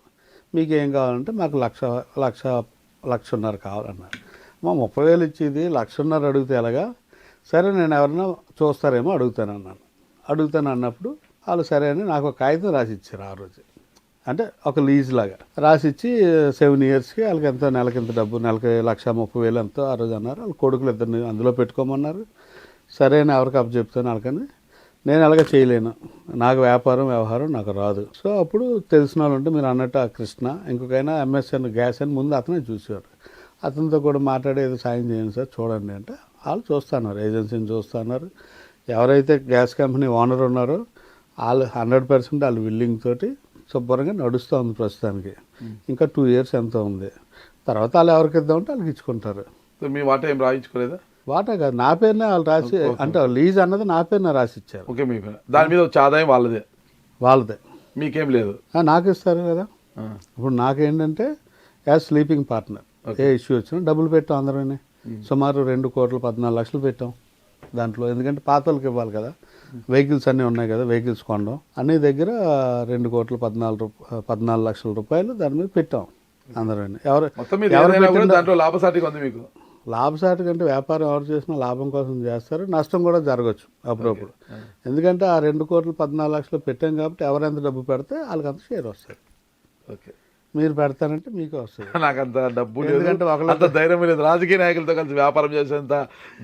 మీకు ఏం కావాలంటే మాకు 1,00,000 కావాలన్నారు. మా 30,000 ఇచ్చేది 1,00,000 అడిగితే ఎలాగా, సరే నేను ఎవరైనా చూస్తారేమో అడుగుతాను అన్నప్పుడు వాళ్ళు సరే అని నాకు ఒక కాగితం రాసి ఇచ్చారు ఆ రోజు. అంటే ఒక లీజ్ లాగా రాసిచ్చి 7 ఇయర్స్కి వాళ్ళకి ఎంతో నెలకింత డబ్బు, నెలకి 1,30,000 ఎంతో ఆ రోజు అన్నారు. వాళ్ళ కొడుకులు 2 అందులో పెట్టుకోమన్నారు. సరే అని ఎవరికి అప్పు చెప్తాను వాళ్ళకని. నేను అలాగే చేయలేను, నాకు వ్యవహారం నాకు రాదు. సో అప్పుడు తెలిసిన వాళ్ళు ఉంటే మీరు అన్నట్టు ఆ కృష్ణ ఇంకొకైనా MSN గ్యాస్ అని ముందు అతనే చూసేవారు. అతనితో కూడా మాట్లాడి ఏదో సాయం చేయండి సార్ చూడండి అంటే వాళ్ళు చూస్తున్నారు, ఏజెన్సీని చూస్తున్నారు. ఎవరైతే గ్యాస్ కంపెనీ ఓనర్ ఉన్నారో వాళ్ళు 100% వాళ్ళు విల్లింగ్ తోటి శుభ్రంగా నడుస్తూ ఉంది ప్రస్తుతానికి. ఇంకా 2 ఇయర్స్ ఎంత ఉంది, తర్వాత వాళ్ళు ఎవరికి ఇద్దామంటే వాళ్ళకి ఇచ్చుకుంటారు. మీ వాటా ఏం రాయించుకోలేదా? వాటా కాదు, నా పేరునే వాళ్ళు రాసి, అంటే లీజ్ అన్నది నా పేరునే రాసి ఇచ్చారు. ఓకే, మీ పేరు దాని మీద వచ్చే ఆదాయం వాళ్ళదే వాళ్ళదే, మీకేం లేదు. నాకు ఇస్తారు కదా. ఇప్పుడు నాకేంటంటే యాజ్ స్లీపింగ్ పార్ట్నర్. ఏ ఇష్యూ వచ్చినా డబ్బులు పెట్టాం అందరూనే. సుమారు 2,14,00,000 పెట్టాం దాంట్లో. ఎందుకంటే పాత వాళ్ళకి ఇవ్వాలి కదా, వెహికల్స్ అన్నీ ఉన్నాయి కదా, వెహికల్స్ కొనడం అన్ని దగ్గర 2,14,00,000 రూపాయలు దాని మీద పెట్టాం అందరూ. మొత్తం మీద ఏదైనా కూడా దాంట్లో లాభసాటిగా ఉంది మీకు. లాభసాటి కంటే వ్యాపారం ఎవరు చేసినా లాభం కోసం చేస్తారు, నష్టం కూడా జరగచ్చు అప్పుడప్పుడు. ఎందుకంటే ఆ 2,14,00,000 పెట్టాం కాబట్టి ఎవరెంత డబ్బు పెడితే వాళ్ళకి అంత షేర్ వస్తుంది. ఓకే, మీరు పెడతానంటే మీకు వస్తుంది. నాకు అంత డబ్బు లేదు, అంత ధైర్యం లేదు, రాజకీయ నాయకులతో కలిసి వ్యాపారం చేసేంత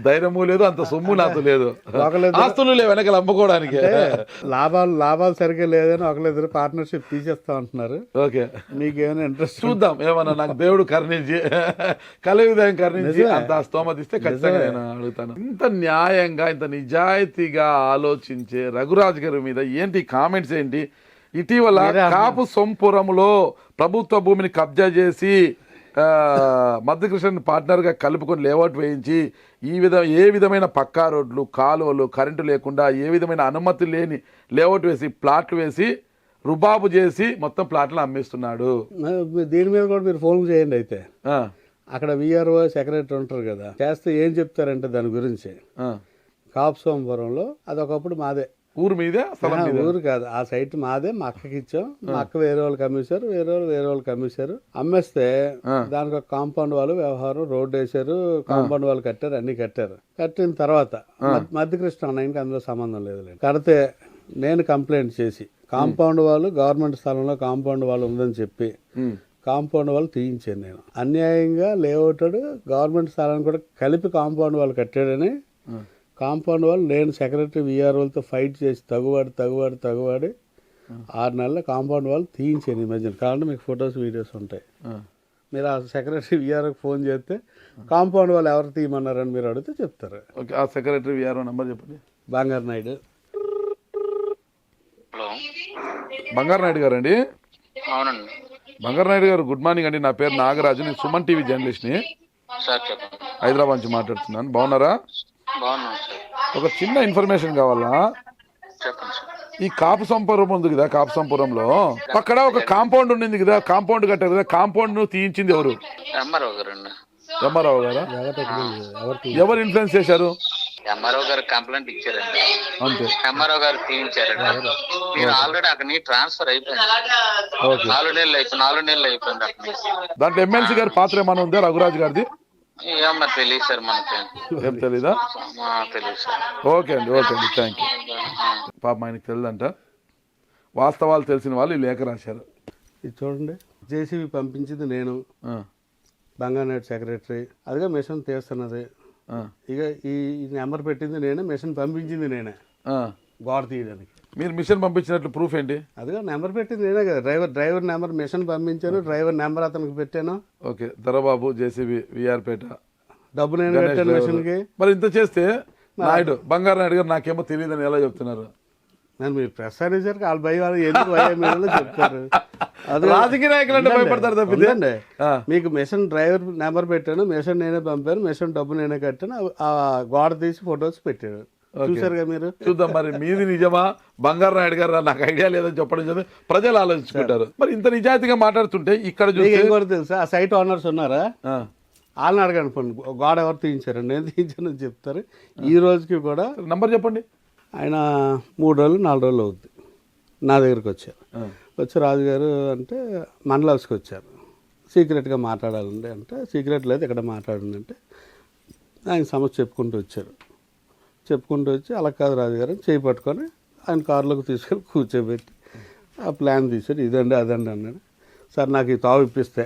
ధైర్యము లేదు, అంత సొమ్ము నాకు లేదు, ఆస్తులు లేవు వెనకాల అమ్ముకోవడానికి. లాభాలు సరిగ్గా లేదని ఒకళ్ళిద్దరు పార్ట్నర్షిప్ తీసేస్తా ఉంటున్నారు. ఓకే, మీకు ఏమైనా ఇంట్రెస్ట్ చూద్దాం, ఏమన్నా నాకు దేవుడు కరుణించి కలియుదయం కరుణించి అంత స్తోమత ఇస్తే ఖచ్చితంగా నేను అడుగుతాను. ఇంత న్యాయంగా ఇంత నిజాయితీగా ఆలోచించే రఘురాజ్ గారి మీద ఏంటి కామెంట్స్ ఏంటి? ఇటీవల కాపు సొంపురంలో ప్రభుత్వ భూమిని కబ్జా చేసి మధ్యకృష్ణ పార్ట్నర్గా కలుపుకొని లేఅవుట్ వేయించి ఏ విధమైన పక్కా రోడ్లు, కాలువలు, కరెంటు లేకుండా ఏ విధమైన అనుమతి లేని లేఅవుట్ వేసి ప్లాట్లు వేసి రుబాబు చేసి మొత్తం ప్లాట్లను అమ్మేస్తున్నాడు. దీని మీద కూడా మీరు ఫోన్ చేయండి. అయితే అక్కడ విఆర్ఓ సెక్రటరీ ఉంటారు కదా, చేస్తే ఏం చెప్తారంటే దాని గురించి కాపు సోమపురంలో అది ఒకప్పుడు మాదే, ఊరు మీదే, ఊరు కాదు, ఆ సైట్ మాదే, మా అక్కకి ఇచ్చాం. మా అక్క వేరే వాళ్ళకి అమ్మేశారు, వేరే వాళ్ళకి అమ్మేశారు. అమ్మేస్తే దానికి ఒక కాంపౌండ్ వాళ్ళు వ్యవహారం, రోడ్డు వేశారు, కాంపౌండ్ వాళ్ళు కట్టారు, అన్ని కట్టారు. కట్టిన తర్వాత మధ్యకృష్ణ అన్నయ్యకి అందులో సంబంధం లేదు. కడితే నేను కంప్లైంట్ చేసి కాంపౌండ్ వాళ్ళు గవర్నమెంట్ స్థలంలో కాంపౌండ్ వాళ్ళు ఉందని చెప్పి కాంపౌండ్ వాళ్ళు తీయించాను నేను. అన్యాయంగా లేఅవుటెడ్ గవర్నమెంట్ స్థలాన్ని కూడా కలిపి కాంపౌండ్ వాళ్ళు కట్టాడని కాంపౌండ్ వాళ్ళు నేను సెక్రటరీ విఆర్ఓలతో ఫైట్ చేసి తగువాడి 6 నెలల కాంపౌండ్ వాళ్ళు తీయించాను ఈ మధ్యన. కావాలంటే మీకు ఫొటోస్ వీడియోస్ ఉంటాయి. మీరు ఆ సెక్రటరీ విఆర్ఓకి ఫోన్ చేస్తే కాంపౌండ్ వాళ్ళు ఎవరు తీయమన్నారని మీరు అడిగితే చెప్తారు. ఓకే, ఆ సెక్రటరీ విఆర్ఓ నంబర్ చెప్పండి. బంగారు నాయుడు. హలో, బంగారు నాయుడు గారు అండి? అవునండి. బంగారు నాయుడు గారు, గుడ్ మార్నింగ్ అండి. నా పేరు నాగరాజు, నేను సుమన్ టీవీ జర్నలిస్ట్ని, సార్ చెప్పండి. హైదరాబాద్ నుంచి మాట్లాడుతున్నాను. బాగున్నారా? బాగున్నాను సార్. ఒక చిన్న ఇన్ఫర్మేషన్ కావాలా? చెప్పండి సార్. ఈ కాపు సంపురం ఉంది కదా, కాపు సంపురంలో అక్కడ ఒక కాంపౌండ్ ఉండింది కదా, కాంపౌండ్ కట్టారు కదా, కాంపౌండ్ ను తీయించింది ఎవరు? ఎంఆర్ఓ గారండి. ఎంఆర్ఓ గారా? ఎవరు ఇన్ఫ్లుయెన్స్ చేశారు? ఎంఆర్ఓ గారు కంప్లైంట్ ఇచ్చారండి, అంతే. ఎంఆర్ఓ గారు తీయించారండి. నేను ఆల్రెడీ అక్కడ ట్రాన్స్ఫర్ అయిపోయింది. 4 నెలలు అయిపోయింది అక్కడ. దాంట్లో ఎమ్మెల్సీ గారి పాత్ర ఏమైనా ఉందా రఘురాజ్ గారిది? ఏమన్నా తెలియదు సార్, మనకి ఏం తెలీదా? తెలియదు సార్. ఓకే అండి, థ్యాంక్ యూ. పాప ఆయనకి తెలియదంట, వాస్తవాలు తెలిసిన వాళ్ళు ఈ లేఖ రాశారు. ఇది చూడండి, జేసీబీ పంపించింది నేను, బంగారు నాయుడు సెక్రటరీ, అదిగా మిషన్ తీస్తున్నది. ఇక ఈ నెంబర్ పెట్టింది నేనే, మిషన్ పంపించింది నేనే గోడ తీయడానికి. మీరు మిషన్ పంపించినట్లు ప్రూఫ్ ఏంటి? అదిగా నెంబర్ పెట్టింది నేనే కదా, డ్రైవర్ నెంబర్ మిషన్ పంపించాను, డ్రైవర్ నెంబర్ అతనికి పెట్టాను. ఓకే, దొరబాబు జేసీబీ విఆర్పేట, డబ్బు నేను పెట్టాను మిషన్కి. మరి ఇంత చేస్తే నాయుడు, బంగారు నాయుడు గారు నాకేమో తెలియదని ఎలా చెప్తున్నారు? నేను మీరు ప్రెస్ అనేసరికి వాళ్ళ భయం వాళ్ళు ఎందుకు భయం చెప్తారు. అది రాజకీయ నాయకులు అంటే భయపడతారు తప్పితే. మీకు మిషన్ డ్రైవర్ నెంబర్ పెట్టాను, మిషన్ నేనే పంపాను, మిషన్ డబ్బు నేనే కట్టాను, ఆ గోడ తీసి ఫొటోస్ పెట్టాను. చూసారుగా మీరు. చూద్దాం మరి మీది నిజమా, బంగారు నాయుడు గారు నాకు ఐడియా లేదని చెప్పడం చదివి ప్రజలు ఆలోచించుకుంటారు. మరి ఇంత నిజాయితీగా మాట్లాడుతుంటే ఇక్కడ ఏం కూడా తెలుసా, ఆ సైట్ ఓనర్స్ ఉన్నారా, వాళ్ళని అడగండి పోండి, గోడ ఎవరు తీయించారండి, నేను తీయించానని చెప్తారు. ఈ రోజుకి కూడా నంబర్ చెప్పండి. ఆయన 3 రోజులు 4 రోజులు అవుద్ది నా దగ్గరికి వచ్చారు. వచ్చి రాజుగారు అంటే మండల హౌస్కి వచ్చారు, సీక్రెట్గా మాట్లాడాలండి అంటే, సీక్రెట్ లేదు ఇక్కడ మాట్లాడండి అంటే ఆయన సమస్య చెప్పుకుంటూ వచ్చారు. చెప్పుకుంటూ వచ్చి అలా కాదు రాజుగారు చేయి పట్టుకొని ఆయన కారులోకి తీసుకెళ్ళి కూర్చోబెట్టి ఆ ప్లాన్ తీసాడు, ఇదండి అదండి అన్నాడు. సార్ నాకు ఈ తావు ఇప్పిస్తే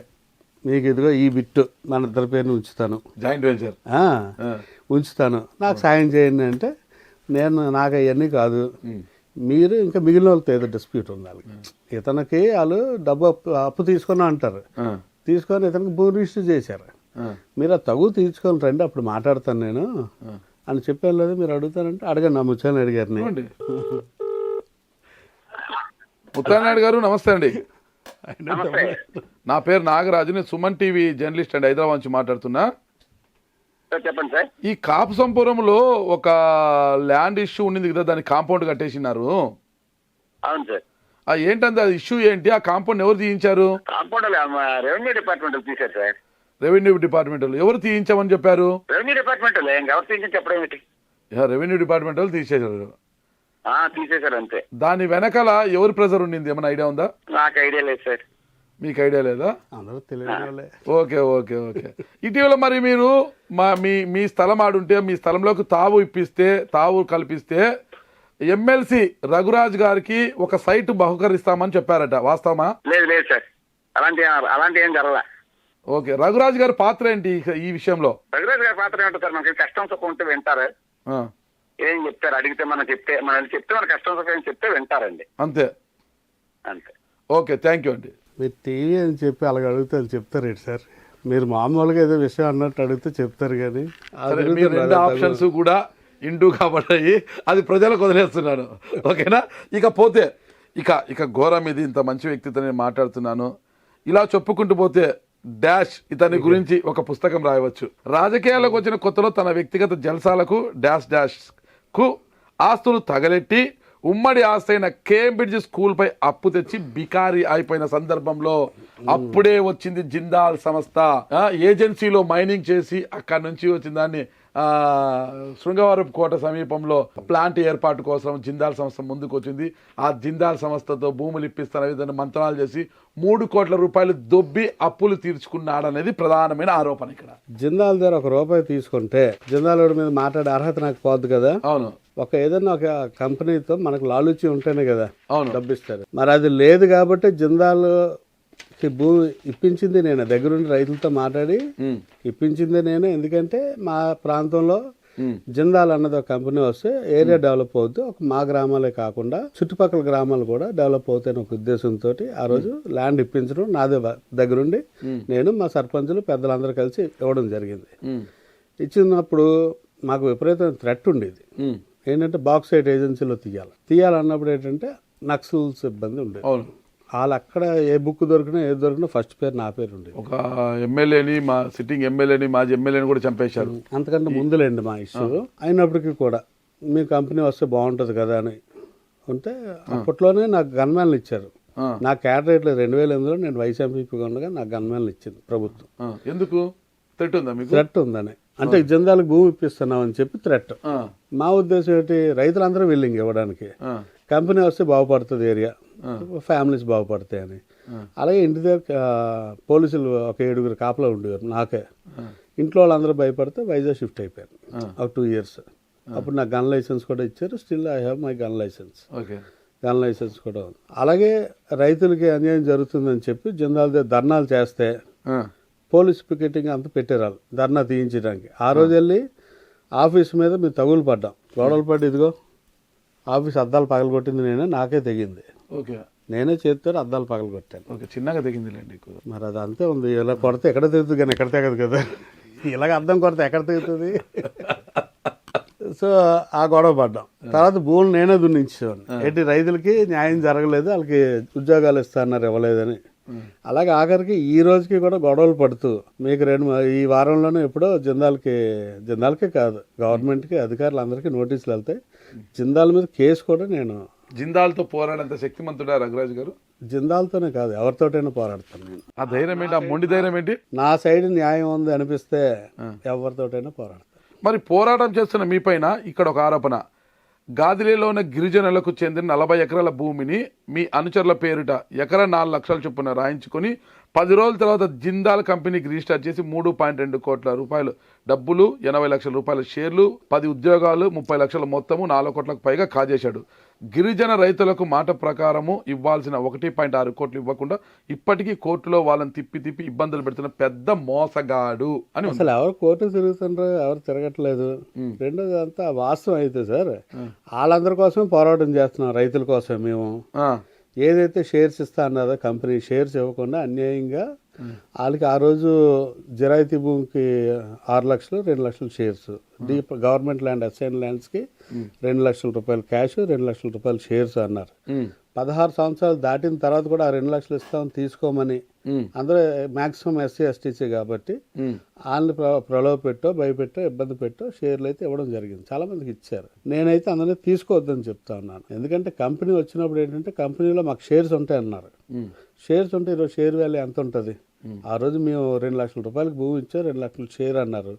మీకు ఇదిగో ఈ బిట్టు మన ఇద్దరి పేరుని ఉంచుతాను, జాయింట్ వెంచర్ ఉంచుతాను, నాకు సాయం చేయండి అంటే, నాకు అవన్నీ కాదు, మీరు ఇంకా మిగిలిన వాళ్ళతో ఏదో డిస్ప్యూట్ ఉంది వాళ్ళకి, ఇతనికి వాళ్ళు డబ్బు అప్పు తీసుకున్నా అంటారు, తీసుకొని ఇతనికి భూమి రిజిస్టర్ చేశారు, మీరు ఆ తగు తీర్చుకొని రండి అప్పుడు మాట్లాడతాను నేను అని చెప్పాను. లేదు మీరు అడుగుతానంటే అడగండి, నా ముచ్చానాయుడు గారిని. ముత్తానాయుడు గారు నమస్తే అండి. నా పేరు నాగరాజు, నేను సుమన్ టీవీ జర్నలిస్ట్ అండి, హైదరాబాద్ నుంచి మాట్లాడుతున్నా. చెప్పండి సార్. ఈ కాపు సంపురంలో ఒక ల్యాండ్ ఇష్యూ ఉండింది కదా, దాన్ని కాంపౌండ్ కట్టేసినారు. అవును సార్. ఏంటంటే అది ఇష్యూ ఏంటి? ఆ కాంపౌండ్ ఎవరు తీయించారు? కాంపౌండ్ రెవెన్యూ డిపార్ట్మెంట్ తీశారు సార్. రెవెన్యూ డిపార్ట్మెంట్ వాళ్ళు. ఎవరు తీయించామని చెప్పారు? రెవెన్యూ డిపార్ట్మెంట్ ఇంకెవరు తీసి చెప్పడం ఏమిటి? రెవెన్యూ డిపార్ట్మెంట్ వాళ్ళు తీసేశారు. తీసేశారు అంతే. దాని వెనకాల ఎవరు ప్రెజర్ ఉండింది ఏమైనా ఐడియా ఉందా? నాకు ఐడియా లేదు సార్. మీకు ఐడియా లేదా? అందరూ తెలియని ఓకే ఓకే ఓకే. ఇటీవల మరి మీరు మీ స్థలం ఆడుంటే మీ స్థలంలోకి తావు కల్పిస్తే ఎమ్మెల్సీ రఘురాజ్ గారికి ఒక సైట్ బహుకరిస్తామని చెప్పారట, వాస్తవమా? లేదు లేదు సార్, అలాంటి ఏం జరగలే. ఓకే, రఘురాజ్ గారి పాత్ర ఏంటి ఈ విషయంలో? రఘురాజ్ గారి పాత్ర ఏమిటో సార్, మనకి కష్టం సుఖం ఉంటే వింటారు. ఏం చెప్తారు అడిగితే మనం చెప్తే మన కష్టం సుఖం చెప్తే వింటారండి, అంతే అంతే. ఓకే, థ్యాంక్ యూ అండి. మీరు టీవీ అని చెప్పి అలాగ అడిగితే అది చెప్తారేంటి సార్? మీరు మామూలుగా ఏదో విషయం అన్నట్టు అడిగితే చెప్తారు కానీ మీరు రెండు ఆప్షన్స్ కూడా ఇంటూ కాబట్టి అది ప్రజలకు వదిలేస్తున్నాను. ఓకేనా? ఇకపోతే ఇక ఘోరం ఇది. ఇంత మంచి వ్యక్తితో నేను మాట్లాడుతున్నాను. ఇలా చెప్పుకుంటూ పోతే డాష్ ఇతని గురించి ఒక పుస్తకం రాయవచ్చు. రాజకీయాలకు వచ్చిన కొత్తలో తన వ్యక్తిగత జల్సాలకు డాష్ కు ఆస్తులు తగలెట్టి ఉమ్మడి ఆస్తి అయిన కేంబ్రిడ్జ్ స్కూల్ పై అప్పు తెచ్చి బికారి అయిపోయిన సందర్భంలో అప్పుడే వచ్చింది జిందాల్ సంస్థ. ఏజెన్సీలో మైనింగ్ చేసి అక్కడి నుంచి వచ్చిన దాన్ని శృంగవరం కోట సమీపంలో ప్లాంట్ ఏర్పాటు కోసం జిందాల్ సంస్థ ముందుకు వచ్చింది. ఆ జిందాల్ సంస్థతో భూములు ఇప్పిస్తున్న విధంగా మంత్రాలు చేసి 3 కోట్ల రూపాయలు దొబ్బి అప్పులు తీర్చుకున్నాడనేది ప్రధానమైన ఆరోపణ. ఇక్కడ జిందాల్ దగ్గర ₹1 తీసుకుంటే జిందాల్ మీద మాట్లాడే అర్హత నాకు పోద్దు కదా. అవును, ఏదైనా ఒక కంపెనీతో మనకు లాలుచి ఉంటేనే కదా డబ్బిస్తారు. మరి అది లేదు కాబట్టి జిందాల్ భూమి ఇప్పించింది నేనే, దగ్గరుండి రైతులతో మాట్లాడి ఇప్పించింది నేనే. ఎందుకంటే మా ప్రాంతంలో జిందాల్ అన్నది ఒక కంపెనీ వస్తే ఏరియా డెవలప్ అవుద్ది, ఒక మా గ్రామాలే కాకుండా చుట్టుపక్కల గ్రామాలు కూడా డెవలప్ అవుతాయని ఒక ఉద్దేశంతో ఆ రోజు ల్యాండ్ ఇప్పించడం నాదే దగ్గరుండి నేను మా సర్పంచులు పెద్దలందరూ కలిసి ఇవ్వడం జరిగింది. ఇచ్చినప్పుడు మాకు విపరీతమైన థ్రెట్ ఉండేది. ఏంటంటే బాక్సైట్ ఏజెన్సీలో తీయాలన్నప్పుడు ఏంటంటే నక్సల్స్ ఇబ్బంది ఉండేది. వాళ్ళు అక్కడ ఏ బుక్ దొరికినా ఏది దొరికినా ఫస్ట్ పేరు నా పేరు ఉండేది. ఒక ఎమ్మెల్యేని, మా సిట్టింగ్ ఎమ్మెల్యేని, మాజీ ఎమ్మెల్యేని కూడా చంపేశారు. అంతకంటే ముందులేండి మా ఇష్యూ. అయినప్పటికీ కూడా మీ కంపెనీ వస్తే బాగుంటుంది కదా అని ఉంటే అప్పట్లోనే నాకు గన్మ్యాన్లు ఇచ్చారు. నా క్యాడరేట్లో 2008లో నేను వైస్ ఎంపీగా ఉండగా నాకు గన్మ్యాన్లు ఇచ్చింది ప్రభుత్వం. ఎందుకు? థ్రెట్ ఉందా మీకు? థ్రెట్ ఉందని అంటే జిందాలకు భూమి ఇప్పిస్తున్నాం అని చెప్పి థ్రెట్. మా ఉద్దేశం ఏంటి, రైతులందరూ విల్లింగ్ ఇవ్వడానికి, కంపెనీ వస్తే బాగుపడుతుంది, ఏరియా ఫ్యామిలీస్ బాగుపడతాయి అని. అలాగే ఇంటి దగ్గర పోలీసులు ఒక 7 కాపలా ఉండేవారు నాకే. ఇంట్లో వాళ్ళందరూ భయపడితే వైజాగ్ షిఫ్ట్ అయిపోయాను ఒక 2 years. అప్పుడు నాకు గన్ లైసెన్స్ కూడా ఇచ్చారు. Still I have my gun licence. Gun licence కూడా ఉంది. అలాగే రైతులకి అన్యాయం జరుగుతుందని చెప్పి జిందాల్ దగ్గర ధర్నాలు చేస్తే పోలీస్ పికెటింగ్ అంతా పెట్టారు ధర్నా తీయించడానికి. ఆ రోజు వెళ్ళి ఆఫీస్ మీద మేము తగులు పడ్డాం, గొడవలు పడి ఇదిగో ఆఫీస్ అద్దాలు పగలగొట్టింది నేనే, నాకే తెగింది. నేనే చేతితో అద్దాలు పగలగొట్టాను. చిన్నగా తెగిందిలేండి. మరి అది అంతే ఉంది. ఇలా కొడితే ఎక్కడ తెగుతుంది కానీ ఎక్కడ తెగదు కదా. ఇలాగ అద్దం కొడితే ఎక్కడ తెగుతుంది. సో ఆ గొడవ పడ్డాం. తర్వాత భూములు నేనే దున్నించేవాడిని. ఏంటి రైతులకి న్యాయం జరగలేదు, వాళ్ళకి ఉద్యోగాలు ఇస్తారన్నారు, ఇవ్వలేదని. అలాగే ఆఖరికి ఈ రోజుకి కూడా గొడవలు పడుతూ మీకు ఈ వారంలోనే ఎప్పుడో జిందాల్కే కాదు గవర్నమెంట్కి అధికారులందరికీ నోటీసులు వెళ్తాయి. జిందాల్ మీద కేసు కూడా నేను జిందాల్తో పోరాడంత శక్తిమంతుడా రఘురాజ్ గారు? జిందాల్తోనే కాదు, ఎవరితోటైనా పోరాడతాను నేను. ఆ ధైర్యం ఏంటి? ఆ మొండి ధైర్యం ఏంటి? నా సైడ్ న్యాయం ఉంది అనిపిస్తే ఎవరితోటైనా పోరాడతాను. మరి పోరాటం చేస్తున్న మీ పైన ఇక్కడ ఒక ఆరోపణ. గాదిలేలో ఉన్న గిరిజనులకు చెందిన 40 ఎకరాల భూమిని మీ అనుచరుల పేరిట ఎకరా 4 లక్షల చొప్పున రాయించుకొని 10 రోజుల తర్వాత జిందాల్ కంపెనీకి రిజిస్టర్ చేసి 3.2 కోట్ల రూపాయలు డబ్బులు, 80 లక్షల రూపాయల షేర్లు, 10 ఉద్యోగాలు, 30 లక్షల మొత్తము 4 కోట్లకు పైగా కాజేశాడు. గిరిజన రైతులకు మాట ప్రకారము ఇవ్వాల్సిన 1.6 కోట్లు ఇవ్వకుండా ఇప్పటికీ కోర్టులో వాళ్ళని తిప్పి ఇబ్బందులు పెడుతున్న పెద్ద మోసగాడు అని. అసలు ఎవరు కోర్టు తిరుగుతుండ్రో, ఎవరు తిరగట్లేదు. రెండోది అంతా వాస్తవం అయితే సార్, వాళ్ళందరి కోసమే పోరాటం చేస్తున్నాం, రైతుల కోసమే. మేము ఏదైతే షేర్స్ ఇస్తా అన్నదో కంపెనీ షేర్స్ ఇవ్వకుండా అన్యాయంగా వాళ్ళకి ఆ రోజు జిరాయితీ భూమికి 6 లక్షలు 2 లక్షల షేర్స్, గవర్నమెంట్ ల్యాండ్ అసైన్ ల్యాండ్స్కి 2 లక్షల రూపాయలు క్యాష్, 2 లక్షల రూపాయలు షేర్స్ అన్నారు. 16 సంవత్సరాలు దాటిన తర్వాత కూడా ఆ 2 లక్షలు ఇస్తామని తీసుకోమని అందరూ మ్యాక్సిమం ఎస్సీ ఎస్టీసీ కాబట్టి వాళ్ళని ప్రలోభ పెట్టో భయపెట్టో ఇబ్బంది పెట్టో షేర్లు అయితే ఇవ్వడం జరిగింది. చాలా మందికి ఇచ్చారు. నేనైతే అందరినీ తీసుకోవద్దని చెప్తా ఉన్నాను. ఎందుకంటే కంపెనీ వచ్చినప్పుడు ఏంటంటే కంపెనీలో మాకు షేర్స్ ఉంటాయి అన్నారు. షేర్స్ ఉంటే ఈరోజు షేర్ వాల్యూ ఎంత ఉంటుంది? ఆ రోజు మేము 2 లక్షల రూపాయలకి భూమి ఇచ్చారు, 2 లక్షల షేర్ అన్నారు.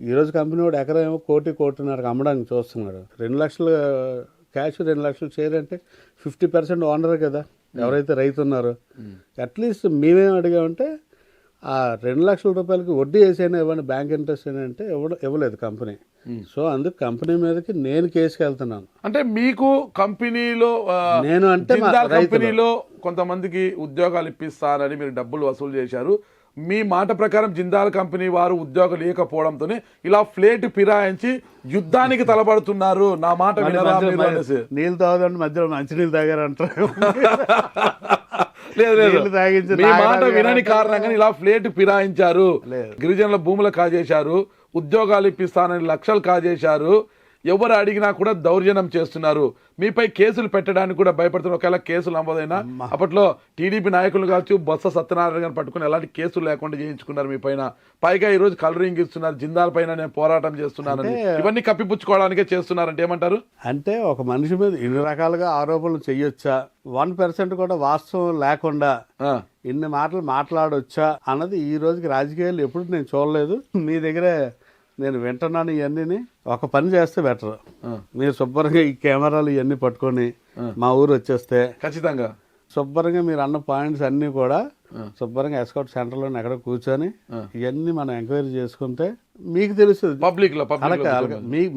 ఈ రోజు కంపెనీ వాడు ఎకరం ఏమో 1.5 అమ్మడానికి చూస్తున్నాడు. 2 లక్షలు క్యాష్, 2 లక్షలు షేర్ అంటే 50% ఓనర్ కదా ఎవరైతే రైతు ఉన్నారో. అట్లీస్ట్ మేమేం అడిగామంటే ఆ 2 లక్షల రూపాయలకి వడ్డీ వేసైనా ఇవ్వండి, బ్యాంక్ ఇంట్రెస్ట్ అయినా అంటే ఇవ్వలేదు కంపెనీ. సో అందుకు కంపెనీ మీదకి నేను కేసుకి వెళ్తున్నాను. అంటే మీకు కంపెనీలో నేను అంటే కంపెనీలో కొంతమందికి ఉద్యోగాలు ఇప్పిస్తారని మీరు డబ్బులు వసూలు చేశారు. మీ మాట ప్రకారం జిందాల్ కంపెనీ వారు ఉద్యోగాలు లేకపోవడంతోనే ఇలా ఫ్లేట్ ఫిరాయించి యుద్ధానికి తలపడుతున్నారు. నా మాట వినరా మీరు అనేసి. నీళ్ళు తాగదండి, మధ్యలో మంచినీళ్ళు తాగారంటారు. లేదు మీ మాట వినని కారణంగా ఇలా ఫ్లేట్ ఫిరాయించారు. గిరిజనుల భూములు కాజేశారు, ఉద్యోగాలు ఇప్పిస్తానని లక్షలు కాజేశారు. ఎవరు అడిగినా కూడా దౌర్జన్యం చేస్తున్నారు. మీపై కేసులు పెట్టడానికి కూడా భయపడుతున్నారు. ఒకవేళ కేసులు నమోదైనా అప్పట్లో టీడీపీ నాయకులు కావచ్చు, బొత్స సత్యనారాయణ గారిని పట్టుకుని ఎలాంటి కేసులు లేకుండా చేయించుకున్నారు మీ పైన. పైగా ఈ రోజు కలరింగ్ ఇస్తున్నారు, జిందాల్ పైన నేను పోరాటం చేస్తున్నానని. ఇవన్నీ కప్పిపుచ్చుకోవడానికే చేస్తున్నారంటే ఏమంటారు? అంటే ఒక మనిషి మీద ఇన్ని రకాలుగా ఆరోపణలు చెయ్యొచ్చా, 1% కూడా వాస్తవం లేకుండా ఇన్ని మాటలు మాట్లాడొచ్చా అన్నది ఈ రోజుకి రాజకీయాలు ఎప్పుడు నేను చూడలేదు. మీ దగ్గరే నేను వింటున్నాను. ఇవన్నీ ఒక పని చేస్తే బెటర్. మీరు శుభ్రంగా ఈ కెమెరాలు ఇవన్నీ పట్టుకొని మా ఊరు వచ్చేస్తే ఖచ్చితంగా శుభ్రంగా మీరు అన్న పాయింట్స్ అన్నీ కూడా శుభ్రంగా ఎస్కౌట్ సెంటర్లో ఎక్కడ కూర్చొని ఇవన్నీ మనం ఎంక్వైరీ చేసుకుంటే మీకు తెలుస్తుంది. పబ్లిక్ లో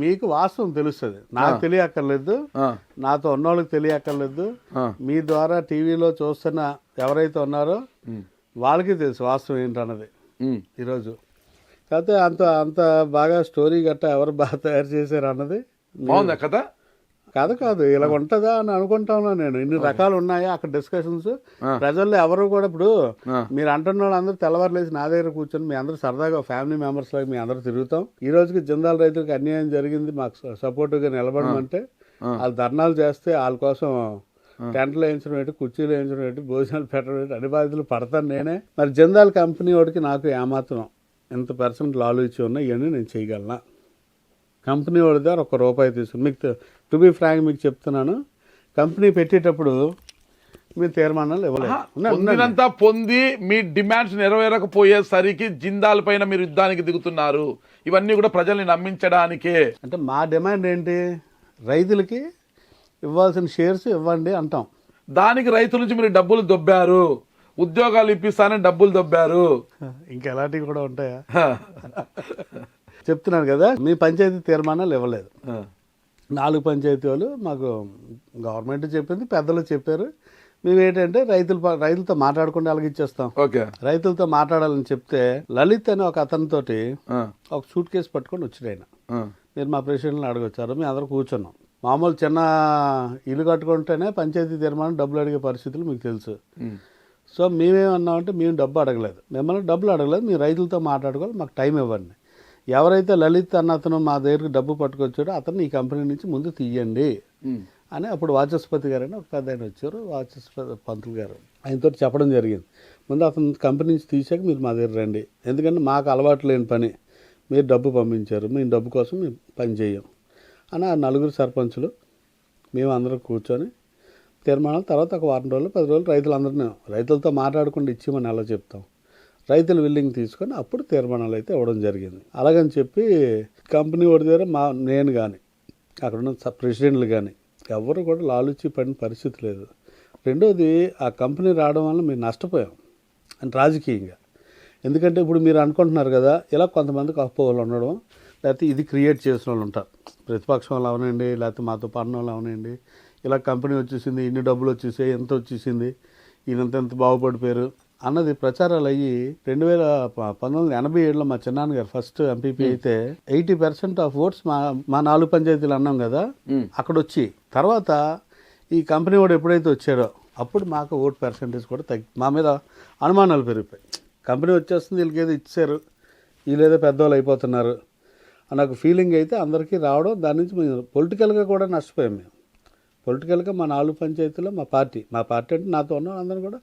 మీకు వాస్తవం తెలుస్తుంది. నాకు తెలియక్కర్లేదు, నాతో ఉన్నోళ్ళకి తెలియక్కర్లేదు. మీ ద్వారా టీవీలో చూస్తున్న ఎవరైతే ఉన్నారో వాళ్ళకి తెలుసు వాస్తవం ఏంటన్నది ఈరోజు. కాకపోతే అంత బాగా స్టోరీ గట్టా ఎవరు బాగా తయారు చేశారు అన్నది బాగుందా కథ? కాదు ఇలా ఉంటుందా అని అనుకుంటా ఉన్నా నేను. ఇన్ని రకాలు ఉన్నాయా అక్కడ డిస్కషన్స్. ప్రజల్లో ఎవరు కూడా ఇప్పుడు మీరు అంటున్న వాళ్ళు అందరూ తెల్లవారులేసి నా దగ్గర కూర్చొని మీ అందరూ సరదాగా ఫ్యామిలీ మెంబర్స్ లాగా మీ అందరూ తిరుగుతాం. ఈ రోజుకి జిందాల్ రైతులకు అన్యాయం జరిగింది, మాకు సపోర్టివ్గా నిలబడమంటే వాళ్ళు ధర్నాలు చేస్తే వాళ్ళ కోసం టెంట్లు వేయించడం ఏంటి, కుర్చీలు వేయించడం ఏంటి, భోజనాలు పెట్టడం ఏంటి, అన్ని బాధ్యతలు పడతాను నేనే. మరి జిందాల్ కంపెనీ వాడికి నాకు ఏమాత్రం ఎంత % లాలు ఇచ్చి ఉన్నా ఇవన్నీ నేను చేయగలనా? కంపెనీ వాడి దగ్గర ₹1 తీసుకుని మీకు టు బి ఫ్రాంక్ మీకు చెప్తున్నాను, కంపెనీ పెట్టేటప్పుడు మీ తీర్మానాలు ఇవ్వలేదు. పొంది మీ డిమాండ్స్ నెరవేరకపోయేసరికి జిందాల్ పైన మీరు యుద్ధానికి దిగుతున్నారు. ఇవన్నీ కూడా ప్రజల్ని నమ్మించడానికే. అంటే మా డిమాండ్ ఏంటి? రైతులకి ఇవ్వాల్సిన షేర్స్ ఇవ్వండి అంటాం. దానికి రైతుల నుంచి మీరు డబ్బులు దొబ్బారు, ఉద్యోగాలు ఇప్పిస్తానని డబ్బులు దొబ్బారు. ఇంకెలాంటివి కూడా ఉంటాయా? చెప్తున్నాను కదా, మీ పంచాయతీ తీర్మానాలు ఇవ్వలేదు. 4 పంచాయతీ వాళ్ళు మాకు గవర్నమెంట్ చెప్పింది, పెద్దలు చెప్పారు. మేము ఏంటంటే రైతులతో మాట్లాడకుండా అలాగే ఇచ్చేస్తాం. రైతులతో మాట్లాడాలని చెప్తే లలిత్ అనే ఒక అతనితోటి ఒక సూట్ కేసు పట్టుకొని వచ్చాడు ఆయన. మీరు మా ప్రెసిడెంట్ని అడగొచ్చారు, మేము అందరూ కూర్చున్నాం. మామూలు చిన్న ఇల్లు కట్టుకుంటేనే పంచాయతీ తీర్మానం డబ్బులు అడిగే పరిస్థితులు మీకు తెలుసు. సో మేమేమన్నామంటే మేము డబ్బు అడగలేదు, మిమ్మల్ని డబ్బులు అడగలేదు, మీరు రైతులతో మాట్లాడుకోవాలి, మాకు టైం ఇవ్వండి. ఎవరైతే లలిత్ అన్న అతను మా దగ్గరికి డబ్బు పట్టుకొచ్చాడో అతను ఈ కంపెనీ నుంచి ముందు తీయండి అని అప్పుడు వాచస్పతి గారు అని ఒక పెద్ద ఆయన వచ్చారు, వాచస్పతి పంతులు గారు, ఆయనతో చెప్పడం జరిగింది. ముందు అతను కంపెనీ నుంచి తీసాక మీరు మా దగ్గర రండి, ఎందుకంటే మాకు అలవాటు లేని పని, మీరు డబ్బు పంపించారు, మేము డబ్బు కోసం మేము పని చేయం అని ఆ 4 సర్పంచులు మేము అందరం కూర్చొని తీర్మానాలు తర్వాత ఒక 1 రోజులు 10 రోజులు రైతులందరినీ రైతులతో మాట్లాడకుండా ఇచ్చిమని అలా చెప్తాం. రైతులు విల్లింగ్ తీసుకొని అప్పుడు తీర్మానాలు అయితే ఇవ్వడం జరిగింది. అలాగని చెప్పి కంపెనీ వాడి దగ్గర నేను కానీ అక్కడ ఉన్న ప్రెసిడెంట్లు కానీ ఎవరు కూడా లాలుచి పడిన పరిస్థితి లేదు. రెండోది, ఆ కంపెనీ రావడం వల్ల మేము నష్టపోయాం అంటే రాజకీయంగా. ఎందుకంటే ఇప్పుడు మీరు అనుకుంటున్నారు కదా, ఇలా కొంతమందికి అపోహలు ఉండడం, లేకపోతే ఇది క్రియేట్ చేసిన వాళ్ళు ఉంటారు, ప్రతిపక్షం వాళ్ళు అవనండి, లేకపోతే మాతో పడిన వాళ్ళు అవనండి, ఇలా కంపెనీ వచ్చేసింది, ఇన్ని డబ్బులు వచ్చేసాయి, ఎంత వచ్చేసింది, ఈయనంత బాగుపడిపోయారు అన్నది ప్రచారాలు అయ్యి 1987లో మా చిన్నాన్నగారు ఫస్ట్ ఎంపీపీ అయితే 80% ఆఫ్ ఓట్స్ మా 4 పంచాయతీలు అన్నాం కదా అక్కడ వచ్చి, తర్వాత ఈ కంపెనీ వాడు ఎప్పుడైతే వచ్చాడో అప్పుడు మాకు ఓట్ పర్సెంటేజ్ కూడా మా మీద అనుమానాలు పెరిగిపోయి, కంపెనీ వచ్చేస్తుంది వీళ్ళకి ఏదో ఇచ్చారు, వీళ్ళేదో పెద్దవాళ్ళు అయిపోతున్నారు అన్న ఒక ఫీలింగ్ అయితే అందరికీ రావడం, దాని నుంచి మేము పొలిటికల్గా కూడా నష్టపోయాం. మేము పొలిటికల్గా మా 4 పంచాయతీలో మా పార్టీ అంటే నాతో ఉన్న అందరూ కూడా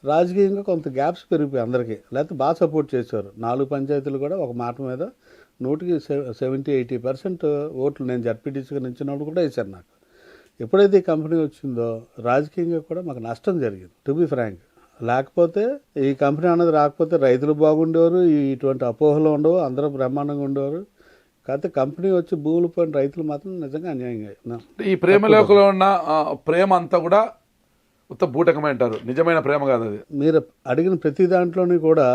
రాజకీయంగా కొంత గ్యాప్స్ పెరిగిపోయి అందరికీ, లేకపోతే బాగా సపోర్ట్ చేసేవారు. 4 పంచాయతీలు కూడా ఒక మాట మీద 70-80% ఓట్లు నేను జడ్పీటీసీగా నిలిచినప్పుడు కూడా వేశారు నాకు. ఎప్పుడైతే ఈ కంపెనీ వచ్చిందో రాజకీయంగా కూడా మాకు నష్టం జరిగింది, టు బి ఫ్రాంక్. లేకపోతే ఈ కంపెనీ అన్నది రాకపోతే రైతులు బాగుండేవారు, ఇటువంటి అపోహలు ఉండవు, అందరూ బ్రహ్మాండంగా ఉండేవారు. కాకపోతే కంపెనీ వచ్చి భూములు పోయిన రైతులు మాత్రం నిజంగా అన్యాయంగా. ఈ ప్రేమలోకంలో ఉన్న ప్రేమ అంతా కూడా ఉత్త బూటకమే అంటారు, నిజమైన ప్రేమ కాదు అది. మీరు అడిగిన ప్రతి దాంట్లోని కూడా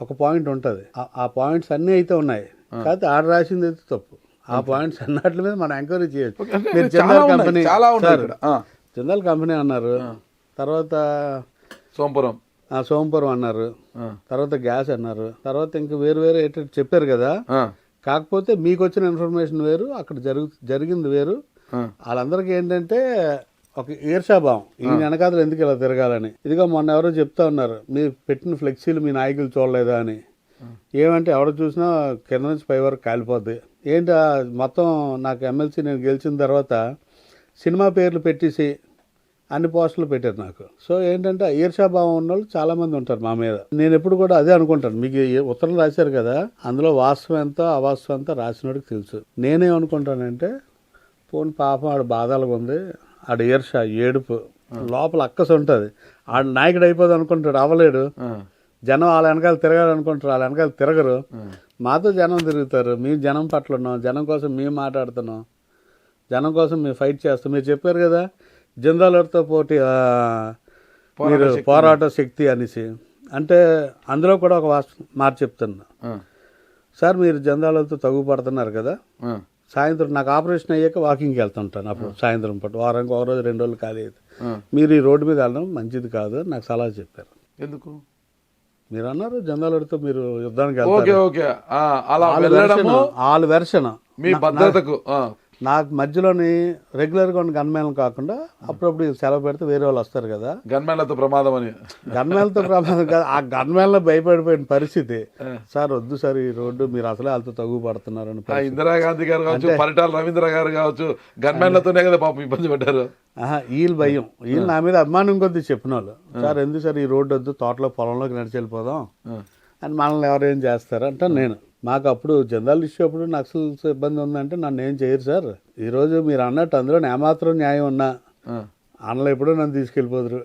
ఒక పాయింట్ ఉంటుంది. ఆ పాయింట్స్ అన్నీ అయితే ఉన్నాయి, కాకపోతే ఆడ రాసింది అయితే తప్పు. ఆ పాయింట్స్ అన్నట్ల మీద మనం ఎంక్వైరీ చేయొచ్చు. మీరు జిందాల్ కంపెనీ, జిందాల్ కంపెనీ అన్నారు, తర్వాత సోంపురం అన్నారు, తర్వాత గ్యాస్ అన్నారు, తర్వాత ఇంకా వేరు వేరు చెప్పారు కదా. కాకపోతే మీకు వచ్చిన ఇన్ఫర్మేషన్ వేరు, అక్కడ జరిగింది వేరు. వాళ్ళందరికీ ఏంటంటే ఒక ఈర్షాభావం, ఈ వెనకాతలు ఎందుకు ఇలా తిరగాలని. ఇదిగో మొన్న ఎవరో చెప్తా ఉన్నారు, మీరు పెట్టిన ఫ్లెక్సీలు మీ నాయకులు చూడలేదా అని. ఏమంటే ఎవరు చూసినా కింద నుంచి పై వరకు కాలిపోద్ది. ఏంటి మొత్తం నాకు ఎమ్మెల్సీ నేను గెలిచిన తర్వాత సినిమా పేర్లు పెట్టేసి అన్ని పోస్టులు పెట్టారు నాకు. సో ఏంటంటే ఈర్షాభావం ఉన్న వాళ్ళు చాలామంది ఉంటారు మా మీద. నేను ఎప్పుడు కూడా అదే అనుకుంటాను, మీకు ఉత్తరం రాశారు కదా, అందులో వాస్తవం ఎంతో అవాస్తవం ఎంతో రాసినోడికి తెలుసు. నేనేమనుకుంటానంటే పోనీ పాపం ఆడు బాధలుగా ఉంది, ఆడ ఈర్ష ఏడుపు లోపల అక్కసు ఉంటుంది, ఆడు నాయకుడు అయిపోదు అనుకుంటాడు, అవ్వలేడు. జనం వాళ్ళ వెనకాల తిరగాలనుకుంటారు, వాళ్ళ వెనకాల తిరగరు. మాతో జనం తిరుగుతారు, మేము జనం పట్ల ఉన్నాం, జనం కోసం మేము మాట్లాడుతున్నాం, జనం కోసం మేము ఫైట్ చేస్తాం. మీరు చెప్పారు కదా జిందాల్తో పోటీ మీరు పోరాట శక్తి అనేసి, అంటే అందులో కూడా ఒక మాట చెప్తున్నా సార్. మీరు జిందాల్తో తగ్గుపడుతున్నారు కదా, సాయంత్రం నాకు ఆపరేషన్ అయ్యాక వాకింగ్కి వెళ్తుంటాను. అప్పుడు సాయంత్రం పాటు వారానికి ఒక రోజు 2 రోజులు ఖాళీ అయితే మీరు ఈ రోడ్డు మీద వెళ్ళడం మంచిది కాదు నాకు సలహా చెప్పారు. ఎందుకు మీరు అన్నారు జిందాల్తో మీరు యుద్ధానికి వాళ్ళ వెర్షన్ మీ భద్రతకు. నాకు మధ్యలోని రెగ్యులర్గా ఉన్న గన్మ్యాన్లు కాకుండా అప్పుడప్పుడు సెలవు పెడితే వేరే వాళ్ళు వస్తారు కదా, గన్మ్యాన్లతో ప్రమాదం అని. గన్మ్యాన్లతో ప్రమాదం కాదు, ఆ గన్మ్యాన్లో భయపడిపోయిన పరిస్థితి. సార్ వద్దు సార్ ఈ రోడ్డు, మీరు అసలే వాళ్ళతో తగ్గుపడుతున్నారని. ఇందిరాగాంధీ గారు కావచ్చు, పరిటాల రవీంద్ర గారు కావచ్చు, గన్మ్యాన్లతోనే కదా పాపం ఇబ్బంది పడ్డారు. వీళ్ళు భయం, వీళ్ళు నా మీద అభిమానం కొద్ది చెప్పిన వాళ్ళు, సార్ ఎందుకు సార్ ఈ రోడ్డు వద్దు, తోటలో పొలంలోకి నడిచి వెళ్ళిపోదాం అని మనల్ని ఎవరేం చేస్తారు అంటే. నేను మాకు అప్పుడు జిందాల్ ఇష్యూ అప్పుడు నక్సల్ ఇబ్బంది ఉందంటే నన్ను ఏం చేయరు సార్. ఈరోజు మీరు అన్నట్టు అందులో ఏమాత్రం న్యాయం ఉన్నా అన్నలు ఎప్పుడూ నన్ను తీసుకెళ్ళిపోదురు.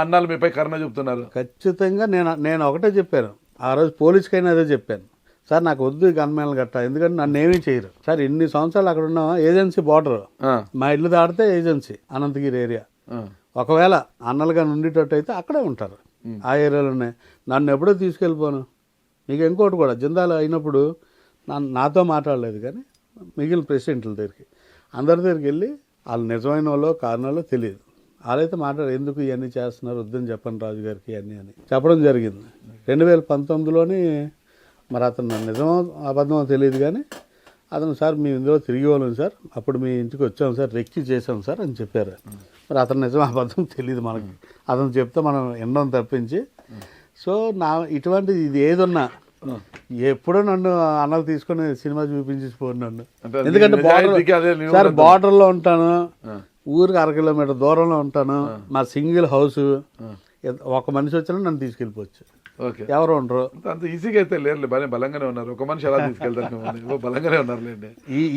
అన్నాలు మీపై కరుణ చూపుతున్నారు. ఖచ్చితంగా నేను ఒకటే చెప్పాను ఆ రోజు, పోలీస్కైనా అదే చెప్పాను, సార్ నాకు వద్దు గన్మ్యాన్లు గట్ట, ఎందుకంటే నన్ను ఏమీ చేయరు సార్. ఇన్ని సంవత్సరాలు అక్కడ ఉన్నాం, ఏజెన్సీ బార్డర్, మా ఇల్లు దాటితే ఏజెన్సీ అనంతగిరి ఏరియా. ఒకవేళ అన్నలుగా ఉండేటట్టు అయితే అక్కడే ఉంటారు ఆ ఏరియాలోనే. నన్ను ఎప్పుడో తీసుకెళ్ళిపోను. మీకు ఇంకోటి కూడా, జిందాల్ అయినప్పుడు నాతో మాట్లాడలేదు కానీ మిగిలిన ప్రెసిడెంట్ల దగ్గరికి అందరి దగ్గరికి వెళ్ళి వాళ్ళు నిజమైన వాళ్ళో కారణాలో తెలియదు, వాళ్ళైతే ఎందుకు ఇవన్నీ చేస్తున్నారు వద్దని చెప్పండి రాజు గారికి ఇవన్నీ అని చెప్పడం జరిగింది. 2019లోని మరి అతను నిజమో అబద్ధమో తెలియదు కానీ అతను సార్ మేము ఇందులో తిరిగి వాళ్ళం సార్, అప్పుడు మీ ఇంటికి వచ్చాం సార్, రెక్కి చేసాం సార్ అని చెప్పారు. మరి అతను నిజం అబద్ధం తెలియదు మనకి, అతను చెప్తే మనం ఎన్నో తప్పించి. సో ఇటువంటిది ఇది ఏదున్నా ఎప్పుడో నన్ను అన్నలు తీసుకొని సినిమా చూపించిపోను నన్ను. ఎందుకంటే సార్ బార్డర్లో ఉంటాను, ఊరికి 1 కిలోమీటర్ దూరంలో ఉంటాను, మా సింగిల్ హౌస్, ఒక మనిషి వచ్చినా నన్ను తీసుకెళ్ళిపోవచ్చు, ఎవరు ఉండరు. అంత ఈజీగా అయితే లేరు, బలంగానే ఉన్నారు. ఒక మనిషి ఎలా తీసుకెళ్తారు, బలంగానే ఉన్నారు.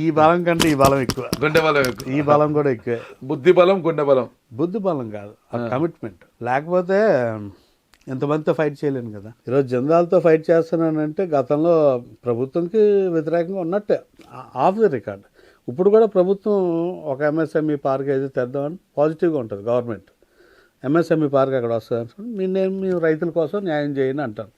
ఈ బలం కంటే ఈ బలం ఎక్కువ, గుండె బలం ఎక్కువ, ఈ బలం కూడా ఎక్కువే. బుద్ధి బలం, గుండె బలం. బుద్ధి బలం కాదు, కమిట్మెంట్ లేకపోతే ఎంతమందితో ఫైట్ చేయలేను కదా. ఈరోజు జిందాల్తో ఫైట్ చేస్తున్నానంటే గతంలో ప్రభుత్వంకి వ్యతిరేకంగా ఉన్నట్టే, ఆఫ్ ది రికార్డ్. ఇప్పుడు కూడా ప్రభుత్వం ఒక ఎంఎస్ఎంఈ పార్క్ అయితే తెద్దామని పాజిటివ్గా ఉంటుంది. గవర్నమెంట్ ఎంఎస్ఎంఈ పార్క్ అక్కడ వస్తుంది, మేము రైతుల కోసం న్యాయం చేయని అంటాను.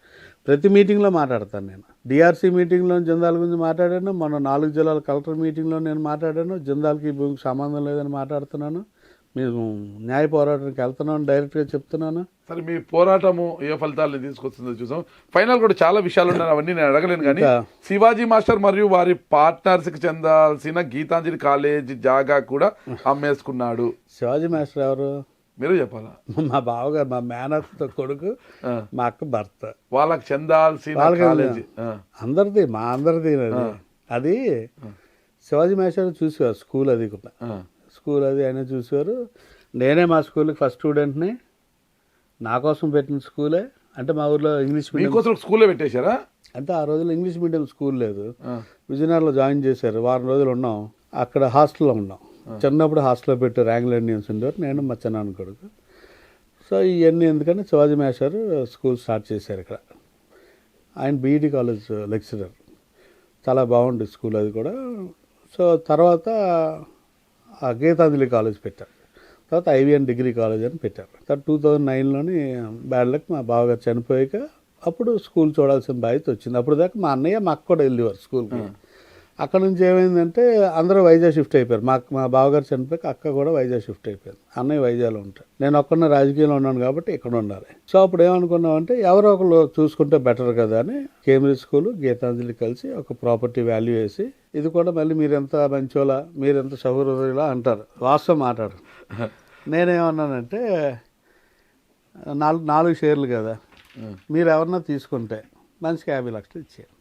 ప్రతి మీటింగ్లో మాట్లాడతాను నేను. డిఆర్సీ మీటింగ్లో జిందాల్ గురించి మాట్లాడాను, మన 4 జిల్లాల కలెక్టర్ మీటింగ్లో నేను మాట్లాడాను, జిందాల్కి భూమికి సంబంధం లేదని మాట్లాడుతున్నాను, మేము న్యాయ పోరాటానికి వెళ్తున్నాను డైరెక్ట్గా చెప్తున్నాను. సరే మీ పోరాటము ఏ ఫలితాలను తీసుకొస్తుందో చూసాం. ఫైనల్ కూడా చాలా విషయాలు ఉన్నాయి, అవన్నీ నేను అడగలేను. కానీ శివాజీ మాస్టర్ మరియు వారి పార్ట్నర్స్కి చెందాల్సిన గీతాంజలి కాలేజీ జాగా కూడా అమ్మేసుకున్నాడు. శివాజీ మాస్టర్ ఎవరు మీరు చెప్పాలా? మా బావగారు, మా మేనత్త కొడుకు, మా అక్క భర్త. వాళ్ళకి చెందాల్సిన కాలేజీ అందరిది, మా అందరిది. అది శివాజీ మాస్టర్ చూసేవారు, స్కూల్ అది కూడా, స్కూల్ అది ఆయన చూసేవారు. నేనే మా స్కూల్కి ఫస్ట్ స్టూడెంట్ని, నా కోసం పెట్టిన స్కూలే. అంటే మా ఊర్లో ఇంగ్లీష్ మీడియం, మీకోసం స్కూల్లో పెట్టేశారా? అంటే ఆ రోజుల్లో ఇంగ్లీష్ మీడియం స్కూల్ లేదు. విజయనగరంలో జాయిన్ చేశారు, వారం రోజులు ఉన్నాం అక్కడ, హాస్టల్లో ఉన్నాం. చిన్నప్పుడు హాస్టల్లో పెట్టారు, ఆంగ్లో ఇండియన్స్ ఉండేవారు, నేను మా చిన్నాన్న కొడుకు. సో ఇవన్నీ ఎందుకని శివాజీ మేషారు స్కూల్ స్టార్ట్ చేశారు ఇక్కడ. ఆయన బీఈడి కాలేజ్ లెక్చరర్, చాలా బాగుంది స్కూల్ అది కూడా. సో తర్వాత గీతాంజలి కాలేజ్ పెట్టారు, తర్వాత ఐవిఎన్ డిగ్రీ కాలేజ్ అని పెట్టారు. తర్వాత 2009లోని బ్యాడ్ లక్ మా బావగారు చనిపోయాక అప్పుడు స్కూల్ చూడాల్సిన బాధ్యత వచ్చింది. అప్పుడు దాకా మా అన్నయ్య మా అక్క కూడా వెళ్ళేవారు స్కూల్కి. అక్కడ నుంచి ఏమైందంటే అందరూ వైజాగ్ షిఫ్ట్ అయిపోయారు. మా బావగారు చనిపోయాక అక్క కూడా వైజాగ్ షిఫ్ట్ అయిపోయింది. అన్నయ్య వైజాగ్లో ఉంటారు, నేను ఒక్కనే రాజకీయంలో ఉన్నాను కాబట్టి ఇక్కడ ఉండాలి. సో అప్పుడు ఏమనుకున్నామంటే ఎవరో ఒకరు చూసుకుంటే బెటర్ కదా అని కేంబ్రిడ్జ్ స్కూల్ గీతాంజలి కలిసి ఒక ప్రాపర్టీ వాల్యూ వేసి, ఇది కూడా మళ్ళీ మీరెంత మంచోలా, మీరెంత సౌహృదయులా అంటారు, వాస్తవం మాట్లాడు. నేనేమన్నానంటే 4 షేర్లు కదా, మీరు ఎవరన్నా తీసుకుంటే మనిషికి 50 లక్షలు ఇచ్చేయాలి,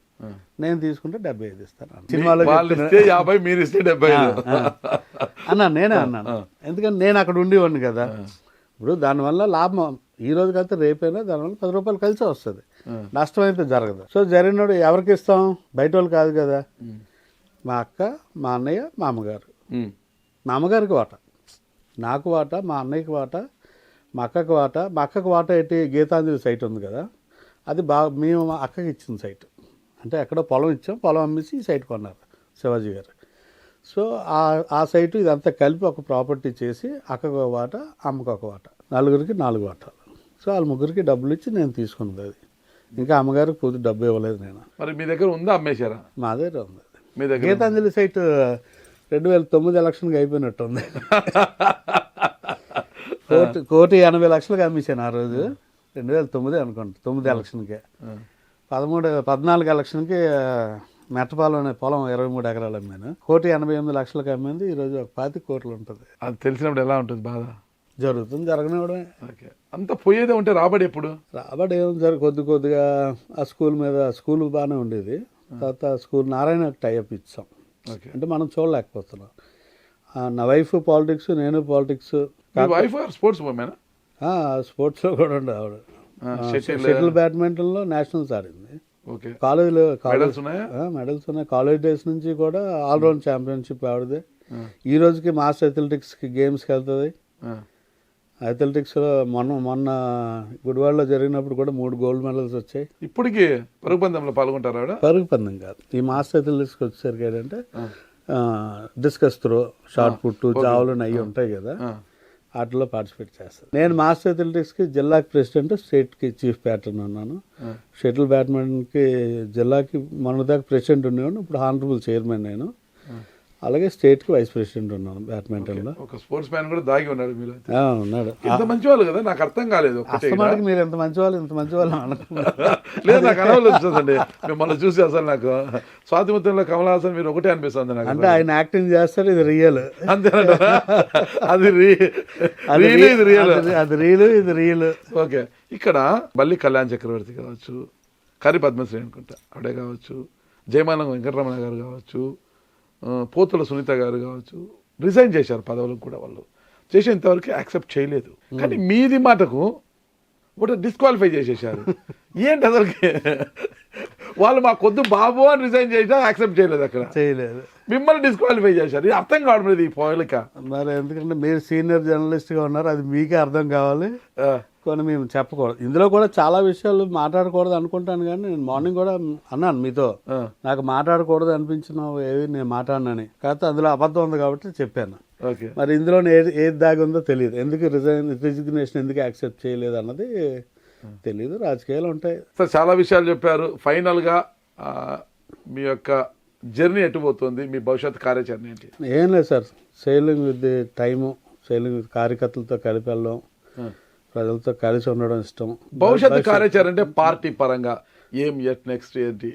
నేను తీసుకుంటే 75 ఇస్తాను. సినిమాలో వాళ్ళు ఇస్తే 50, మీరు ఇస్తే 75 అన్నాను, నేనే అన్నాను. ఎందుకంటే నేను అక్కడ ఉండేవాడిని కదా. ఇప్పుడు దానివల్ల లాభం ఈ రోజు కాకపోతే రేపైనా దానివల్ల 10 రూపాయలు కలిసి వస్తుంది, నష్టం అయితే జరగదు. సో జరిగినోడు ఎవరికి ఇస్తాం, బయట వాళ్ళు కాదు కదా. మా అక్క, మా అన్నయ్య, మా అమ్మగారు. మా అమ్మగారికి వాటా, నాకు వాటా, మా అన్నయ్యకి వాటా, మా అక్కకి వాటా. మా అక్కకి వాటా ఏంటి, గీతాంజలి సైట్ ఉంది కదా, అది మేము అక్కకి ఇచ్చిన సైట్. అంటే ఎక్కడో పొలం ఇచ్చాం, పొలం అమ్మేసి ఈ సైట్ కొన్నారు శివాజీ గారు. సో ఆ సైటు ఇదంతా కలిపి ఒక ప్రాపర్టీ చేసి అక్కకు ఒక వాటా, అమ్మకు ఒక వాటా, 4 వాటాలు. సో వాళ్ళ 3 డబ్బులు ఇచ్చి నేను తీసుకున్నది అది. ఇంకా అమ్మగారికి పూర్తి డబ్బు ఇవ్వలేదు నేను. మరి మీ దగ్గర ఉందా, అమ్మేశారా? మా దగ్గర ఉంది. మీ దగ్గర గీతాంజలి సైట్ 2009 ఎలక్షన్కి అయిపోయినట్టు ఉంది. 1,80,00,000కి అమ్మేశాను ఆ రోజు, 2009 అనుకుంటా, 9 ఎలక్షన్కే. 14 ఎలక్షన్కి మెట్టపాలెం అనే పొలం 23 ఎకరాలు అమ్మాను. 1,88,00,000కి అమ్మింది. ఈరోజు ఒక 25 కోట్లు ఉంటుంది. అది తెలిసినప్పుడు ఎలా ఉంటుంది బాధ? జరుగుతుంది, జరగనివ్వడమే. ఓకే, అంత పోయేదే ఉంటే రాబడి ఎప్పుడు? రాబడి ఏం కొద్దిగా ఆ స్కూల్ మీద, స్కూల్ బాగానే ఉండేది. తర్వాత స్కూల్ నారాయణ టైఅప్ ఇచ్చాం. ఓకే, అంటే మనం చూడలేకపోతున్నాం. నా వైఫ్ పాలిటిక్స్, నేను పాలిటిక్స్. Wife sports women? స్పోర్ట్స్లో కూడా ఉండే ఆవిడ. షటిల్ బ్యాడ్మింటన్లో నేషనల్స్ ఆడింది. ఓకే, కాలేజీలో మెడల్స్ ఉన్నాయా? మెడల్స్ ఉన్నాయి. కాలేజ్ డేస్ నుంచి కూడా ఆల్రౌండ్ ఛాంపియన్షిప్ ఆవిడదే. ఈ రోజుకి మాస్టర్ అథ్లెటిక్స్కి గేమ్స్కి వెళ్తుంది. అథ్లెటిక్స్లో మొన్న గుడివాడలో జరిగినప్పుడు కూడా 3 గోల్డ్ మెడల్స్ వచ్చాయి. ఇప్పటికి పరుగు పందెంలో పాల్గొంటారు ఆవిడ? పరుగు పందెం కాదు, ఈ మాస్టర్ అథ్లెటిక్స్కి వచ్చేసరికి ఏంటంటే discus throw, shot put, javelin అవి ఉంటాయి కదా, వాటిలో పార్టిసిపేట్ చేస్తాను. నేను మాస్టర్ అథ్లెటిక్స్కి జిల్లాకి ప్రెసిడెంట్, స్టేట్కి చీఫ్ ప్యాటర్న్ ఉన్నాను. షటిల్ బ్యాడ్మింటన్కి జిల్లాకి మొన్నదాకా ప్రెసిడెంట్ ఉండేవాడు, ఇప్పుడు హానరబుల్ చైర్మన్ నేను. అలాగే స్టేట్కి వైస్ ప్రెసిడెంట్ ఉన్నాను బ్యాడ్మింటన్లో. ఒక స్పోర్ట్స్ మ్యాన్ కూడా దాగి ఉన్నాడు మీరు. ఉన్నాడు. ఇంత మంచి వాళ్ళు కదా, నాకు అర్థం కాలేదు. అస్తమానికి మీరు ఎంత మంచి వాళ్ళు, ఇంత మంచి వాళ్ళు అనుకున్నారు. లేదు, నాకు అనుభవం వచ్చిందండి మిమ్మల్ని చూసి. అసలు నాకు స్వాతిముత్యంలో కమల్ హాసన్ మీరు ఒకటే అనిపిస్తుంది నాకు. అంటే ఆయన యాక్టింగ్ చేస్తారు, ఇది రియల్. అంతేనంటారా? అది రియల్, ఇది రియల్. ఓకే, ఇక్కడ మళ్ళీ కళ్యాణ్ చక్రవర్తి కావచ్చు, కరి పద్మశ్రీ అనుకుంటా ఆవిడే కావచ్చు, జయమానం వెంకటరమణ గారు కావచ్చు, పోతుల సునీత గారు కావచ్చు, రిజైన్ చేశారు పదవులకు కూడా. వాళ్ళు చేసేంతవరకు యాక్సెప్ట్ చేయలేదు. కానీ మీది మాటకు ఒకటి డిస్క్వాలిఫై చేసేసారు. ఏంటి అసలుకి? వాళ్ళు మా కొద్దు బాబు అని రిజైన్ చేసినా యాక్సెప్ట్ చేయలేదు, అక్కడ చేయలేదు, మిమ్మల్ని డిస్క్వాలిఫై చేశారు. ఇది అర్థం కావడం లేదు ఈ పోలిక. మరి ఎందుకంటే మీరు సీనియర్ జర్నలిస్ట్గా ఉన్నారు, అది మీకే అర్థం కావాలి. కొన్ని మేము చెప్పకూడదు, ఇందులో కూడా చాలా విషయాలు మాట్లాడకూడదు అనుకుంటాను. కానీ నేను మార్నింగ్ కూడా అన్నాను మీతో, నాకు మాట్లాడకూడదు అనిపించిన ఏవి నేను మాట్లాడినని. కాకపోతే అందులో అబద్ధం ఉంది కాబట్టి చెప్పాను. మరి ఇందులో ఏది దాగి ఉందో తెలియదు. ఎందుకు రిజిగ్నేషన్ ఎందుకు యాక్సెప్ట్ చేయలేదు అన్నది తెలియదు. రాజకీయాలు ఉంటాయి సార్. చాలా విషయాలు చెప్పారు. ఫైనల్గా మీ యొక్క జర్నీ ఎటు పోతుంది, మీ భవిష్యత్ కార్యాచరణ ఏంటి? ఏం లేదు sir, sailing with the time, sailing with కార్యకర్తలతో కలిపి వెళ్ళడం, ప్రజలతో కలిసి ఉండడం ఇష్టం. భవిష్యత్తు కార్యాచరణ అంటే పార్టీ పరంగా ఏం నెక్స్ట్ ఏంటి?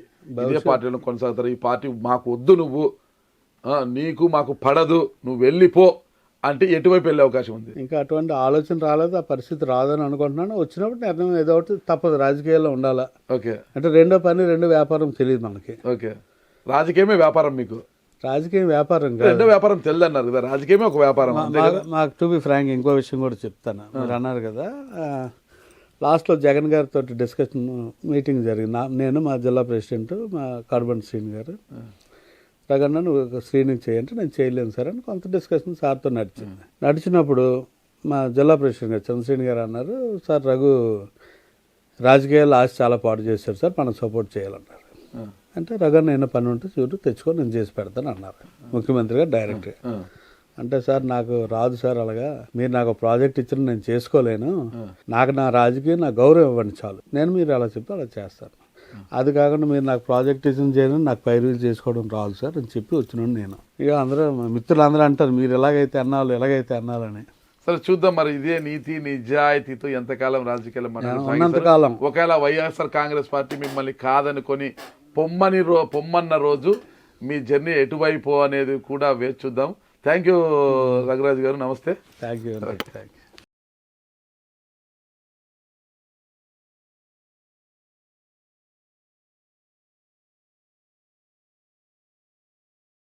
ఇదే పార్టీలో కొనసాగుతారు? ఈ పార్టీ మాకు వద్దు, నువ్వు నీకు మాకు పడదు, నువ్వు వెళ్ళిపో అంటే ఎటువైపు వెళ్ళే అవకాశం ఉంది? ఇంకా అటువంటి ఆలోచన రాలేదు, ఆ పరిస్థితి రాదని అనుకుంటున్నాను. వచ్చినప్పుడు నిర్ణయం ఏదో ఒకటి తప్పదు, రాజకీయాల్లో ఉండాలా. ఓకే, అంటే రెండో పని రెండో వ్యాపారం తెలియదు మనకి. ఓకే, రాజకీయమే వ్యాపారం మీకు? రాజకీయం వ్యాపారం కాదు, రెండో వ్యాపారం తెలియదన్నారు కదా, రాజకీయమే ఒక వ్యాపారం. మాకు టు బి ఫ్రాంక్ ఇంకో విషయం కూడా చెప్తాను. మీరు అన్నారు కదా, లాస్ట్లో జగన్ గారితో డిస్కషన్ మీటింగ్ జరిగింది. నేను మా జిల్లా ప్రెసిడెంట్ మా కడబండి శ్రీని గారు, రగన్న నువ్వు శ్రీని చేయంటే నేను చేయలేను సార్ అని కొంత డిస్కషన్ సార్తో నడిచినప్పుడు మా జిల్లా ప్రెసిడెంట్ గారు చంద్రశ్రేణి గారు అన్నారు, సార్ రఘు రాజకీయాలు ఆశ చాలా పాటు చేశారు సార్, మనం సపోర్ట్ చేయాలన్నారు. అంటే రగన్న ఏమైనా పని ఉంటే చూడు తెచ్చుకో నేను చేసి పెడతాను అన్నారు ముఖ్యమంత్రి గారు డైరెక్ట్గా. అంటే సార్ నాకు రాదు సార్, అలాగా మీరు నాకు ప్రాజెక్ట్ ఇచ్చిన నేను చేసుకోలేను, నాకు నా రాజకీయం నా గౌరవం ఇవ్వండి చాలు, నేను మీరు అలా చెప్పి అలా చేస్తాను, అది కాకుండా మీరు నాకు ప్రాజెక్ట్ ఇచ్చిన చేయడం నాకు పైరులు చేసుకోవడం రాదు సార్ అని చెప్పి వచ్చినాను నేను. ఇక అందరూ మిత్రులు అందరూ అంటారు మీరు ఎలాగైతే అన్నాలని. సరే చూద్దాం మరి ఇదే నీతి నిజాయితీతో ఎంతకాలం రాజకీయాలు ఉన్నంతకాలం. ఒకవేళ వైఎస్ఆర్ కాంగ్రెస్ పార్టీ మిమ్మల్ని కాదనుకొని పొమ్మన్న రోజు మీ జర్నీ ఎటువైపు అనేది కూడా వేచి చూద్దాం. థ్యాంక్ యూ రఘురాజ్ గారు, నమస్తే. Thank you.